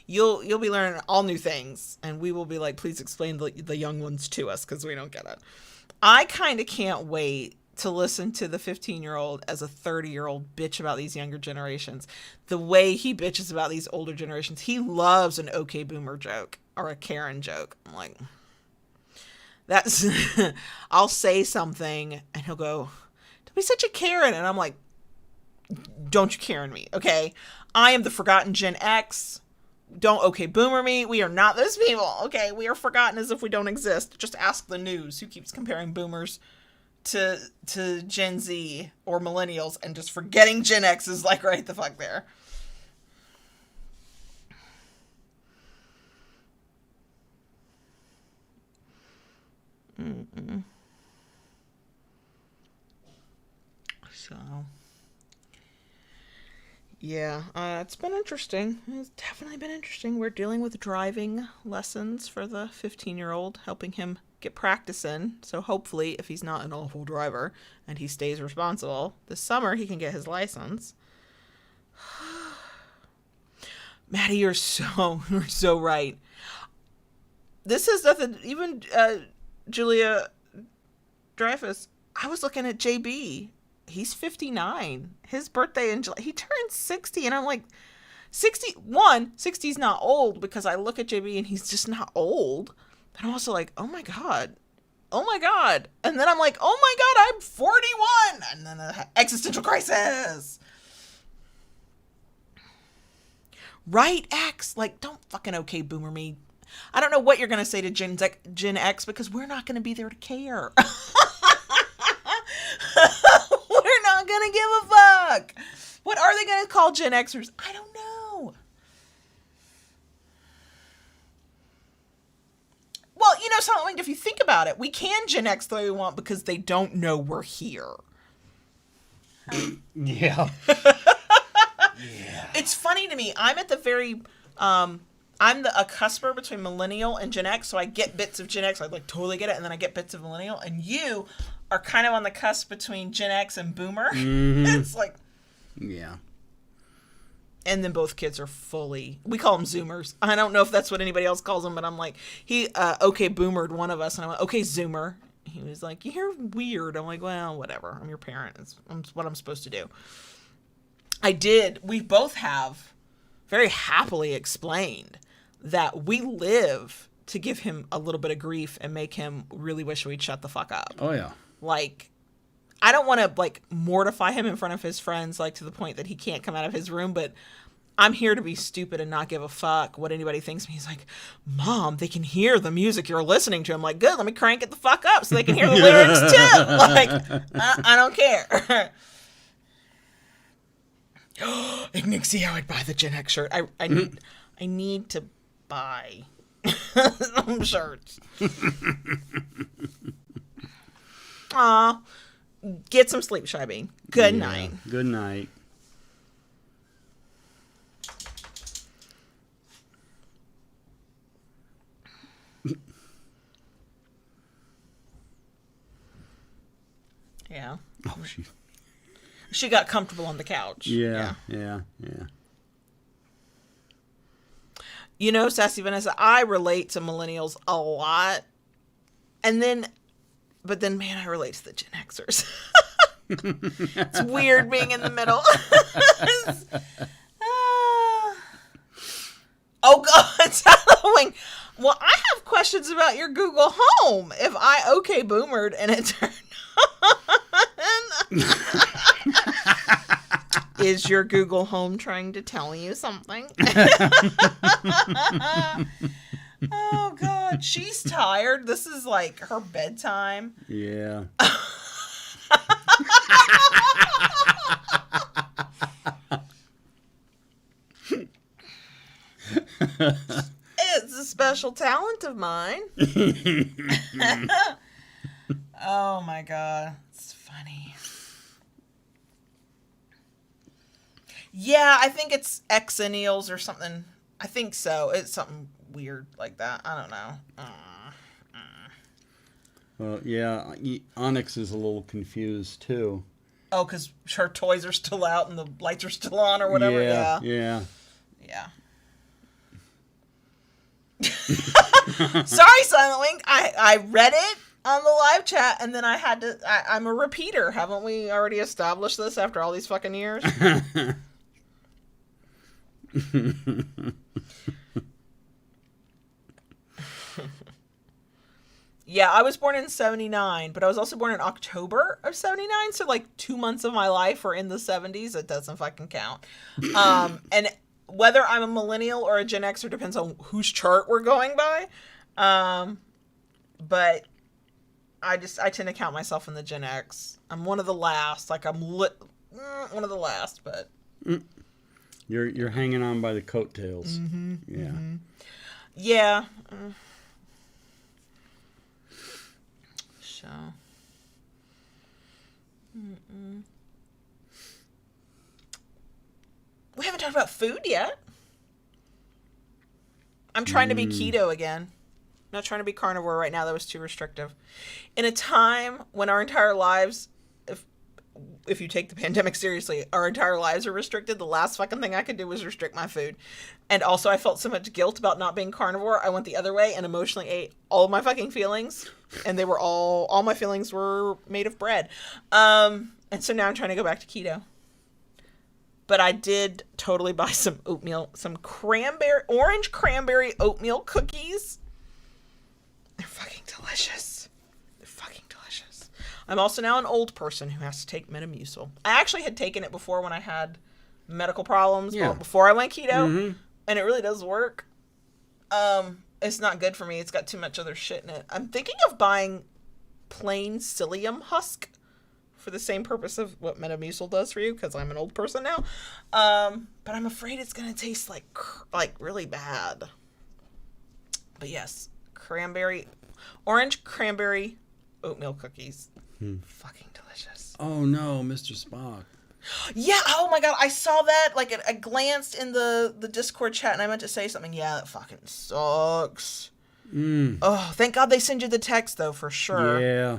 You'll be learning all new things, and we will be like, please explain the young ones to us, because we don't get it. I kind of can't wait to listen to the 15-year-old as a 30-year-old bitch about these younger generations. The way he bitches about these older generations. He loves an okay boomer joke or a Karen joke. I'm like, that's, I'll say something and he'll go, don't be such a Karen. And I'm like, don't you Karen me, okay? I am the forgotten Gen X. Don't okay boomer me. We are not those people, okay? We are forgotten as if we don't exist. Just ask the news who keeps comparing boomers to Gen Z or millennials and just forgetting Gen X is like right the fuck there. So, yeah, it's been interesting. It's definitely been interesting. We're dealing with driving lessons for the 15-year-old, helping him get practice in. So hopefully, if he's not an awful driver and he stays responsible, this summer he can get his license. Maddie, you're so right. This is nothing. Even Julia Dreyfus. I was looking at JB. He's 59. His birthday in July. He turned 60, and I'm like, 60's not old, because I look at JB and he's just not old. But I'm also like, oh my god. And then I'm like, oh my god, I'm 41. And then an existential crisis. Right, X? Like, don't fucking okay boomer me. I don't know what you're going to say to Gen X, because we're not going to be there to care. We're not going to give a fuck. What are they going to call Gen Xers? I don't know. Well, something, if you think about it, we can Gen X the way we want because they don't know we're here. Yeah. It's funny to me. I'm at the very, I'm a cusper between millennial and Gen X, so I get bits of Gen X. I totally get it, and then I get bits of millennial. And you are kind of on the cusp between Gen X and Boomer. Mm-hmm. It's like, yeah. And then both kids are fully, we call them Zoomers. I don't know if that's what anybody else calls them, but I'm like, he okay boomered one of us, and I went, okay Zoomer. He was like, you're weird. I'm like, well, whatever. I'm your parent. It's what I'm supposed to do. We both have very happily explained that we live to give him a little bit of grief and make him really wish we'd shut the fuck up. Oh, yeah. Like, I don't want to, mortify him in front of his friends, to the point that he can't come out of his room, but I'm here to be stupid and not give a fuck what anybody thinks of me. He's like, Mom, they can hear the music you're listening to. I'm like, good, let me crank it the fuck up so they can hear the lyrics too. I don't care. Ignixie, how I'd buy the Gen X shirt. I need to buy some shirts. Aw. Get some sleep, Shy-Bee. Good night. Good night. Yeah. Oh, she got comfortable on the couch. Yeah. Sassy Vanessa, I relate to millennials a lot. But then, man, I relate to the Gen Xers. It's weird being in the middle. Oh, God, it's Halloween. Well, I have questions about your Google Home. If I okay boomered and it turned on. Is your Google Home trying to tell you something? Oh, God. She's tired. This is like her bedtime. Yeah. It's a special talent of mine. Oh, my God. It's funny. Yeah, I think it's exennials or something. I think so. It's something weird like that. I don't know. Well, yeah, Onyx is a little confused too. Oh, because her toys are still out and the lights are still on or whatever. Yeah. Sorry, Silent Wing. I read it on the live chat and then I had to. I'm a repeater. Haven't we already established this after all these fucking years? Yeah, I was born in 79, but I was also born in October of 79, so like 2 months of my life are in the 70s. It doesn't fucking count. And whether I'm a millennial or a Gen Xer depends on whose chart we're going by. But I tend to count myself in the Gen X. I'm one of the last. Like one of the last, but you're hanging on by the coattails. Mm-hmm, yeah. Mm-hmm. Yeah. So. We haven't talked about food yet. I'm trying to be keto again. I'm not trying to be carnivore right now. That was too restrictive. In a time when our entire lives, if you take the pandemic seriously, our entire lives are restricted, the last fucking thing I could do was restrict my food. And also I felt so much guilt about not being carnivore. I went the other way and emotionally ate all of my fucking feelings. And they were all my feelings were made of bread. And so now I'm trying to go back to keto. But I did totally buy some oatmeal, some orange cranberry oatmeal cookies. They're fucking delicious. I'm also now an old person who has to take Metamucil. I actually had taken it before when I had medical problems, before I went keto, and it really does work. It's not good for me. It's got too much other shit in it. I'm thinking of buying plain psyllium husk for the same purpose of what Metamucil does for you, because I'm an old person now. But I'm afraid it's going to taste like really bad. But yes, orange cranberry oatmeal cookies. Fucking delicious. Oh no, Mr. Spock. Yeah, oh my god, I saw that. Like, I glanced in the Discord chat and I meant to say something. Yeah, that fucking sucks. Oh, thank god they send you the text, though, for sure. Yeah.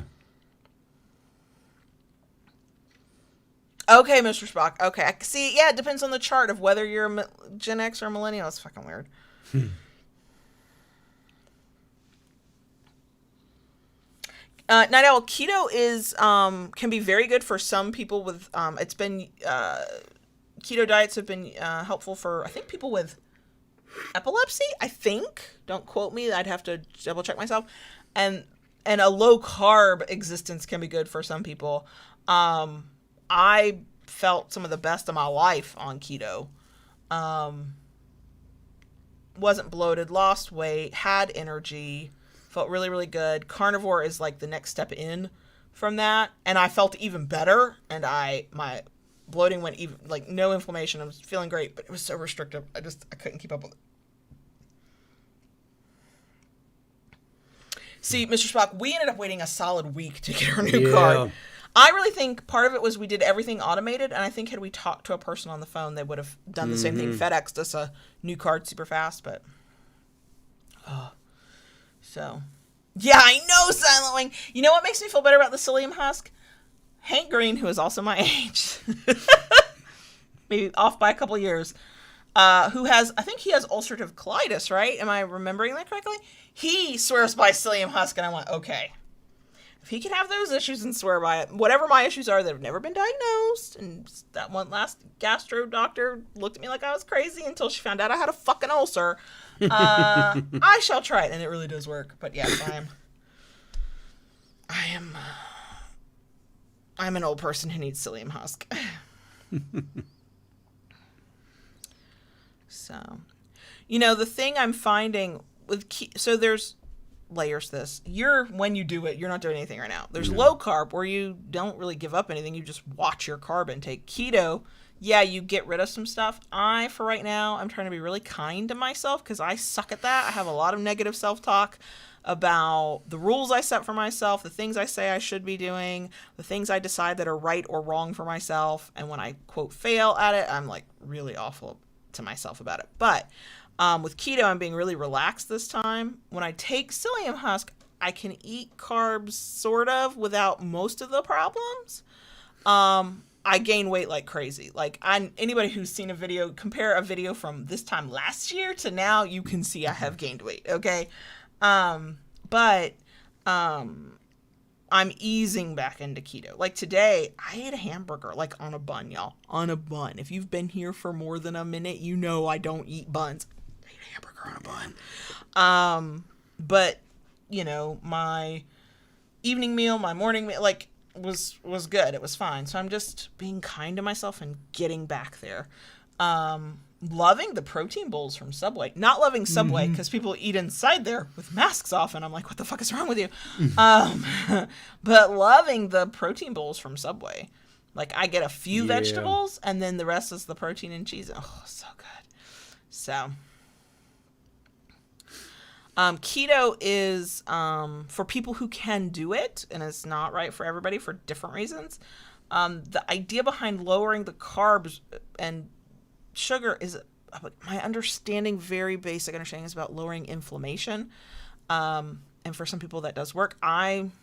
Okay, Mr. Spock. Okay, see, yeah, it depends on the chart of whether you're a Gen X or a millennial. It's fucking weird. Night Owl, keto is can be very good for some people with it's been keto diets have been helpful for, I think, people with epilepsy. I think, don't quote me, I'd have to double check myself. And a low carb existence can be good for some people. I felt some of the best of my life on keto. Wasn't bloated, lost weight, had energy. Felt really, really good. Carnivore is like the next step in from that. And I felt even better. And my bloating went even, like, no inflammation. I was feeling great, but it was so restrictive. I couldn't keep up with it. See, Mr. Spock, we ended up waiting a solid week to get our new card. I really think part of it was we did everything automated. And I think had we talked to a person on the phone, they would have done the same thing. FedExed us a new card super fast, but... So, yeah, I know, Silent Wing. You know what makes me feel better about the psyllium husk? Hank Green, who is also my age, maybe off by a couple years, who has, I think he has ulcerative colitis, right? Am I remembering that correctly? He swears by psyllium husk, and I went, okay, if he can have those issues and swear by it, whatever my issues are that have never been diagnosed, and that one last gastro doctor looked at me like I was crazy until she found out I had a fucking ulcer. I shall try it, and it really does work. But yes, I'm an old person who needs psyllium husk. So, the thing I'm finding with so there's layers to this. When you do it, you're not doing anything right now. There's low carb where you don't really give up anything. You just watch your carb intake. Keto, yeah, you get rid of some stuff. For right now, I'm trying to be really kind to myself because I suck at that. I have a lot of negative self-talk about the rules I set for myself, the things I say I should be doing, the things I decide that are right or wrong for myself. And when I, quote, fail at it, I'm like really awful to myself about it. But with keto, I'm being really relaxed this time. When I take psyllium husk, I can eat carbs sort of without most of the problems. I gain weight like crazy. Like anybody who's seen compare a video from this time last year to now, you can see I have gained weight. Okay. But I'm easing back into keto. Like today, I ate a hamburger, like on a bun, y'all. On a bun. If you've been here for more than a minute, you know I don't eat buns. I ate a hamburger on a bun. But, my evening meal, my morning meal, like, was good. It was fine. So I'm just being kind to myself and getting back there. Loving the protein bowls from Subway. Not loving Subway because people eat inside there with masks off, and I'm like, what the fuck is wrong with you? But loving the protein bowls from Subway. Like, I get a few vegetables, and then the rest is the protein and cheese. Oh, so good. So, keto is for people who can do it, and it's not right for everybody for different reasons. The idea behind lowering the carbs and sugar is, my understanding, very basic understanding, is about lowering inflammation. And for some people that does work. Apparently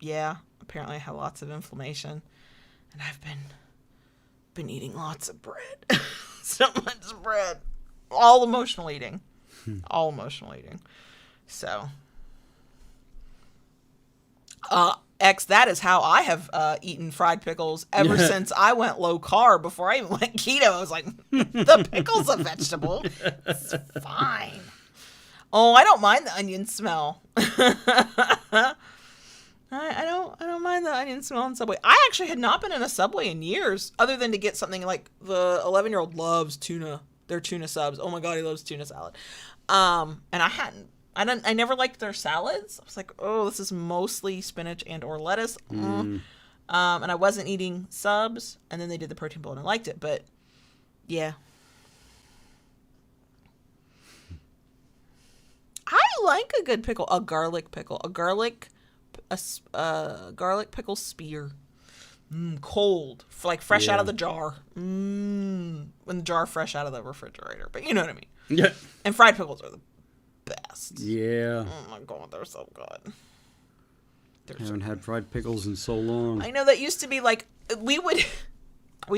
I have lots of inflammation, and I've been eating lots of bread. So much bread. All emotional eating. All emotional eating. So, that is how I have eaten fried pickles ever since I went low carb. Before I even went keto, I was like, the pickle's a vegetable. It's fine. Oh, I don't mind the onion smell. I don't mind the onion smell in Subway. I actually had not been in a Subway in years, other than to get something like the 11-year-old loves tuna. Their tuna subs. Oh my God, he loves tuna salad. And I never liked their salads. I was like, oh, this is mostly spinach and or lettuce. And I wasn't eating subs. And then they did the protein bowl and I liked it. But yeah. I like a good pickle. A garlic pickle. A garlic pickle spear. Cold. Like fresh out of the jar. When the jar fresh out of the refrigerator. But you know what I mean. Yeah. And fried pickles are the best. Yeah. Oh my God, they're so good. Haven't had fried pickles in so long. I know, that used to be like, we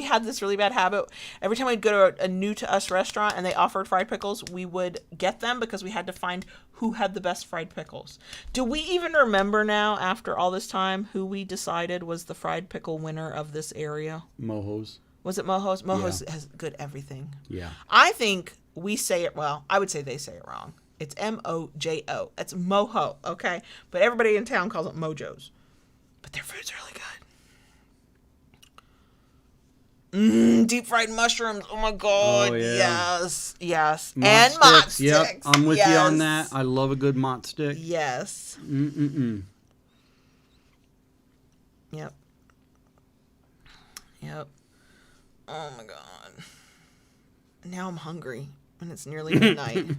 had this really bad habit. Every time we'd go to a new to us restaurant and they offered fried pickles, we would get them because we had to find who had the best fried pickles. Do we even remember now, after all this time, who we decided was the fried pickle winner of this area? Mojo's. Was it Mojo's? Mojo's has good everything. Yeah. I think we say it, I would say they say it wrong. It's M-O-J-O. That's Mojo, okay? But everybody in town calls it Mojo's. But their food's really good. Deep fried mushrooms. Oh my God. Oh, yeah. Yes. Mott and sticks. mott sticks. Yep. I'm with you on that. I love a good mott stick. Yes. Yep. Oh my God. Now I'm hungry and it's nearly midnight.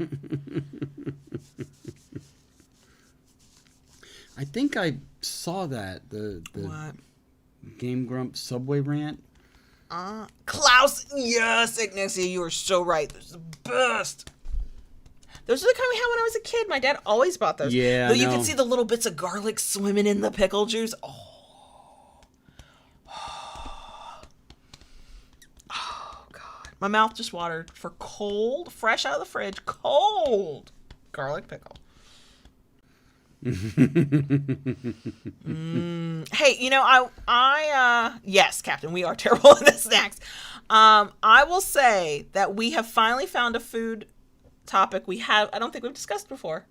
I think I saw that. The What? Game Grumps Subway rant. Klaus, yes, Ignacy, you are so right. Those are the best. Those are the kind we had when I was a kid. My dad always bought those. Yeah, though you can see the little bits of garlic swimming in the pickle juice. Oh God, my mouth just watered for cold, fresh out of the fridge, cold garlic pickle. Hey, yes, Captain, we are terrible at the snacks. I will say that we have finally found a food topic I don't think we've discussed before.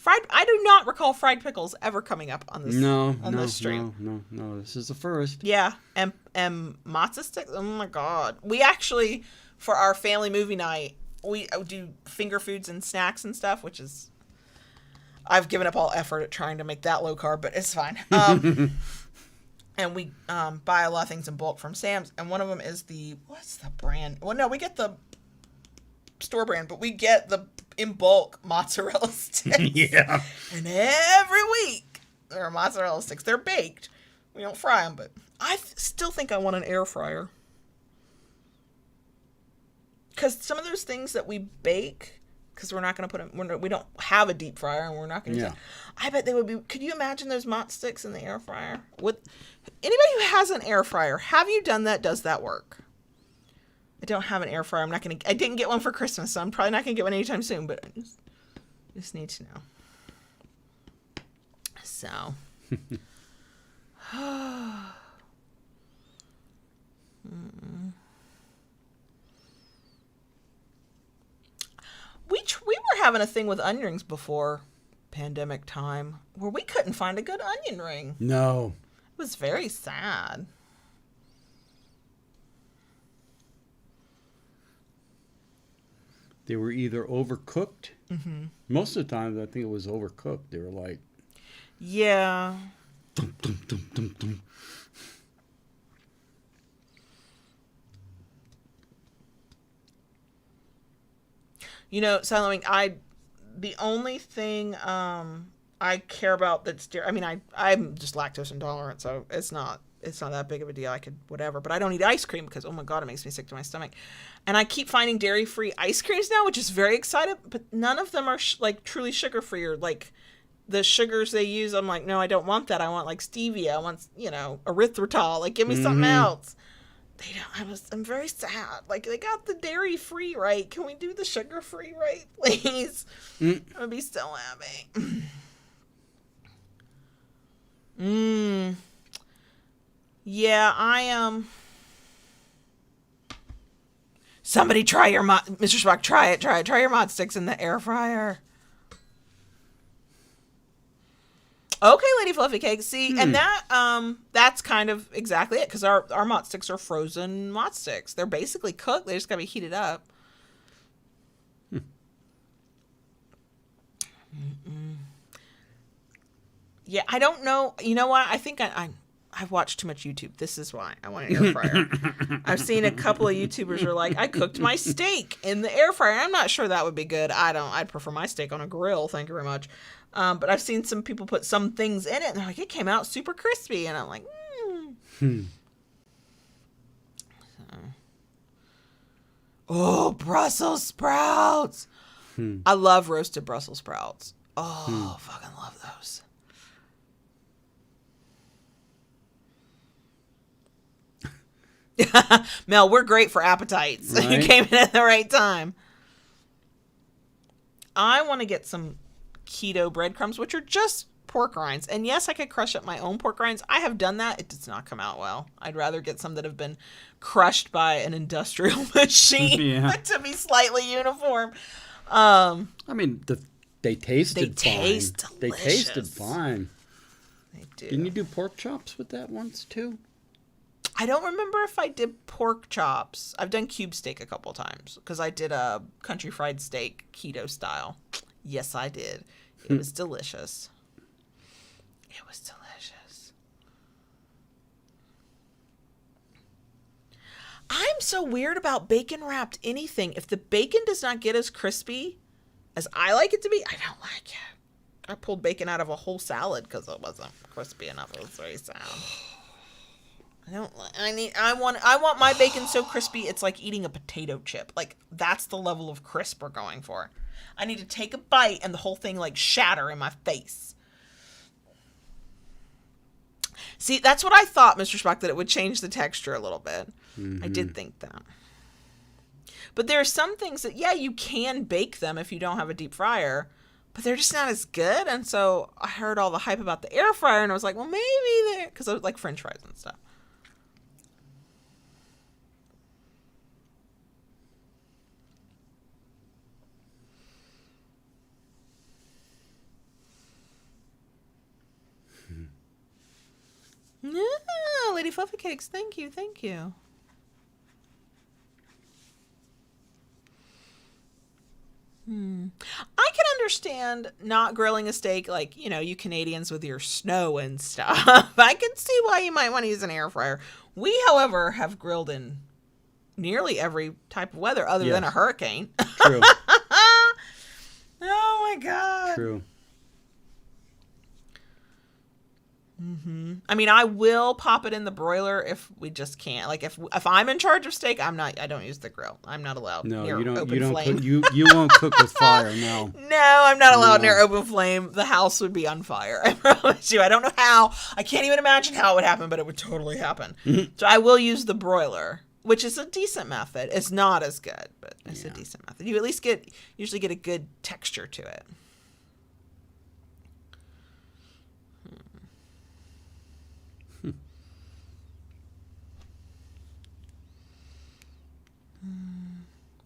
I do not recall fried pickles ever coming up on this this stream. No, this is the first. Yeah, and matzo sticks. Oh my God, we actually for our family movie night, we do finger foods and snacks and stuff, which is, I've given up all effort at trying to make that low carb, but it's fine. And we buy a lot of things in bulk from Sam's, and one of them is what's the brand? Well, no, we get the store brand, but we get the in bulk mozzarella sticks. Yeah. And every week there are mozzarella sticks. They're baked. We don't fry them, but I still think I want an air fryer. Because some of those things that we bake, because we're not going to put them, we don't have a deep fryer, and we're not going to. Yeah. I bet they would be. Could you imagine those mozz sticks in the air fryer? Anybody who has an air fryer, have you done that? Does that work? I don't have an air fryer. I didn't get one for Christmas, so I'm probably not going to get one anytime soon. But I just need to know. So. We were having a thing with onion rings before pandemic time where we couldn't find a good onion ring. No. It was very sad. They were either overcooked. Mm-hmm. Most of the time, I think it was overcooked. They were like, yeah. Dum, dum, dum, dum, dum. You know, Silent Wing, the only thing I care about that's dairy, I mean, I'm just lactose intolerant, so it's not that big of a deal. I could whatever, but I don't eat ice cream because, oh my God, it makes me sick to my stomach. And I keep finding dairy-free ice creams now, which is very exciting, but none of them are like truly sugar-free, or like the sugars they use. I'm like, no, I don't want that. I want like stevia. I want, erythritol. Like, give me something else. They don't. I'm very sad. Like, they got the dairy-free right. Can we do the sugar-free right, please? I would be so happy. Yeah, I am. Somebody try your Mr. Spock. Try it. Try your mod sticks in the air fryer. Okay, Lady Fluffy Cake. See, and that's kind of exactly it, because our mott sticks are frozen mott sticks. They're basically cooked. They just gotta be heated up. Yeah, I don't know. You know what? I think I've watched too much YouTube. This is why I want an air fryer. I've seen a couple of YouTubers are like, I cooked my steak in the air fryer. I'm not sure that would be good. I'd prefer my steak on a grill. Thank you very much. But I've seen some people put some things in it, and they're like, it came out super crispy. And I'm like, So. Oh, Brussels sprouts. I love roasted Brussels sprouts. Oh, fucking love those. Mel, we're great for appetites. Right? You came in at the right time. I want to get some keto breadcrumbs, which are just pork rinds. And yes, I could crush up my own pork rinds. I have done that. It does not come out well. I'd rather get some that have been crushed by an industrial machine to be slightly uniform. I mean, they tasted fine. Delicious. They tasted fine. They do. Didn't you do pork chops with that once too? I don't remember if I did pork chops. I've done cube steak a couple times because I did a country fried steak keto style. Yes, I did. It was delicious. It was delicious. I'm so weird about bacon wrapped anything. If the bacon does not get as crispy as I like it to be, I don't like it. I pulled bacon out of a whole salad because it wasn't crispy enough. It was very sad. I want my bacon so crispy it's like eating a potato chip. Like, that's the level of crisp we're going for. I need to take a bite and the whole thing like shatter in my face. See, that's what I thought, Mr. Spock, that it would change the texture a little bit. I did think that. But there are some things that, yeah, you can bake them if you don't have a deep fryer, but they're just not as good. And so I heard all the hype about the air fryer and I was like, well, maybe they're, because I was like French fries and stuff. Yeah, Lady Fluffy Cakes, thank you. I can understand not grilling a steak like, you Canadians with your snow and stuff. I can see why you might want to use an air fryer. We, however, have grilled in nearly every type of weather other than a hurricane. True. Oh, my God. True. I mean, I will pop it in the broiler if we just can't. Like if I'm in charge of steak, I don't use the grill. I'm not allowed near open flame. You won't cook with fire, no. No, I'm not allowed near open flame. The house would be on fire. I promise you. I don't know how. I can't even imagine how it would happen, but it would totally happen. So I will use the broiler, which is a decent method. It's not as good, but it's a decent method. You at least usually get a good texture to it.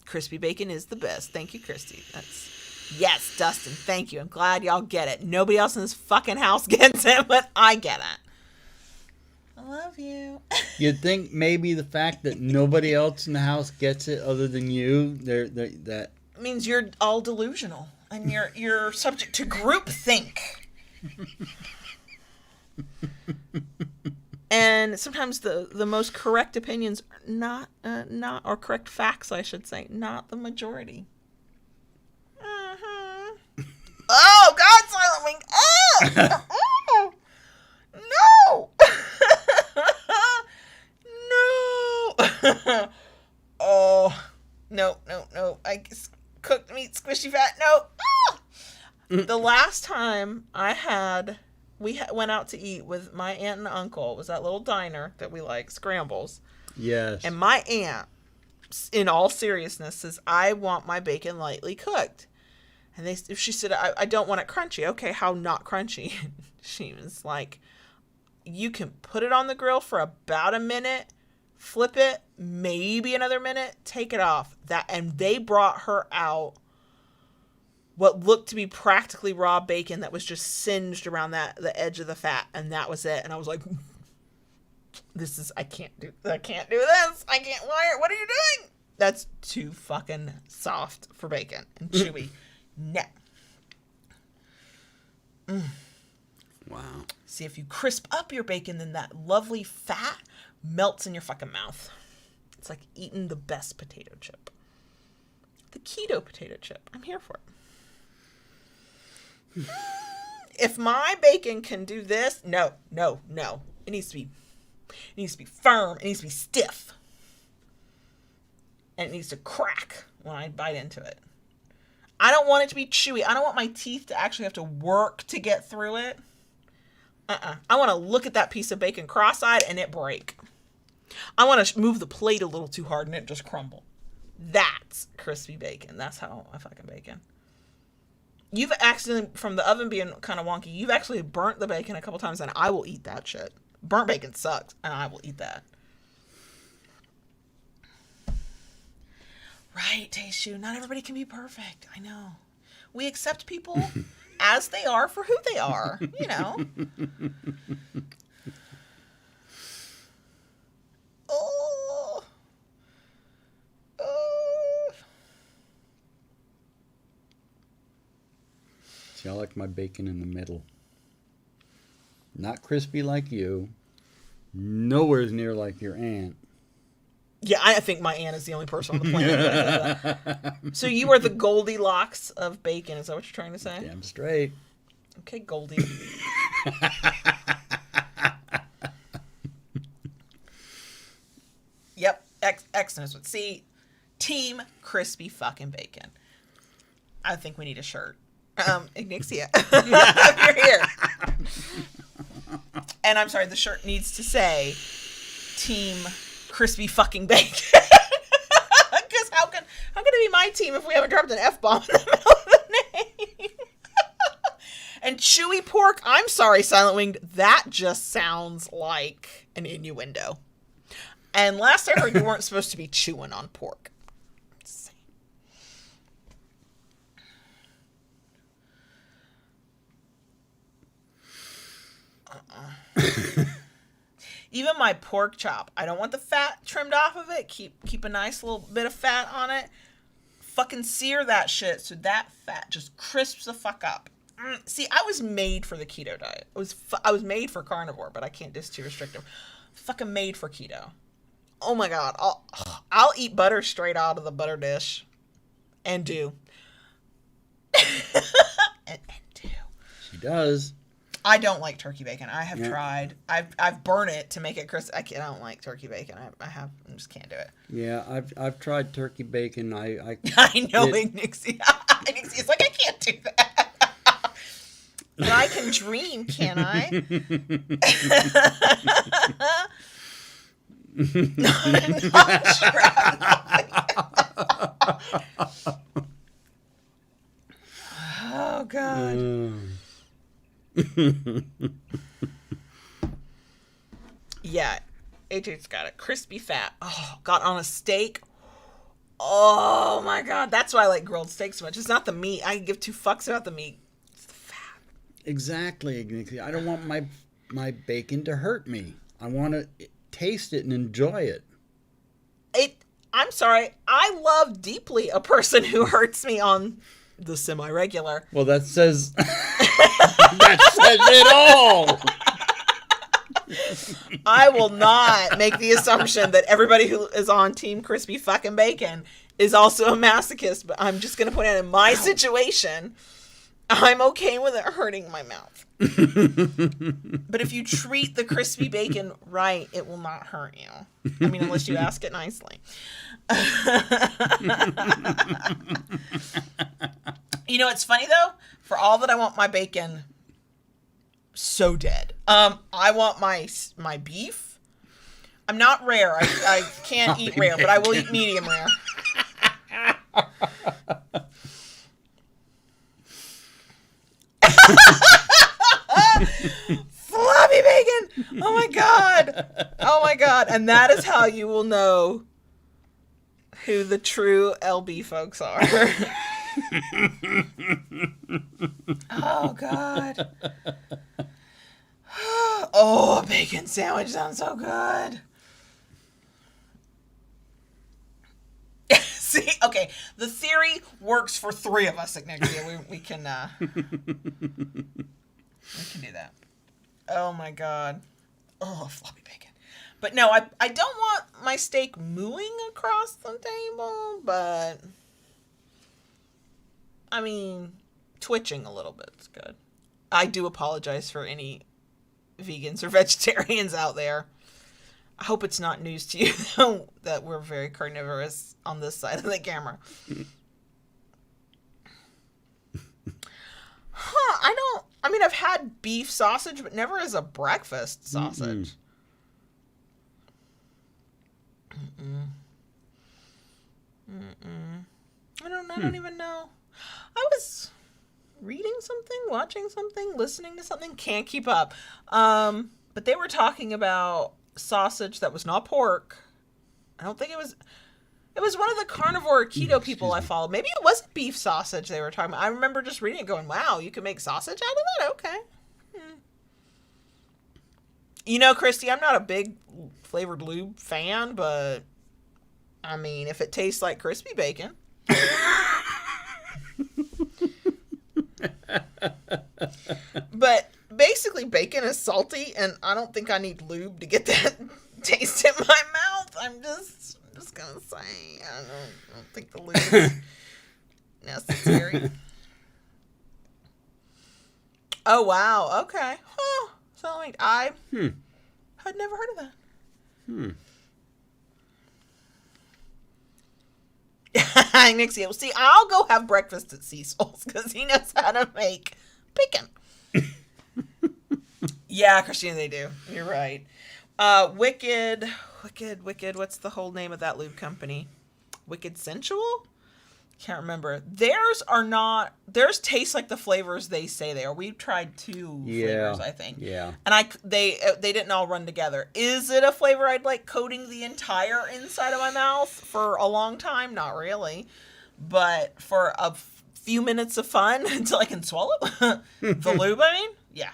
Crispy bacon is the best. Thank you, Christy. Yes, Dustin. Thank you. I'm glad y'all get it. Nobody else in this fucking house gets it, but I get it. I love you. You'd think maybe the fact that nobody else in the house gets it other than you, that means you're all delusional and you're subject to groupthink. And sometimes the most correct opinions are not or correct facts, I should say, not the majority. Oh God, Silent Wing! Oh, no, no. Oh, no. I cooked meat, squishy fat. No. The last time we went out to eat with my aunt and uncle. It was that little diner that we like, Scrambles. Yes. And my aunt, in all seriousness, says, I want my bacon lightly cooked. And she said, I don't want it crunchy. Okay, how not crunchy? She was like, you can put it on the grill for about a minute, flip it, maybe another minute, take it off. And they brought her out what looked to be practically raw bacon that was just singed around the edge of the fat, and that was it. And I was like, I can't do this. I can't. What are you doing? That's too fucking soft for bacon and chewy. No. Wow. See, if you crisp up your bacon, then that lovely fat melts in your fucking mouth. It's like eating the best potato chip. The keto potato chip. I'm here for it. If my bacon can do this, no. It needs to be firm. It needs to be stiff. And it needs to crack when I bite into it. I don't want it to be chewy. I don't want my teeth to actually have to work to get through it. I want to look at that piece of bacon cross-eyed and it break. I want to move the plate a little too hard and it just crumble. That's crispy bacon. That's how I fucking bacon. You've accidentally, from the oven being kind of wonky, you've actually burnt the bacon a couple times, and I will eat that shit. Burnt bacon sucks, and I will eat that. Right, Taste Shoe. Not everybody can be perfect. I know. We accept people as they are for who they are, you know. Oh. See, I like my bacon in the middle. Not crispy like you. Nowhere near like your aunt. Yeah, I think my aunt is the only person on the planet. So you are the Goldilocks of bacon. Is that what you're trying to say? Damn straight. Okay, Goldie. Yep, X knows what. See, team crispy fucking bacon. I think we need a shirt. Ignixia, if you're here. And I'm sorry, the shirt needs to say team crispy fucking bacon. Because how can it be my team if we haven't dropped an F-bomb in the middle of the name? And chewy pork, I'm sorry, Silent Winged, that just sounds like an innuendo. And last I heard, you weren't supposed to be chewing on pork. Even my pork chop, I don't want the fat trimmed off of it. Keep a nice little bit of fat on it. fucking sear that shit so that fat just crisps the fuck up. See, I was made for the keto diet. I was made for carnivore, but I can't do too restrictive. Fucking made for keto. Oh my god, I'll eat butter straight out of the butter dish, and do. and do. She does. I don't like turkey bacon. I have tried. I've burned it to make it crisp. I don't like turkey bacon. I just can't do it. Yeah, I've tried turkey bacon. I know, Nixie. It's like I can't do that. But I can dream, can I? I'm not sure. Oh god. Yeah, AJ's got a crispy fat. Oh god, on a steak. Oh my god, that's why I like grilled steak so much. It's not the meat. I give two fucks about the meat. It's the fat. Exactly. I don't want my bacon to hurt me. I want to taste it and enjoy it. I'm sorry. I love deeply a person who hurts me on the semi-regular. Well, that says it all. I will not make the assumption that everybody who is on Team Crispy fucking Bacon is also a masochist, but I'm just going to point out in my situation, I'm okay with it hurting my mouth. But if you treat the crispy bacon right, it will not hurt you. I mean, unless you ask it nicely. You know, it's funny though, for all that I want my bacon so dead. I want my beef. I'm not rare. I can't eat rare, but I will eat medium rare. Floppy bacon! Oh my god! Oh my god! And that is how you will know who the true LB folks are. Oh god. Oh, a bacon sandwich sounds so good. See, okay, the theory works for three of us, Ignatia. We can do that. Oh my god. Oh, floppy bacon. But no, I don't want my steak mooing across the table, but I mean, twitching a little bit is good. I do apologize for any vegans or vegetarians out there. I hope it's not news to you, though, that we're very carnivorous on this side of the camera. I mean, I've had beef sausage, but never as a breakfast sausage. I don't even know. I was reading something, watching something, listening to something, can't keep up. But they were talking about sausage that was not pork. I don't think it was one of the carnivore keto people I followed. Maybe it wasn't beef sausage they were talking about. I remember just reading it going, wow, you can make sausage out of that? Okay. You know, Christy, I'm not a big flavored lube fan, but I mean, if it tastes like crispy bacon. But basically, bacon is salty, and I don't think I need lube to get that taste in my mouth. I'm just gonna say, I don't think the lube is necessary. Oh wow, okay. Huh. So like I had never heard of that. Nixie, well, see, I'll go have breakfast at Cecil's because he knows how to make bacon. Yeah, Christina, they do. You're right. Wicked. What's the whole name of that lube company? Wicked Sensual? Can't remember. Theirs taste like the flavors they say they are. We've tried two flavors, I think. Yeah. And they didn't all run together. Is it a flavor I'd like coating the entire inside of my mouth for a long time? Not really. But for a few minutes of fun until I can swallow the lube, I mean? Yeah.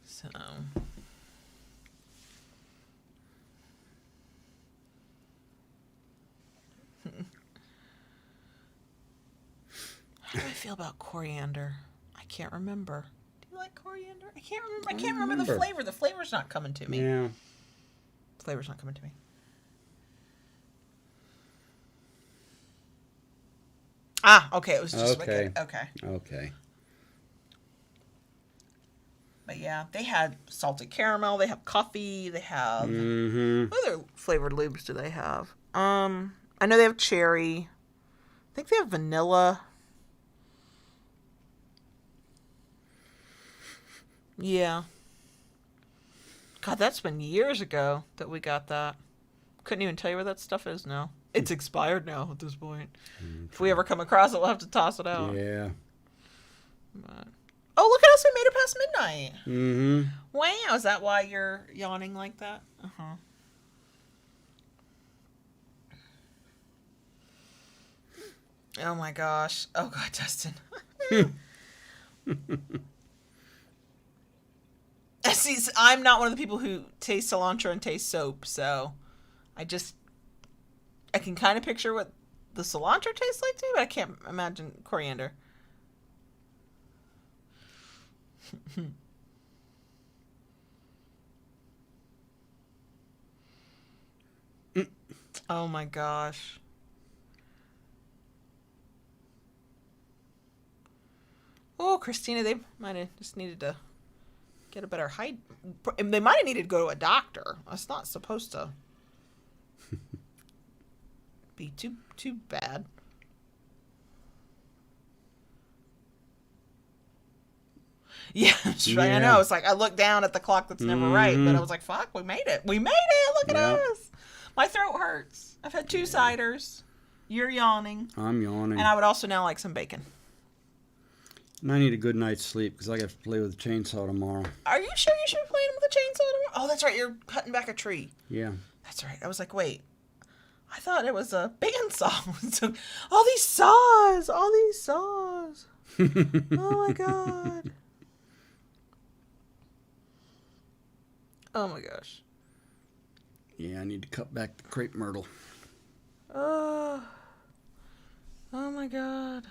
So feel about coriander? I can't remember. Do you like coriander? I can't remember. I can't remember the flavor. The flavor's not coming to me. Yeah. Flavor's not coming to me. Ah, okay. It was just wicked. Okay. But yeah, they had salted caramel. They have coffee. They have what other flavored lubes do they have? I know they have cherry. I think they have vanilla. Yeah. God, that's been years ago that we got that. Couldn't even tell you where that stuff is now. It's expired now at this point. Okay. If we ever come across it, we'll have to toss it out. Yeah. But... Oh, look at us. We made it past midnight. Mm-hmm. Wow. Is that why you're yawning like that? Uh-huh. Oh, my gosh. Oh, God, Dustin. See, I'm not one of the people who taste cilantro and taste soap, so I can kind of picture what the cilantro tastes like too, but I can't imagine coriander. Oh my gosh. Oh, Christina, they might have just needed to get a better height. They might have needed to go to a doctor. That's not supposed to be too bad. Yeah, that's right. I know. It's like I look down at the clock that's never right, but I was like, fuck, we made it. We made it. Look at us. My throat hurts. I've had 2 ciders. You're yawning. I'm yawning. And I would also now like some bacon. And I need a good night's sleep because I got to play with a chainsaw tomorrow. Are you sure you should be playing with a chainsaw tomorrow? Oh, that's right. You're cutting back a tree. Yeah. That's right. I was like, wait. I thought it was a bandsaw. So, all these saws. Oh, my God. Oh, my gosh. Yeah, I need to cut back the crepe myrtle. Oh my God.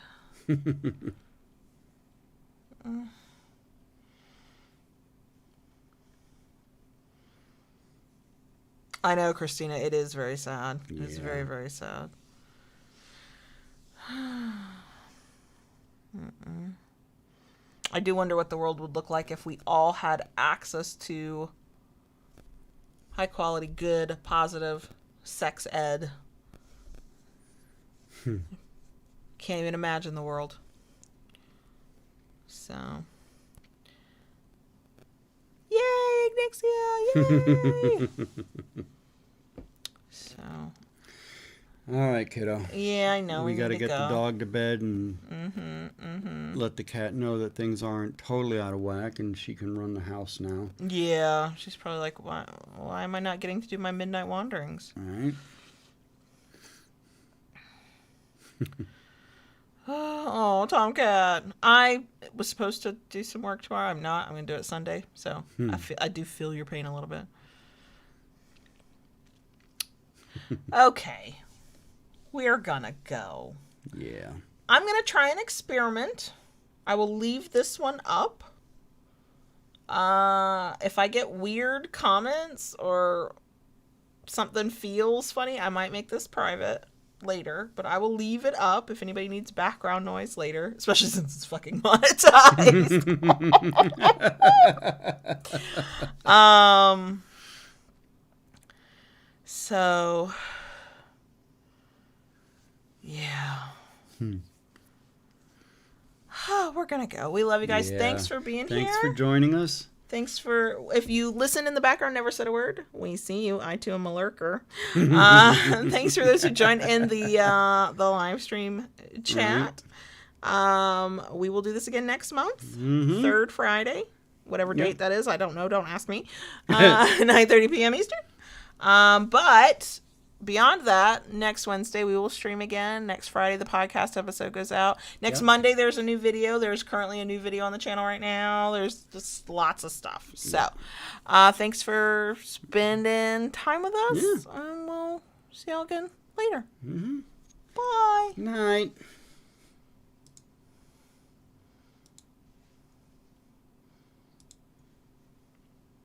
I know, Christina, it is very sad. It's very, very sad. I do wonder what the world would look like if we all had access to high quality, good, positive sex ed. Can't even imagine the world. So, yay, Ignixia, yay! So, all right, kiddo. Yeah, I know. We got to get the dog to bed and let the cat know that things aren't totally out of whack and she can run the house now. Yeah, she's probably like, why am I not getting to do my midnight wanderings? All right. Oh, Tomcat. I was supposed to do some work tomorrow. I'm not. I'm going to do it Sunday. So I do feel your pain a little bit. Okay. We're going to go. Yeah. I'm going to try an experiment. I will leave this one up. If I get weird comments or something feels funny, I might make this private later, but I will leave it up if anybody needs background noise later, especially since it's fucking monetized. So yeah. We're gonna go. We love you guys. Yeah. Thanks for being here. Thanks for joining us. Thanks for, if you listen in the background, never said a word, we see you. I too am a lurker. Thanks for those who joined in the live stream chat. We will do this again next month, 3rd Friday, whatever date that is. I don't know. Don't ask me. 9:30 p.m. Eastern. But beyond that, next Wednesday we will stream again. Next Friday the podcast episode goes out. Next Monday there's a new video. There's currently a new video on the channel right now. There's just lots of stuff. So thanks for spending time with us. And we'll see y'all again later. Bye. Night.